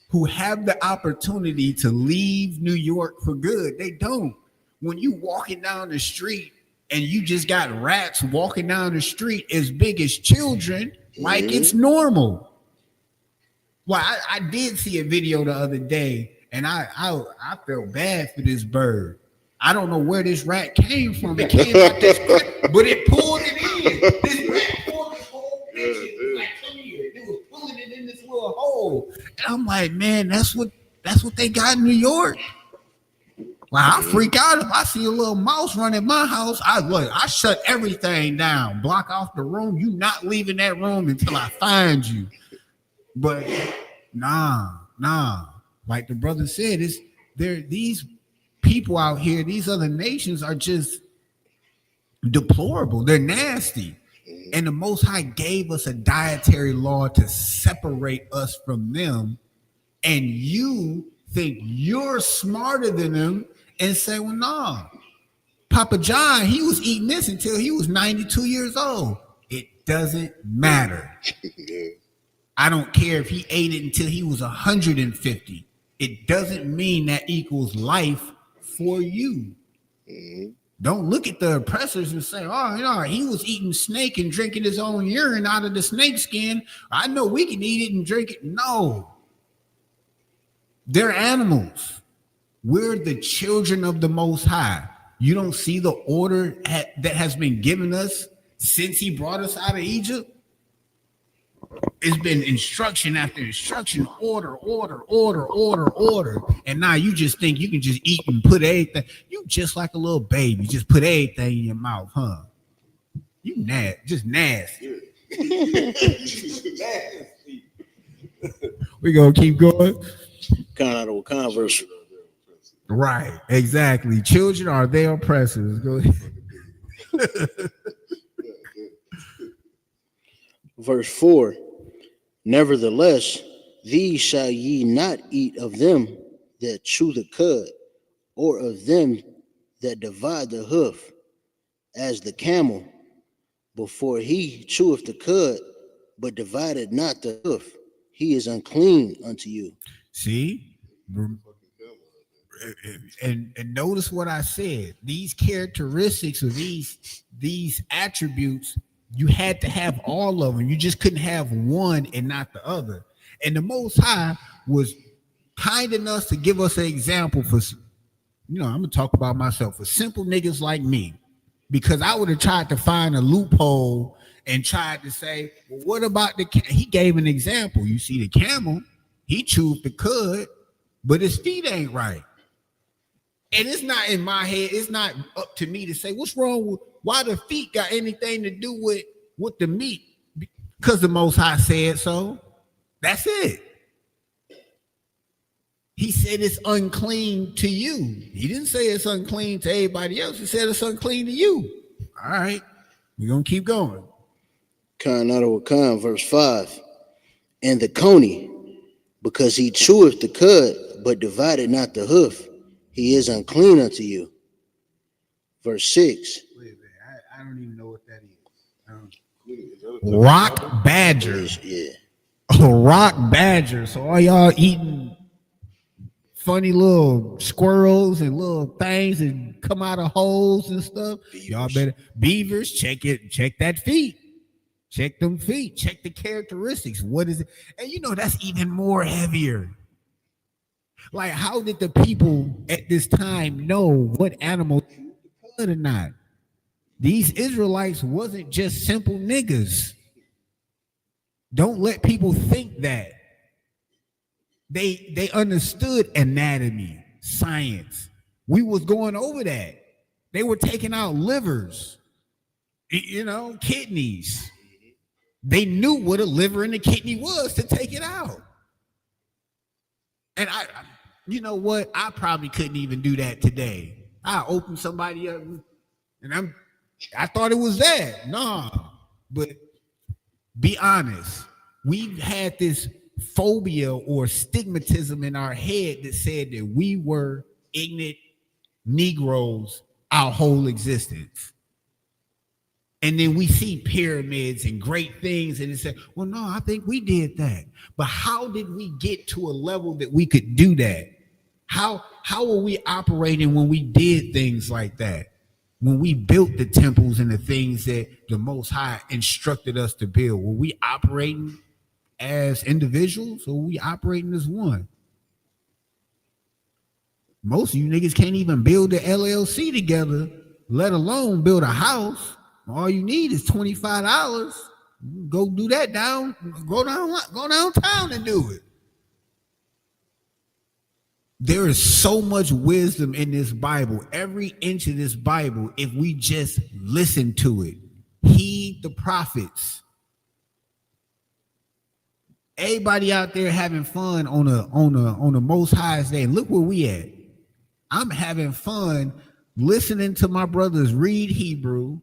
who have the opportunity to leave New York for good, they don't. When you walking down the street and you just got rats walking down the street as big as children, like it's normal. Well, I did see a video the other day, and I felt bad for this bird. I don't know where this rat came from. It came out this quick, but it pulled it in. This rat pulled this whole bitch. It was like, come here. It was pulling it in this little hole. And I'm like, man, that's what they got in New York. Well, I freak out if I see a little mouse run in my house. I shut everything down, block off the room. You not leaving that room until I find you. But nah. Like the brother said, these people out here, these other nations are just deplorable. They're nasty. And the Most High gave us a dietary law to separate us from them. And you think you're smarter than them and say, well, nah. Papa John, he was eating this until he was 92 years old. It doesn't matter. I don't care if he ate it until he was 150. It doesn't mean that equals life for you. Don't look at the oppressors and say, oh, he was eating snake and drinking his own urine out of the snake skin. I know we can eat it and drink it. No. They're animals. We're the children of the Most High. You don't see the order that has been given us since he brought us out of Egypt? It's been instruction after instruction, order, and now you just think you can just eat and put everything. You just like a little baby, just put everything in your mouth, huh? You just nasty. We gonna keep going.
Converse.
Right, exactly. Children are their oppressors. Go ahead.
Verse 4. Nevertheless, these shall ye not eat of them that chew the cud, or of them that divide the hoof, as the camel, before he cheweth the cud, but divided not the hoof, he is unclean unto you.
See? And notice what I said. These characteristics of these attributes, you had to have all of them. You just couldn't have one and not the other. And the Most High was kind enough to give us an example for, I'm gonna talk about myself, for simple niggas like me, because I would have tried to find a loophole and tried to say, well, what about he gave an example. You see the camel, he chewed the cud, but his feet ain't right. And it's not in my head, it's not up to me to say what's wrong with why the feet got anything to do with the meat. Because the Most High said so. That's it. He said it's unclean to you. He didn't say it's unclean to everybody else. He said it's unclean to you. All right, we're gonna keep going.
Verse 5. And the coney, because he cheweth the cud, but divided not the hoof, he is unclean unto you. Verse 6.
Wait a minute, I don't even know what that is. Rock badger.
Yeah.
Rock badger. So all y'all eating funny little squirrels and little things and come out of holes and stuff. Beavers. Y'all better beavers, check that feet. Check them feet. Check the characteristics. What is it? And that's even more heavier. Like, how did the people at this time know what animal could or not? These Israelites wasn't just simple niggas. Don't let people think that. They understood anatomy, science. We was going over that. They were taking out livers, kidneys. They knew what a liver and a kidney was to take it out. And you know what? I probably couldn't even do that today. I opened somebody up and I thought it was that. Nah. But be honest. We've had this phobia or stigmatism in our head that said that we were ignorant Negroes our whole existence. And then we see pyramids and great things and it said, well, no, I think we did that. But how did we get to a level that we could do that? How were we operating when we did things like that? When we built the temples and the things that the Most High instructed us to build? Were we operating as individuals or were we operating as one? Most of you niggas can't even build the LLC together, let alone build a house. All you need is $25. Go do that go downtown and do it. There is so much wisdom in this Bible. Every inch of this Bible, if we just listen to it, heed the prophets. Everybody out there having fun on a Most High's day. Look where we at. I'm having fun listening to my brothers read Hebrew.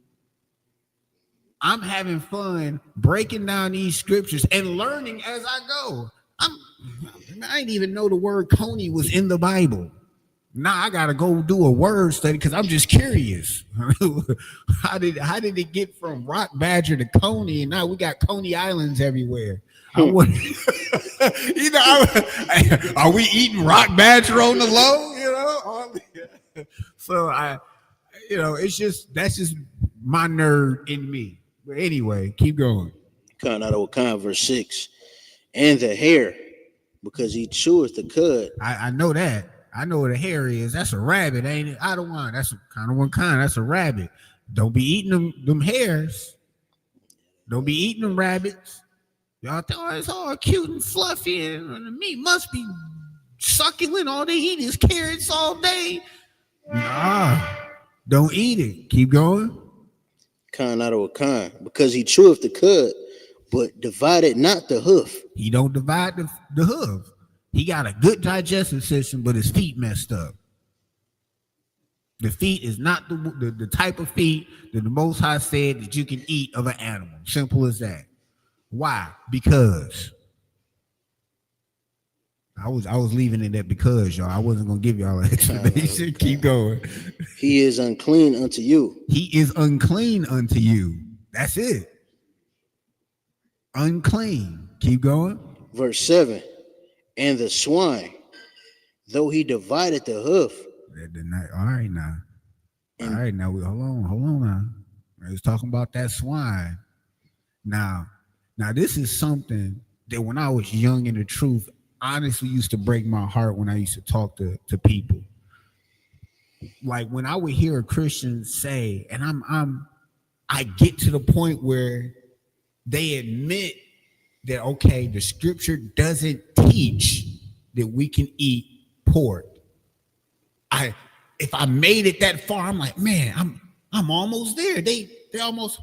I'm having fun breaking down these scriptures and learning as I go. I didn't even know the word coney was in the Bible. Now I gotta go do a word study because I'm just curious. How did it get from rock badger to coney, and now we got Coney Islands everywhere? Are we eating rock badger on the low? So that's just my nerd in me. But anyway, keep going.
Verse 6. And the hare, because he cheweth the cud.
I know that. I know what a hare is. That's a rabbit, ain't it? I don't want. That's kind of one kind. That's a rabbit. Don't be eating them hares. Don't be eating them rabbits. Y'all think, oh, it's all cute and fluffy, and the meat must be succulent. All they eat is carrots all day. Nah, don't eat it. Keep going.
Con out of a con, because he cheweth the cud, but divided not the hoof.
He don't divide the hoof. He got a good digestive system, but his feet messed up. The feet is not the type of feet that the Most High said that you can eat of an animal. Simple as that. Why? Because I was leaving it at because, y'all. I wasn't gonna give y'all an explanation. Keep going.
He is unclean unto you.
He is unclean unto you. That's it. Unclean. Keep going.
Verse 7. And the swine, though he divided the hoof.
All right now. All right now. Hold on now. I was talking about that swine. Now this is something that when I was young in the truth, honestly used to break my heart when I used to talk to people. Like when I would hear a Christian say, and I get to the point where they admit that, okay, the scripture doesn't teach that we can eat pork. If I made it that far, I'm like, man, I'm almost there. They almost.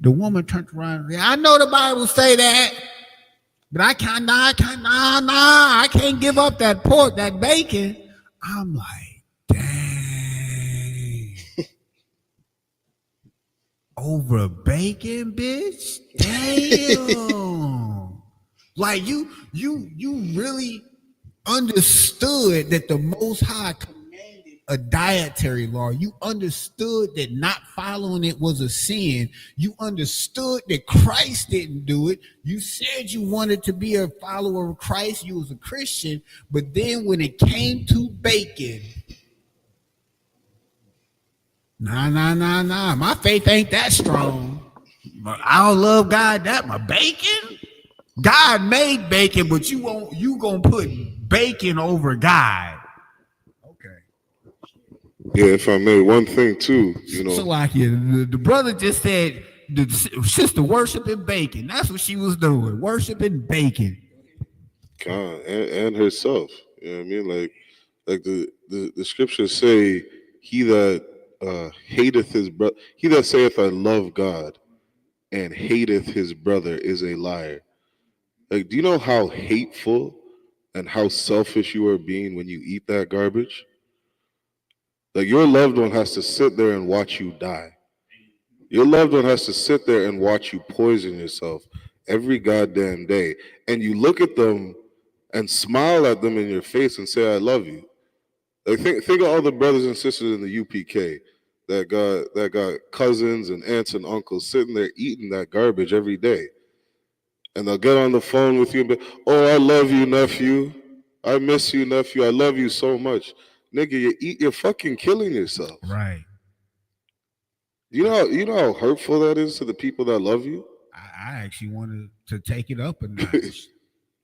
The woman turned around and said, I know the Bible say that, but I can't give up that pork, that bacon. I'm like, dang. Over bacon, bitch? Damn. Like you really understood that the Most High commanded a dietary law. You understood that not following it was a sin. You understood that Christ didn't do it. You said you wanted to be a follower of Christ. You was a Christian. But then when it came to bacon, nah. My faith ain't that strong. But I don't love God that my bacon. God made bacon, but you gonna put bacon over God.
Yeah, if I may, one thing too,
So like the brother just said the sister worshiping bacon. That's what she was doing, worshiping bacon.
God, and herself. You know what I mean? Like the scriptures say, he that hateth his brother, he that saith I love God and hateth his brother is a liar. Like, do you know how hateful and how selfish you are being when you eat that garbage? Like, your loved one has to sit there and watch you die. Your loved one has to sit there and watch you poison yourself every goddamn day. And you look at them and smile at them in your face and say, I love you. Like, think of all the brothers and sisters in the UPK that got cousins and aunts and uncles sitting there eating that garbage every day. And they'll get on the phone with you and be, oh, I love you, nephew. I miss you, nephew. I love you so much. Nigga, you're fucking killing yourself.
Right.
You know how hurtful that is to the people that love you?
I actually wanted to take it up a notch.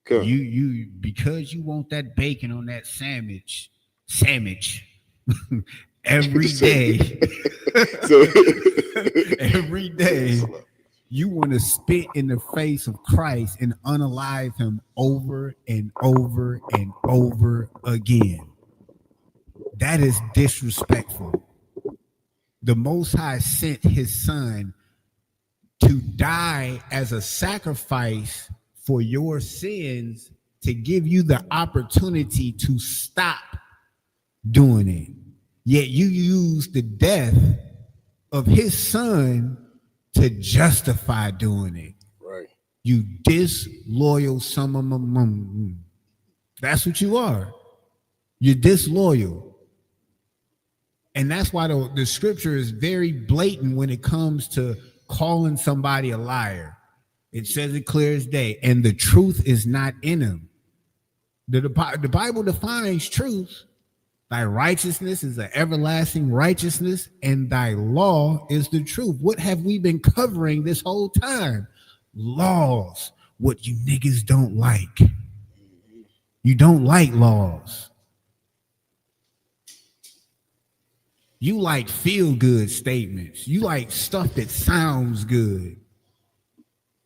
You because you want that bacon on that sandwich every day. Every day. You want to spit in the face of Christ and unalive him over and over and over again. That is disrespectful. The Most High sent his son to die as a sacrifice for your sins to give you the opportunity to stop doing it. Yet you use the death of his son to justify doing it.
Right.
You disloyal son of a. That's what you are. You're disloyal. And that's why the scripture is very blatant when it comes to calling somebody a liar. It says it clear as day, and the truth is not in him. The Bible defines truth. Thy righteousness is an everlasting righteousness, and thy law is the truth. What have we been covering this whole time? Laws. What you niggas don't like. You don't like laws. You like feel-good statements. You like stuff that sounds good.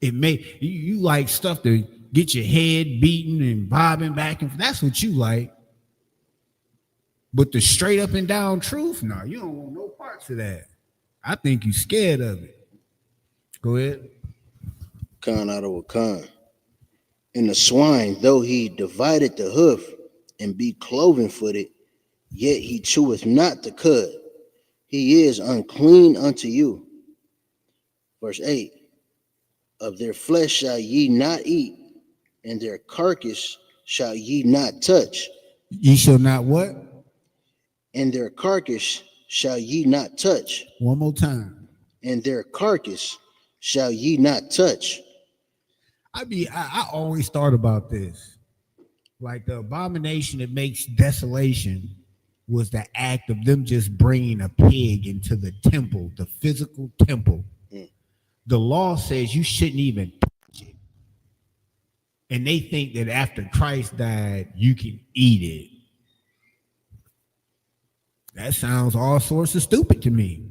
It may you like stuff to get your head beaten and bobbing back and that's what you like. But the straight up and down truth, no, you don't want no parts of that. I think you scared of it. Go ahead.
Khan out of a Khan. And the swine, though he divided the hoof and be cloven footed, yet he cheweth not the cud. He is unclean unto you. Verse 8. Of their flesh shall ye not eat, and their carcass shall ye not touch.
Ye shall not what?
And their carcass shall ye not touch.
One more time.
And their carcass shall ye not touch.
I always thought about this. Like the abomination that makes desolation was the act of them just bringing a pig into the temple, the physical temple. The law says you shouldn't even touch it. And they think that after Christ died, you can eat it. That sounds all sorts of stupid to me.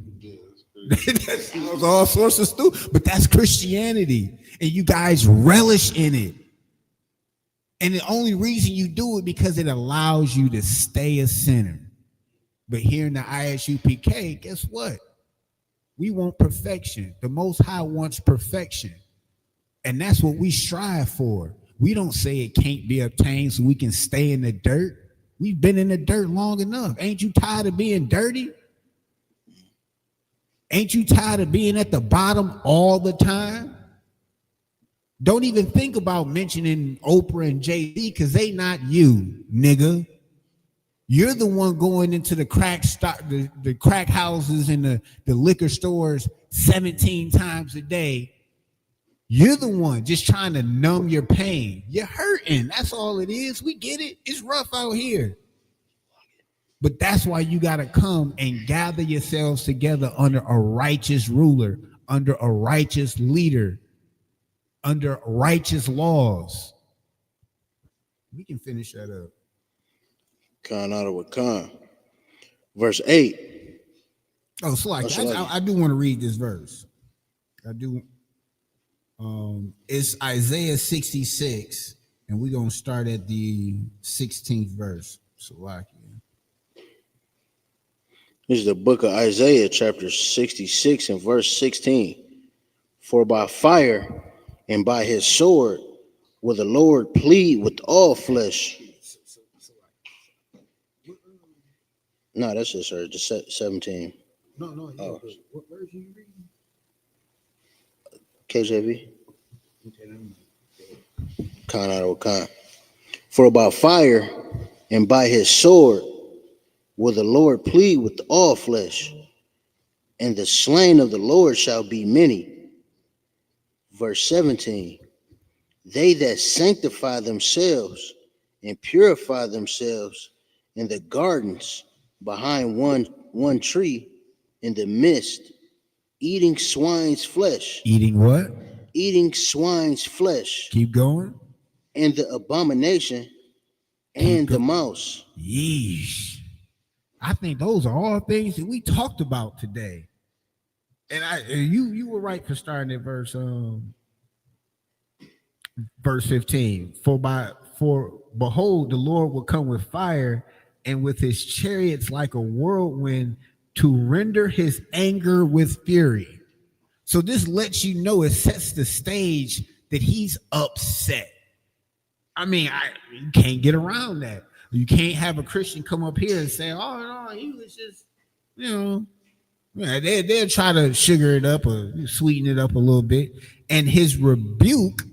That sounds all sorts of stupid, but that's Christianity. And you guys relish in it. And the only reason you do it because it allows you to stay a sinner. But here in the ISUPK, guess what? We want perfection. The Most High wants perfection. And that's what we strive for. We don't say it can't be obtained so we can stay in the dirt. We've been in the dirt long enough. Ain't you tired of being dirty? Ain't you tired of being at the bottom all the time? Don't even think about mentioning Oprah and Jay-Z because they not you, nigga. You're the one going into the crack the crack houses and the liquor stores 17 times a day. You're the one just trying to numb your pain. You're hurting. That's all it is. We get it. It's rough out here. But that's why you got to come and gather yourselves together under a righteous ruler, under a righteous leader, under righteous laws. We can finish that up.
Khan out of a Khan. Verse 8.
Oh, so like I do want to read this verse. I do. It's Isaiah 66, and we're going to start at the 16th verse. So like.
This is the book of Isaiah, chapter 66 and verse 16. For by fire and by his sword will the Lord plead with all flesh. No, that's just her, the 17.
No. Oh. What verse are you reading?
KJV. Khan out of Khan. For by fire and by his sword will the Lord plead with all flesh, and the slain of the Lord shall be many. Verse 17. They that sanctify themselves and purify themselves in the gardens behind one tree in the midst, eating swine's flesh.
Eating what?
Eating swine's flesh.
Keep going.
And the abomination and the mouse.
Yeesh. I think those are all things that we talked about today. And you were right for starting at verse 15. For behold, the Lord will come with fire and with his chariots like a whirlwind to render his anger with fury. So this lets you know, it sets the stage that he's upset. I mean, you can't get around that. You can't have a Christian come up here and say, oh, no, he was just, they'll try to sugar it up or sweeten it up a little bit. And his rebuke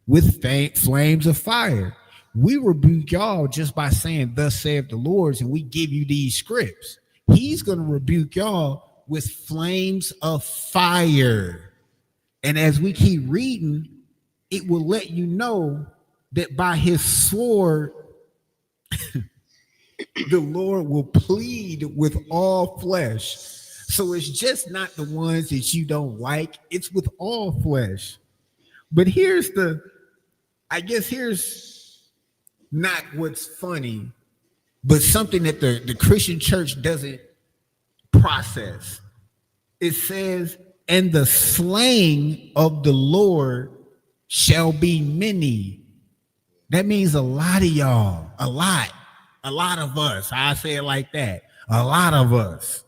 with flames of fire. We rebuke y'all just by saying, thus saith the Lord, and we give you these scripts. He's going to rebuke y'all with flames of fire. And as we keep reading, it will let you know that by his sword, the Lord will plead with all flesh. So it's just not the ones that you don't like. It's with all flesh. But here's not what's funny, but something that the Christian church doesn't process. It says, and the slaying of the Lord shall be many. That means a lot of y'all, a lot of us. I say it like that, a lot of us.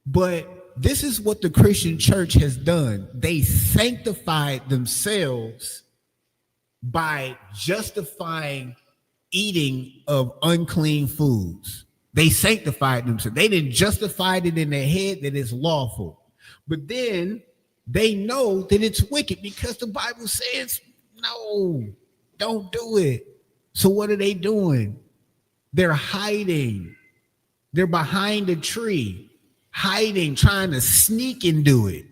But this is what the Christian church has done. They sanctified themselves by justifying eating of unclean foods. They sanctified themselves. They didn't justify it in their head that it's lawful. But then they know that it's wicked because the Bible says, no, don't do it. So what are they doing? They're hiding. They're behind a tree, hiding, trying to sneak and do it.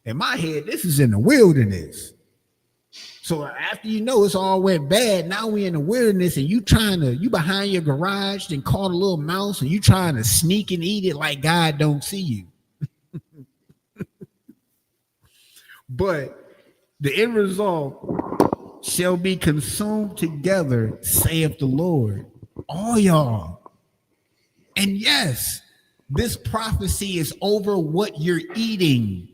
In my head, this is in the wilderness. So after you know it's all went bad, now we in the wilderness and you behind your garage and caught a little mouse and you trying to sneak and eat it like God don't see you. But the end result shall be consumed together, saith the Lord. All y'all. And yes, this prophecy is over what you're eating.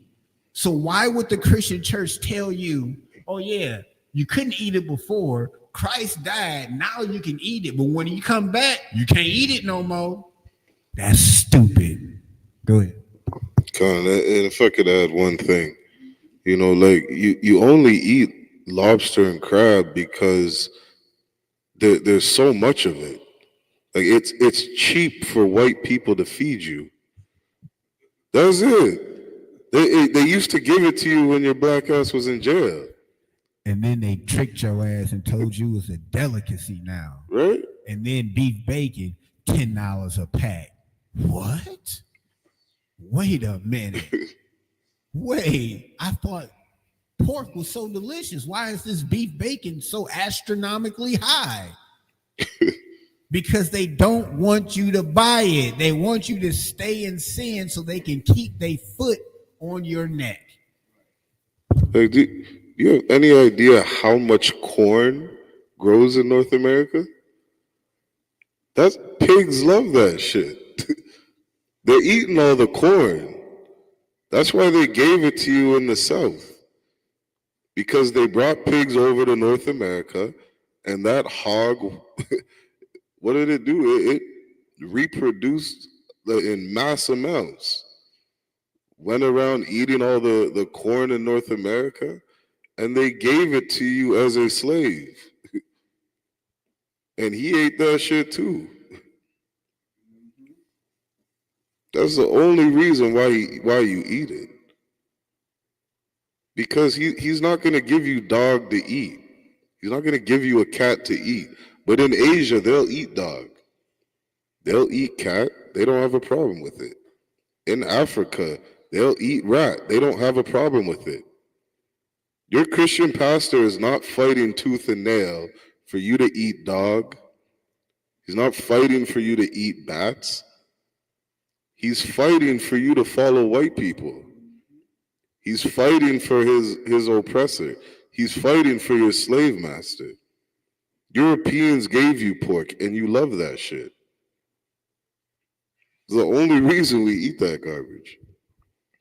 So why would the Christian church tell you, oh yeah, you couldn't eat it before, Christ died, now you can eat it, but when you come back, you can't eat it no more? That's stupid. Go ahead.
Con, and if I could add one thing, like you only eat lobster and crab because there's so much of it. Like it's cheap for white people to feed you. That's it. They used to give it to you when your black ass was in jail.
And then they tricked your ass and told you it's a delicacy now.
Right?
And then beef bacon, $10 a pack. What? Wait a minute. Wait, I thought pork was so delicious. Why is this beef bacon so astronomically high? Because they don't want you to buy it. They want you to stay in sin so they can keep their foot on your neck.
Like, do you have any idea how much corn grows in North America? Pigs love that shit. They're eating all the corn. That's why they gave it to you in the South. Because they brought pigs over to North America, and that hog, what did it do? It reproduced in mass amounts. Went around eating all the corn in North America, and they gave it to you as a slave. And he ate that shit too. That's the only reason why you eat it. Because he's not going to give you dog to eat. He's not going to give you a cat to eat. But in Asia, they'll eat dog. They'll eat cat. They don't have a problem with it. In Africa, they'll eat rat. They don't have a problem with it. Your Christian pastor is not fighting tooth and nail for you to eat dog. He's not fighting for you to eat bats. He's fighting for you to follow white people. He's fighting for his oppressor. He's fighting for your slave master. Europeans gave you pork, and you love that shit. It's the only reason we eat that garbage.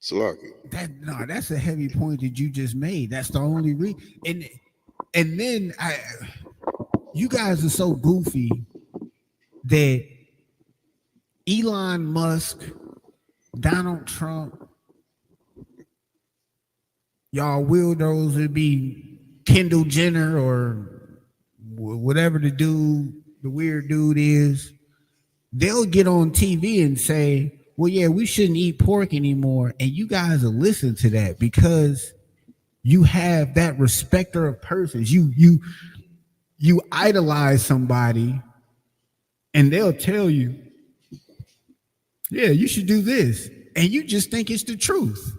Salaki.
That's a heavy point that you just made. That's the only reason. And then you guys are so goofy that Elon Musk, Donald Trump, y'all weirdos would be Kendall Jenner or whatever the weird dude is. They'll get on TV and say, well, yeah, we shouldn't eat pork anymore. And you guys will listen to that because you have that respecter of persons. You idolize somebody and they'll tell you, yeah, you should do this. And you just think it's the truth.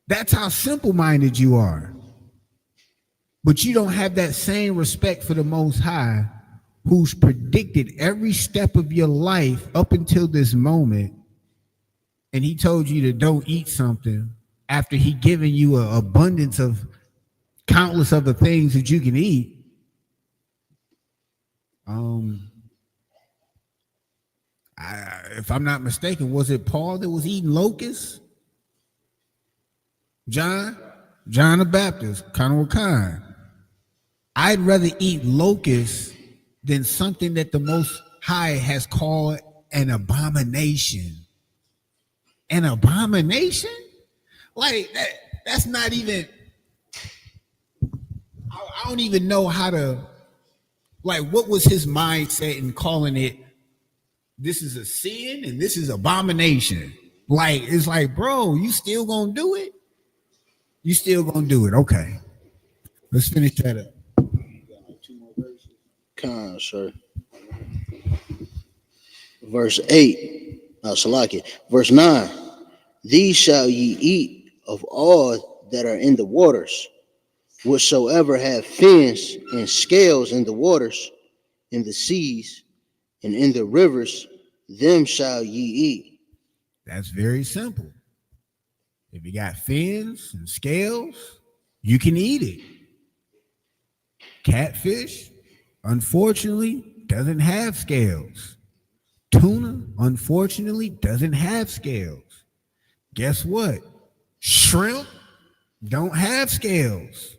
That's how simple-minded you are. But you don't have that same respect for the Most High, who's predicted every step of your life up until this moment. And he told you to don't eat something after he given you an abundance of countless other things that you can eat. If I'm not mistaken, was it Paul that was eating locusts? John? John the Baptist, kind of kind. I'd rather eat locusts than something that the Most High has called an abomination. An abomination? Like that? That's not even. I don't even know how to. Like, what was his mindset in calling it? This is a sin and this is abomination. Like, it's like, bro, you still gonna do it? You still gonna do it? Okay, let's finish that up.
Con, sir. Verse 8. Salaki. Verse 9. These shall ye eat of all that are in the waters, whatsoever have fins and scales in the waters, in the seas, and in the rivers, them shall ye eat.
That's very simple. If you got fins and scales, you can eat it. Catfish, unfortunately, doesn't have scales. Tuna, unfortunately, doesn't have scales. Guess what? Shrimp don't have scales.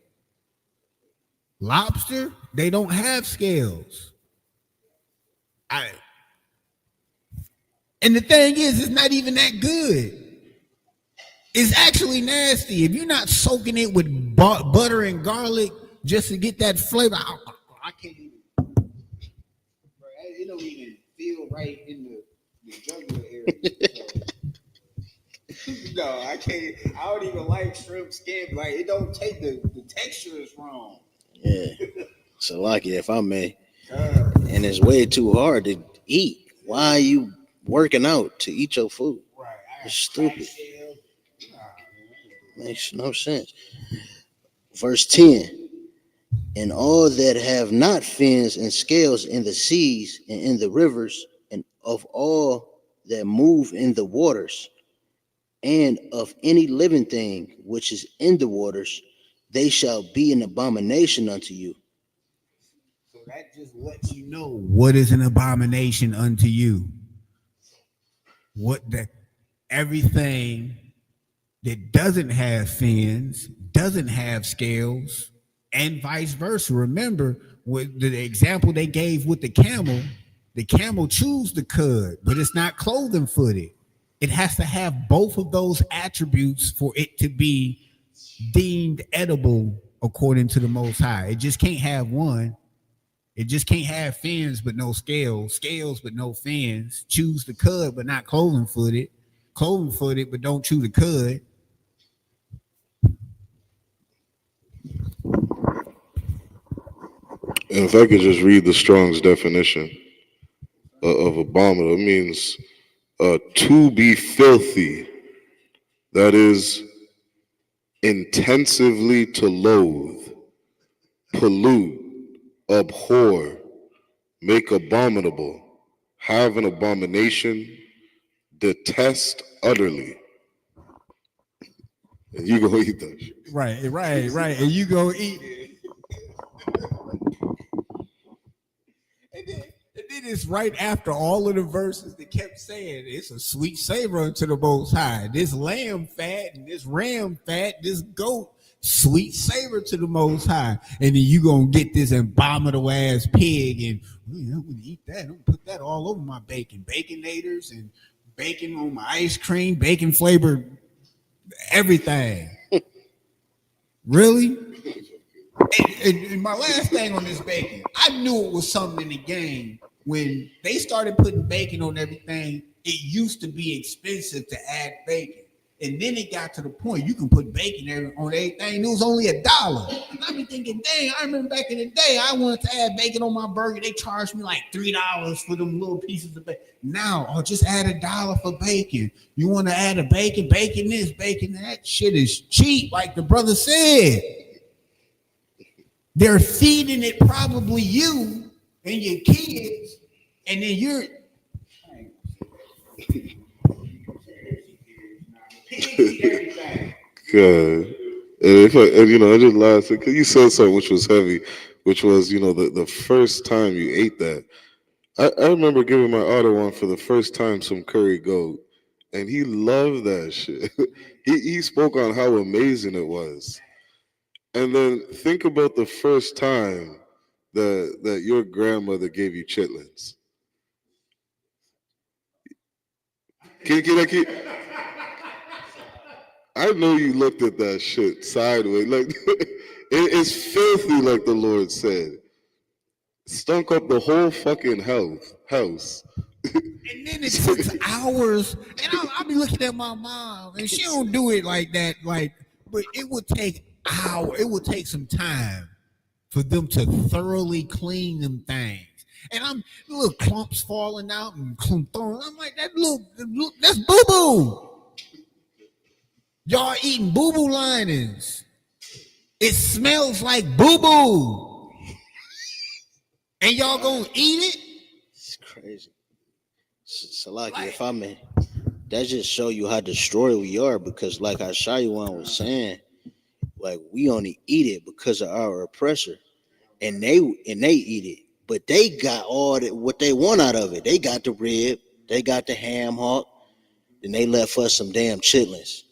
Lobster, they don't have scales. And the thing is, it's not even that good. It's actually nasty. If you're not soaking it with butter and garlic just to get that flavor, I can't even. It don't even feel right in the jugular area. No, I can't. I don't even like shrimp skin. Like, it don't take the texture is wrong.
Yeah. So, like, if I may, and it's way too hard to eat. Why are you working out to eat your food?
Right.
It's stupid. Makes no sense. Verse 10. And all that have not fins and scales in the seas and in the rivers, and of all that move in the waters, and of any living thing which is in the waters, they shall be an abomination unto you.
So that just lets you know what is an abomination unto you. What that everything that doesn't have fins, doesn't have scales, and vice versa. Remember, with the example they gave with the camel chews the cud, but it's not cloven footed. It has to have both of those attributes for it to be deemed edible according to the Most High. It just can't have one. It just can't have fins but no scales, scales but no fins, chews the cud but not cloven footed but don't chew the cud.
And if I could just read the Strong's definition of abominable, it means to be filthy, that is, intensively to loathe, pollute, abhor, make abominable, have an abomination, detest utterly. And you go eat that shit.
Right. And you go eat it. And then it's right after all of the verses that kept saying it's a sweet savor unto the Most High. This lamb fat and this ram fat, this goat, sweet savor to the Most High. And then you gonna get this abominable ass pig and I'm gonna eat that. I'm gonna put that all over my bacon. Baconators and bacon on my ice cream, bacon flavored everything. Really? And my last thing on this bacon, I knew it was something in the game when they started putting bacon on everything. It used to be expensive to add bacon, and then it got to the point you can put bacon on everything. It was only $1. And I be thinking, dang, I remember back in the day, I wanted to add bacon on my burger. They charged me like $3 for them little pieces of bacon. Now, just add $1 for bacon. You want to add a bacon this, bacon that. Shit is cheap, like the brother said. They're feeding it probably you and your kids, and then you're
God. And I just laughed because you said something which was heavy, which was, the first time you ate that. I remember giving my auto one for the first time some curry goat, and he loved that shit. He spoke on how amazing it was. And then think about the first time that your grandmother gave you chitlins. Can I keep? I know you looked at that shit sideways. Like it's filthy, like the Lord said. Stunk up the whole fucking house.
And then it takes hours. And I'll be looking at my mom, and she don't do it like that. But it would take hours. It would take some time for them to thoroughly clean them things. And I'm little clumps falling out and throwing. I'm like, that's boo boo. Y'all eating boo boo linings. It smells like boo boo. And y'all gonna eat it?
It's crazy. Salaki, if I may, that just show you how destroyed we are, because like how Shaywan was saying, like we only eat it because of our oppressor. And they eat it. But they got all what they want out of it. They got the rib, they got the ham hock, and they left us some damn chitlins.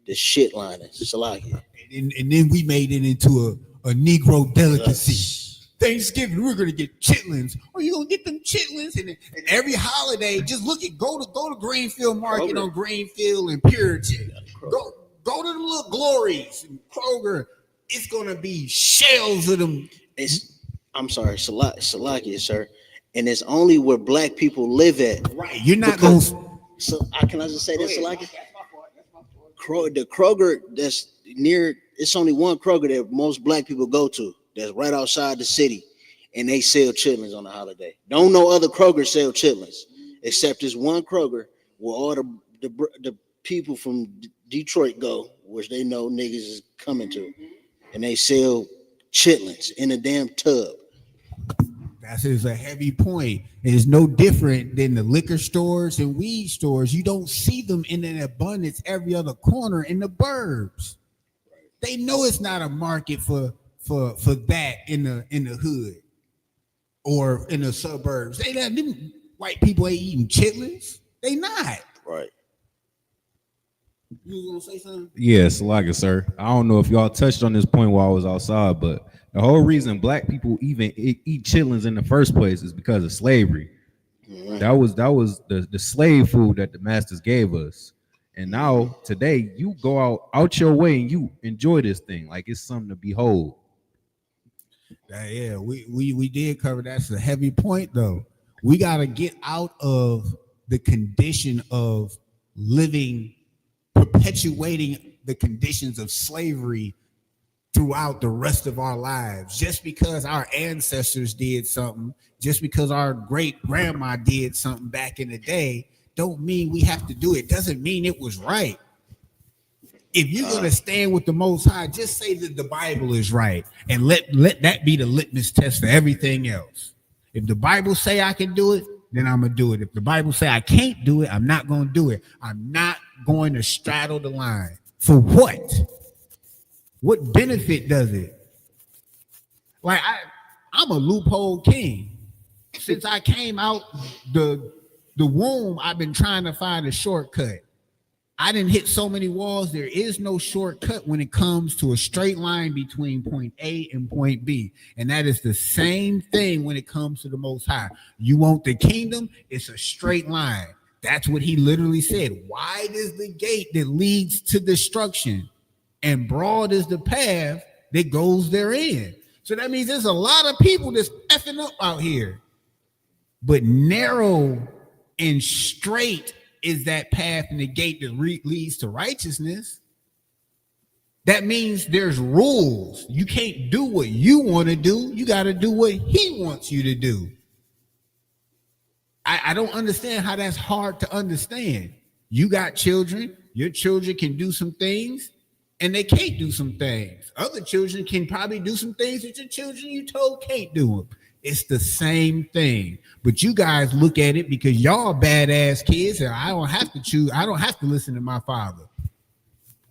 The shit liners. Salaki.
And then we made it into a Negro delicacy. Thanksgiving, we're gonna get chitlins. Oh, you gonna get them chitlins? And every holiday, just go to Greenfield Market on Greenfield and Puritan. Go to them little Glories and Kroger. It's gonna be shells of them.
I'm sorry, Salakia, sir. And it's only where black people live at.
Right. You're not gonna.
So can I just say this, Salakia? The Kroger that's near, it's only one Kroger that most black people go to. That's right outside the city, and they sell chitlins on the holiday. Don't know other Kroger sell chitlins, except this one Kroger where all the people from Detroit go, which they know niggas is coming to, and they sell chitlins in a damn tub.
That is a heavy point. It is no different than the liquor stores and weed stores. You don't see them in an abundance every other corner in the burbs. They know it's not a market for that in the hood or in the suburbs. Them white people ain't eating chitlins. They not.
Right.
You gonna say something?
Yes, like sir. I don't know if y'all touched on this point while I was outside, but the whole reason black people even eat chitlins in the first place is because of slavery. Mm-hmm. That was the slave food that the masters gave us. And now today you go out your way and you enjoy this thing like it's something to behold.
Yeah, we did cover that. That's a heavy point though. We got to get out of the condition of living, perpetuating the conditions of slavery throughout the rest of our lives. Just because our ancestors did something, just because our great grandma did something back in the day, don't mean we have to do it. Doesn't mean it was right. If you're going to stand with the Most High, just say that the Bible is right and let that be the litmus test for everything else. If the Bible say I can do it, then I'm going to do it. If the Bible say I can't do it, I'm not going to do it. I'm not going to straddle the line. For what? What benefit does it? Like I'm a loophole king. Since I came out the womb, I've been trying to find a shortcut. I didn't hit so many walls. There is no shortcut when it comes to a straight line between point A and point B. And that is the same thing when it comes to the Most High. You want the kingdom, it's a straight line. That's what he literally said. Wide is the gate that leads to destruction, and broad is the path that goes therein. So that means there's a lot of people that's effing up out here. But narrow and straight is that path and the gate that leads to righteousness. That means there's rules. You can't do what you want to do. You got to do what he wants you to do. I don't understand how that's hard to understand. You got children. Your children can do some things and they can't do some things. Other children can probably do some things that your children you told can't do them. It's the same thing. But you guys look at it because y'all badass kids and I don't have to choose. I don't have to listen to my father.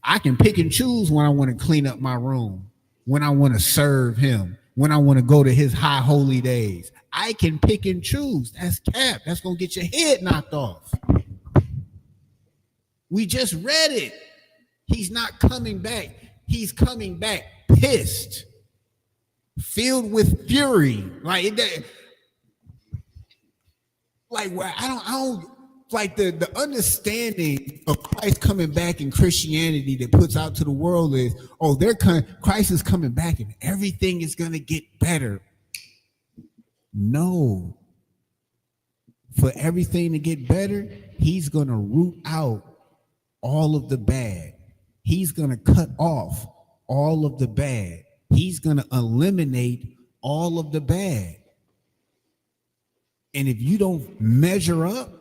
I can pick and choose when I want to clean up my room, when I want to serve him, when I want to go to his high holy days. I can pick and choose. That's cap. That's going to get your head knocked off. We just read it. He's not coming back. He's coming back, pissed, filled with fury. Like where I don't like the understanding of Christ coming back in Christianity that puts out to the world is, oh, Christ is coming back and everything is gonna get better. No. For everything to get better, he's gonna root out all of the bad. He's gonna cut off all of the bad. He's gonna eliminate all of the bad. And if you don't measure up,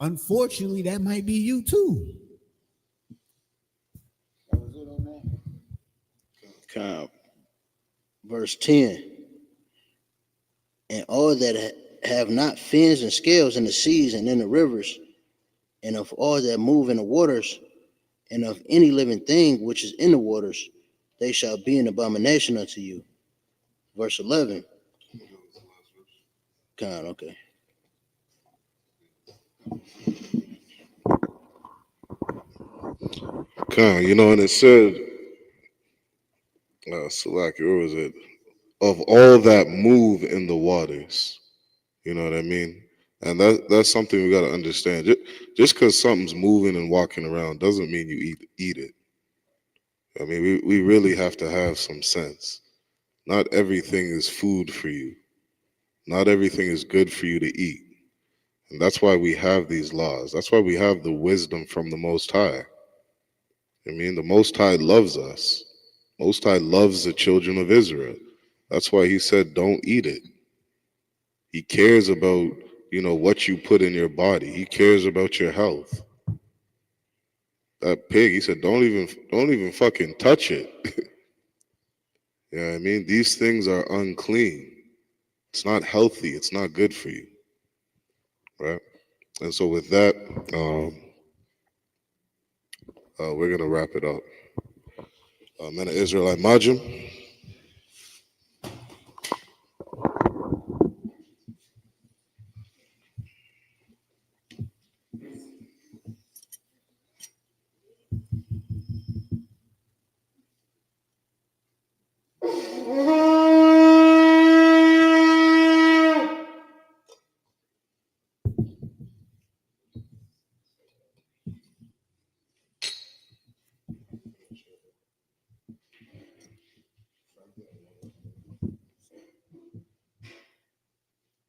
unfortunately, that might be you too.
Verse 10. And all that have not fins and scales in the seas and in the rivers, and of all that move in the waters, and of any living thing which is in the waters, they shall be an abomination unto you. Verse 11. Okay.
And it said, Salaki, where was it? Of all that move in the waters. You know what I mean? And that's something we got to understand. Just because something's moving and walking around doesn't mean you eat it. I mean, we really have to have some sense. Not everything is food for you. Not everything is good for you to eat. And that's why we have these laws. That's why we have the wisdom from the Most High. I mean, the Most High loves us. Most High loves the children of Israel. That's why he said, don't eat it. He cares about, what you put in your body. He cares about your health. That pig, he said, don't even fucking touch it. You know what I mean? These things are unclean. It's not healthy. It's not good for you. Right? And so with that, we're going to wrap it up. Men of Israelite Majim.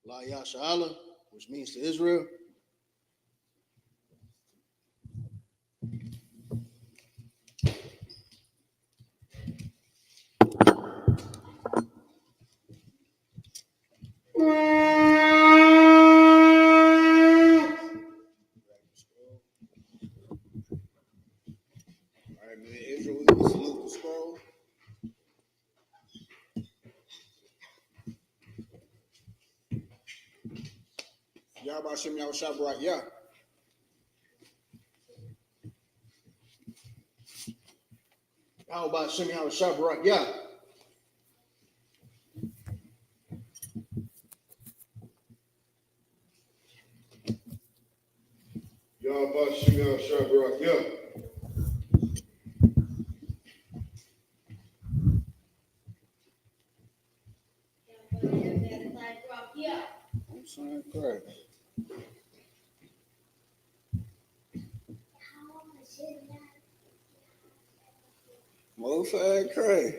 La Yasha Allah, which means to Israel. Israel, we can salute the scroll. Yahbashim Yahushabrak, yeah. Yahbashim Yahushabrak, yeah.
Yahbashim Yahushabrak, yeah.
I'm saying correct. Most high Christ.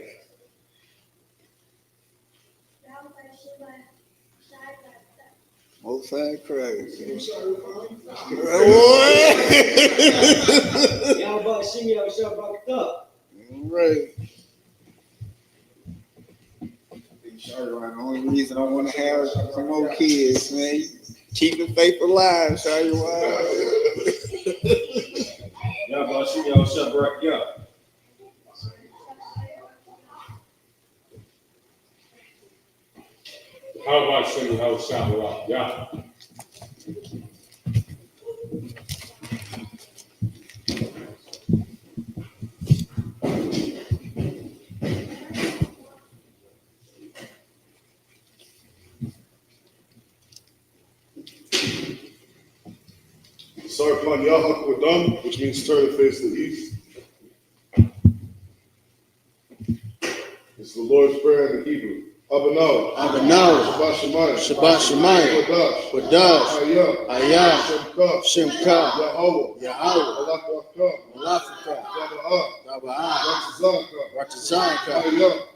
Most high Christ.
Y'all about to see me out, y'all about to up.
Right.
The only reason I want to have some more kids, man. Keep the faith alive, Shawty.
Y'all about to see me out, y'all right, yeah.
How about singing how sound rock? Yeah.
Sarpan Yahak Wadam, which means turn and face the east. It's the Lord's Prayer in the Hebrew. Abanah. Shabbat Shemayim.
Shabbat Shemayim. Wadash. Ayah. Shemka. Yahweh. Malafika. Daba'ah. Ratazaka.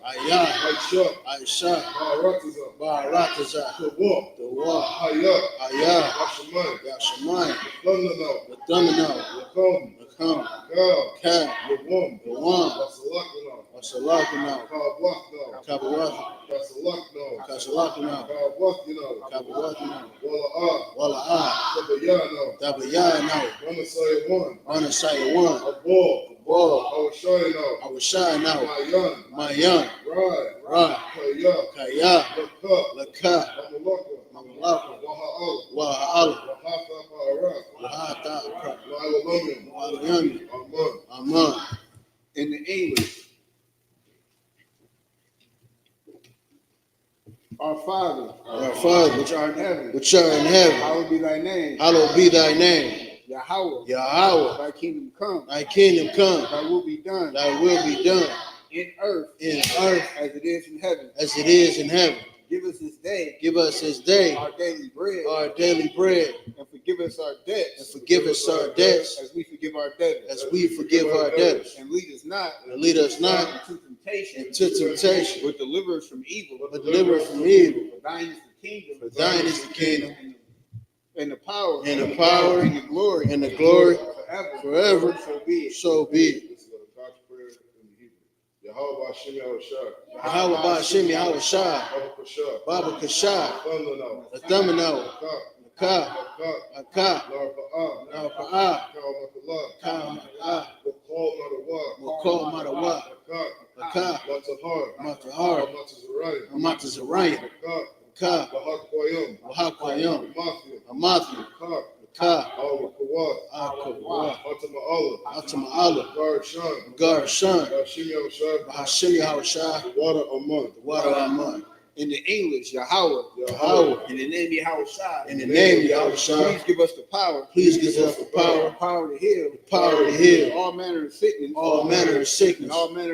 Ayah. Aisha. Ba'arataza. The war. Ayah. Yashamayim. The Thumino. Come. Kam. The one. Wasalakino. Kasalakino. Wala'ah. Dabayano. Manasaya one. Awashayano. Mayan. Ra. Kaya. Laka. Mamalaka. Waha'ala. Wahata. Walayami. Aman.
In the English, Our Father, which art in heaven, hallowed be thy name. Yahweh, thy kingdom come. Thy will be done. In earth, as it is in heaven. Give us this day our daily bread. And forgive us our debts. As we forgive our debtors. And lead us not into temptation. But deliver us from evil. For thine is the kingdom. And the power. And the glory. Forever. So be it.
Yahweh
Ba'Shem Yahushua. Baba Kasha. Thumino. Aka. Narpa'ah. Wakol Matawa. Aka. Matahar. Amatazarayim. Aka. Wahakwayim. Amathi. Aka. Atama'ala. Garshan. Ba'Shem Yahushua.
The water Aman.
In the English, Yahweh. In the name Yahushua. Please give us the power. The power to heal. All manner of sickness. All manner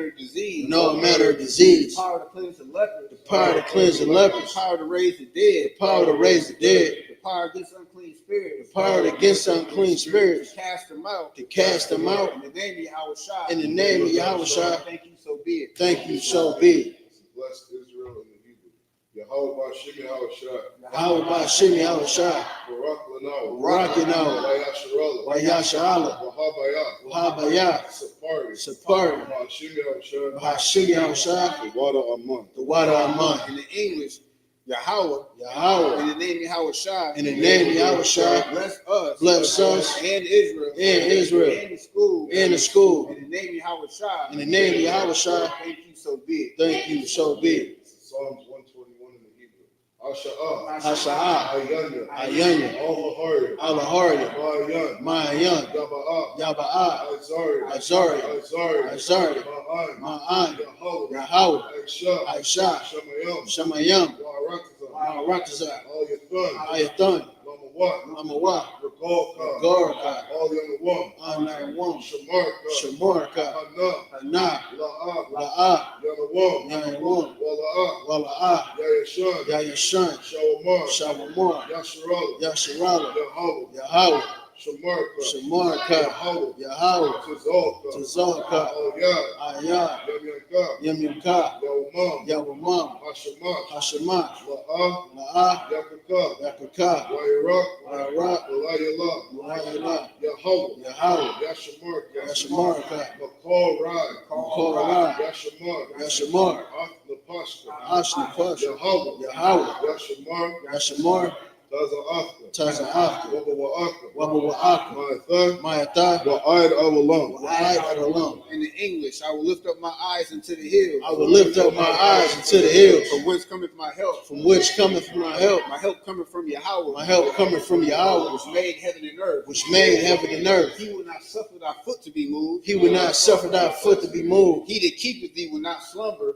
of disease. The power to cleanse the lepers. The power to raise the dead. The power against unclean spirits. To cast them out. In the name of Yahushua. Thank you, so be it.
Bless Israel in the Hebrew. Yahweh Ba'Shem Yahushua. Barak Lanao.
Wayasharala. Wahabayah. Sapari. Ba'Shem Yahushua.
The water Aman.
In the English, Yahweh.
In
the name Yahushua.
Bless us.
And Israel. And
the school.
In the name Yahushua. Thank you, so be it.
Psalms 121 in the Hebrew.
Asha'ah. Ayanya. Alaharia. Mayan. Yaba'ah. Azari. Ma'an. Yahweh. Aisha. Shamayam. Rakaza. Ayathan. Lamawa. Gorka. Anayawam. Shamarka. Hana. La'ah. Yanawam. Wala'ah. Yayashan. Shawamar. Yasharala. Yahweh. Shamarka. Yahweh. Tazalka. Ayah. Yamyamka. Yawamam. Hashemat. La'ah. Yakaka. Wayarak. Walayala. Yahweh. Yashamarka. Makol Rai. Yashamar. Ashnapashka. Yahweh. Yashamar. Taza'afka. Wabawa'aka. Ma'atha.
Wa'ad Awalam.
In the English, I will lift up my eyes into the hills. From whence cometh my help? My help cometh from Yahweh. Which made heaven and earth. He will not suffer thy foot to be moved. He that keepeth thee will not slumber.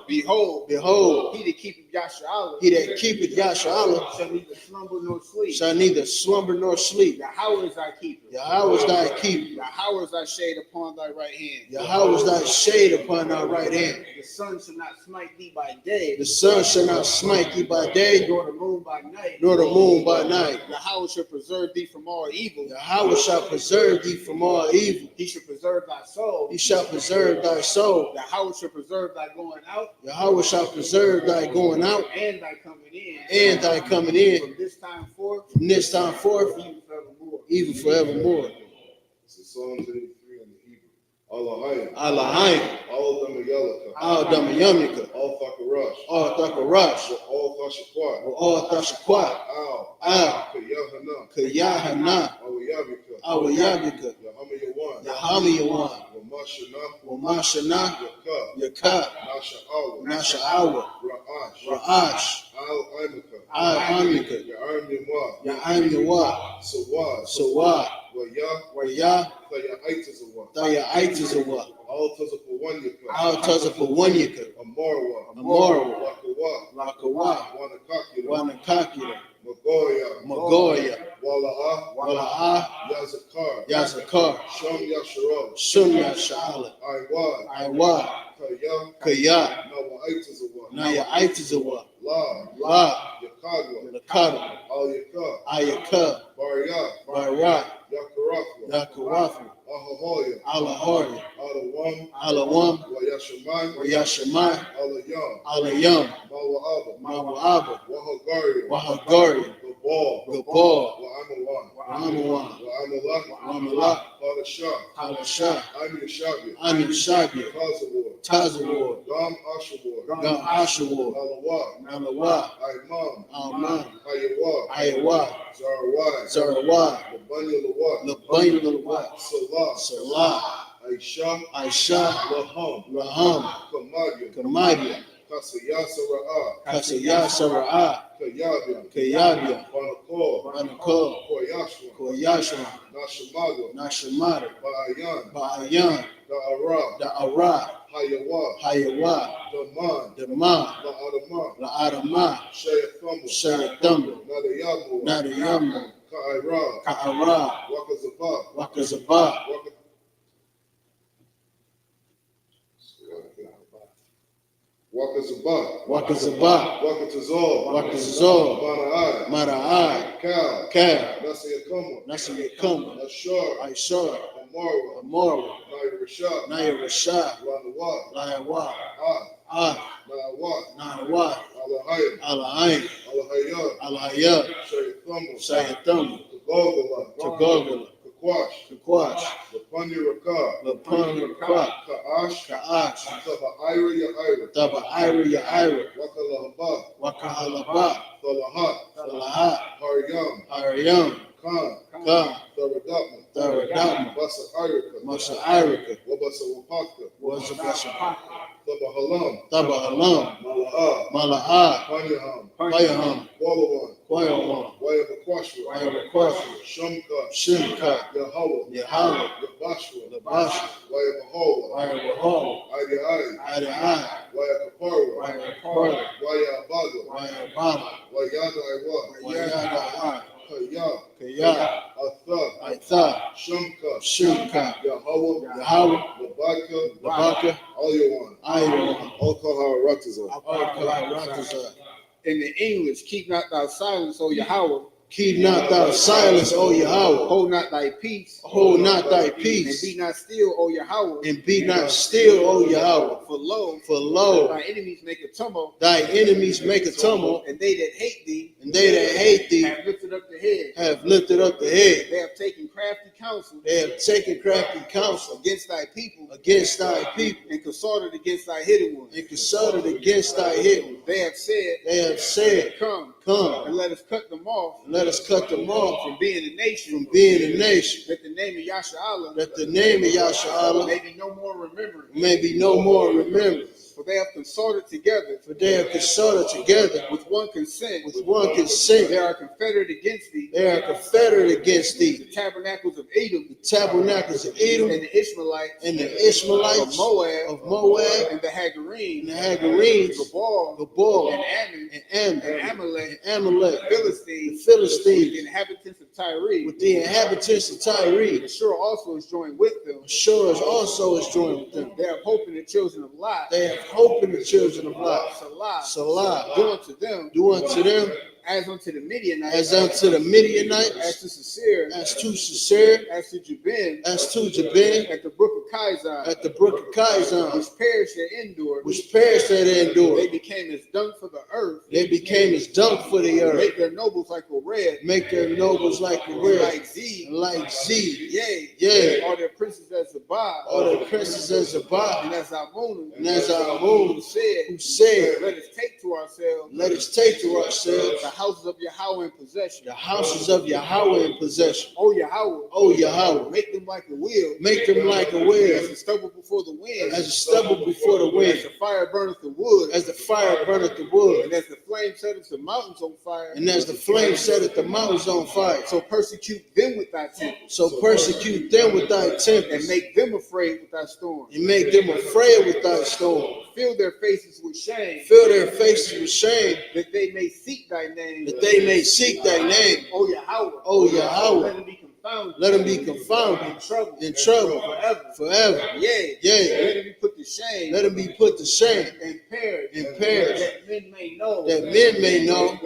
Behold. He that keepeth keepeth Yasha'Allah.
He that keepeth Yasha'Allah
Shall neither slumber nor sleep.
shall neither slumber nor sleep.
Yahweh is thy keeper.
Yahweh is thy keeper.
Yahweh is thy shade upon thy right hand.
Yahweh is thy shade upon thy right hand.
The sun shall not smite thee by day.
The sun shall not smite thee by day,
Nor the moon by night.
nor the moon by night.
Yahweh shall preserve thee from all evil.
Yahweh shall preserve thee from all evil.
He shall preserve thy soul.
He shall preserve thy soul.
Yahweh shall preserve thy going out.
Yahweh shall preserve thy going out
And thy coming in.
and thy coming in
From this time forth.
from this time forth,
Even forevermore.
even forevermore.
This is Psalm 83 in the Hebrew. Allahayim.
Allahayim,
All Damayalaka.
Al Damayamika,
All Thakarash.
Al Thakarash,
All Thashakwat.
Al Thashakwat,
Al. Kayahana.
Kayahana,
Awayabika.
Awayabika,
Yahamayawan.
Yahamiyawan,
Wamashana.
Wamashana,
Yakab.
Yakab,
Nasha'awa.
Nasha'awa,
Ra'ash.
Ra'ash,
Al Imika.
Al Amika,
Ya'am Yamwa.
Ya'am Yawa,
Sawad.
Sawad,
Waya.
Waya,
Thaya'aitazawa.
Thaya Aitizawa,
All Tazapawanyaka.
Al Tazapawanyaka,
Amarwa.
Amarwa,
Wakawa.
Lakawa,
Wanakakira.
Wanakakira,
Magoya.
Magoya,
Wala'a.
Wala'ah,
Yazakar.
Yazakar,
Sham Yasharal.
Shum Yasha'Allah,
Iwad.
Iwa,
Kaya.
Kaya,
Nawaitazawa.
Naya Aitizawa,
La.
La,
Yakadwa.
Nakada,
Al Yaka.
Ayaka,
Barya.
Barak,
Yakarafwa.
Yakarafu,
Ahahoya.
Alahari,
Alawam.
Alawam,
Wayashamai.
Yashamai,
Alayam.
Alayam,
Mawa'aba.
Mawa'aba,
Wahagaria.
Wahagari,
Gabal.
Gabal,
Wa'amawan.
Wa'amawan,
Wa'amalak.
Wa'amalak,
Hadashah.
Halashah,
Ami Shabi.
Ani Shabia,
Tazawar.
Tazawar,
Gam Ashawar.
Gam Ashawar,
Alawa.
Nalawa,
Imam.
Alman,
Hayawa.
Ayawa,
Zarawai.
Zarawai,
Labanya Lawa.
Labayn Lawat,
Salah.
Salah,
Aisha.
Aisha,
Laham.
Raham,
Kamadia.
Kamadia,
Kasayasa Ra'a.
Kasaya Sara'ah,
Kayabia.
Kayabia,
Banakor.
Banakol,
Koyashwa.
Koyashwa,
Nashamaga.
Nashamada,
Ba'ayan.
Ba'ayan,
Da'ara.
Da'ara,
Hayawa.
Hayawa,
Daman.
Dama,
La'adama.
La'adama,
Shayathamba.
Shayathamba,
Nadayamu.
Nadayamu,
Ka'ira.
Ka'ara,
Wakazaba.
Wakazaba,
Wakazaba.
Wakazaba,
Wakatazal.
Wakazal,
Mana'ai.
Mara'ai,
Kal.
Kal,
Nasayakama.
Nasiyakama,
Ashar.
Aishar,
Amarwa.
Amara,
Naya Rashad.
Naya Rashad,
Lanawa.
Layawa,
Ah. Na'awat.
Nahawa,
Alahayim.
Alahain,
Alahayat.
Alahayat,
Shayathamba.
Shayathamba,
Tagagala.
Tagagala,
Kakwash.
Kakwash,
Lapanya Rakah.
Lapana Krak,
Ka'ash.
Ka'ash,
Taba'ira Ya'ira.
Taba Ira Ya'ira,
Wakalahaba.
Wakahalaba,
Talahat.
Salahat,
Haryam.
Aryam,
Khan.
Ka,
Tharadapma.
Tharadapma,
Basa Irika.
Masa Irika,
Wabasa Wapaka.
was a Bashapa,
Tabahalam.
Taba Halam,
Mala'ah.
Mala'ah,
Panyaham.
Payaham,
Walawan.
Quayawan,
Wayabakwashwa.
Wayabakwashwa,
Shumka.
Shimka,
Yahawah.
Yahawah,
Yabashwa.
Labashwa,
Wayabahawa.
Wayabahawa,
Adi Adi.
Ida Ida,
Wayakaparwa.
Wayaparwa,
Wayabaga.
Wayababa,
Wayada Iwa.
Wayada
Kaya.
Kaya,
Atha.
Aitha,
Shumka.
Shimka,
Yahawah.
Yahawah,
Labaka.
Labaka,
Alyawan.
Ayawan,
Alkahar Ratazah.
Alkahar,
In the English, keep not thy silence, O Yahweh.
keep not thy silence, O Yahweh.
Hold not thy peace.
Hold not thy
And
peace.
be not still, O Yahweh.
And be not still, O Yahweh.
For
lo,
thy enemies make a tumult.
Thy enemies make a tumult.
And they that hate thee.
And they that hate thee.
Have lifted up the head.
Have lifted up the head.
They have taken crafty counsel.
They have taken crafty counsel
against thy people.
Against thy people.
And consulted against thy hidden ones.
And consulted against thy hidden ones.
They have said.
They have said.
Come.
Come.
And let us cut them off.
And let us cut them off.
From being a nation.
From being a nation.
That the name of Yasha'Allah.
That the name of Yasha'Allah.
May be no more remembered.
May be no more remembered.
For they have consorted together.
For they have consorted together
With one consent.
with one consent.
They are confederate against thee.
They are confederate against thee.
The tabernacles of Edom.
The tabernacles of Edom
And the Ishmaelites.
and the Ishmaelites
of Moab. And the Hagarenes.
And the Hagarenes.
Gabal.
And
Ammon.
Ammon.
And Amalek.
And Amalek.
The Philistines.
The Philistines.
With the inhabitants of Tyre.
With the inhabitants of Tyre.
Ashur also is joined with them.
Ashur also is joined with them.
They have hope in the children of Lot.
They have hope in the children of Lot.
Salah. Do unto them.
Do unto them.
As unto the Midianites.
As unto the Midianites.
As to Sisera.
As to Sisera.
As to Jabin.
As to Jabin.
At the brook of Kizon.
At the brook of Kizon.
Which perished at Endor.
Which perished at Endor.
They became as dung for the earth.
They became as dung for the earth.
Make their nobles like a red.
Make their nobles like a red.
Like Z.
Like Z.
Yea.
Yea.
All their princes as Zabah.
All their princes as Zabah.
And as Amunah.
And as Amunah.
Who said.
Let
us take to ourselves.
Let us take to ourselves.
The houses of Yahweh in possession.
The houses of Yahweh in possession.
O Yahweh.
O Yahweh.
Make them like a wheel.
Make them like a wheel.
As a stubble before the wind.
As a stubble before the wind.
As the fire burneth the wood.
As the fire burneth the wood.
And as the flame setteth the mountains on fire.
And as the flame setteth the mountains on fire.
So persecute them with thy tempest.
So persecute them with thy tempest.
And make them afraid with thy storm.
And make them afraid with thy storm.
Fill their faces with shame.
Fill their faces with shame.
That they may seek thy name.
That they may seek thy name.
O Yahweh.
O Yahweh.
Let them be confounded.
Let them be confounded.
In trouble.
Forever.
Yea.
Yea.
Let them be put to shame.
Let them be put to shame.
And perish.
That
men may know.
That men may know.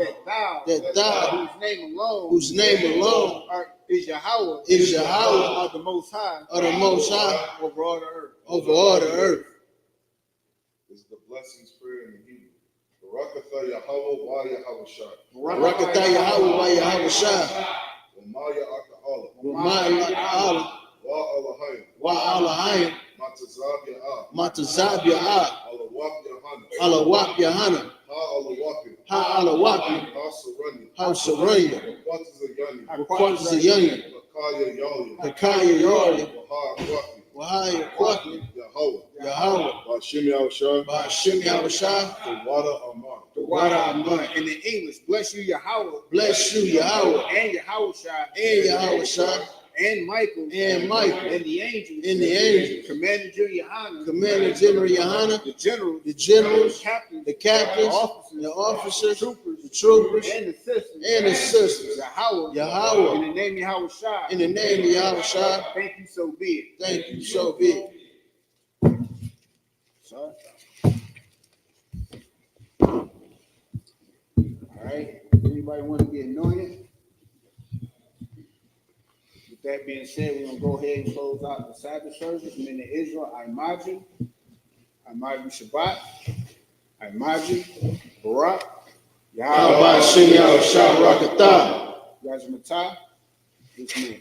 That thou.
Whose name alone.
Is Yahweh.
Is Yahweh.
Of the Most High.
Of the Most High.
Over all the earth.
Over all the earth.
This is the blessings prayer in the Hebrew. Barakatha Yahweh wa Yahweh Shai.
Barakatha Yahweh wa Yahweh Shai.
Wamaya Aka'ala.
Wamaya Aka'ala.
Wa Alahayim.
Wa Alahayim.
Matazab Ya'ah.
Matazab Ya'ah.
Alawak Yahana.
Alawak Yahana.
Ha Alawakim.
Ha Alawakim.
Ha Saranya.
Ha Saranya.
Requarters a Yanni.
Requarters a Yanni.
Hakaya Yalia.
Hakaya Yalia.
Waha Akwaki.
Wahaya Kwaki.
Yahweh.
Yahweh.
Bashim Yahushai.
Bashim Yahushai.
The water Aman.
The water Aman. In the English, bless you Yahweh.
Bless you Yahweh.
And Yahweh Shai.
And Yahweh Shai.
And Michael.
And Michael.
And the angels.
And the angels.
Commander General Yohana.
Commander General Yohana.
The generals.
The generals.
The captains.
The officers.
The
troopers.
And the sisters.
And the sisters.
Yahweh.
Yahweh.
In the name of Yahweh Shai.
In the name of Yahweh Shai.
Thank you, so be it.
Thank you, so be it.
Sorry. All right. Anybody want to be anointed? With that being said, we're going to go ahead and close out the Sabbath service. Men of Israel, Imagine Shabbat, Imagine Barak,
Yahweh Shem Yahweh Shai Rakatah.
Yajmatah, this man.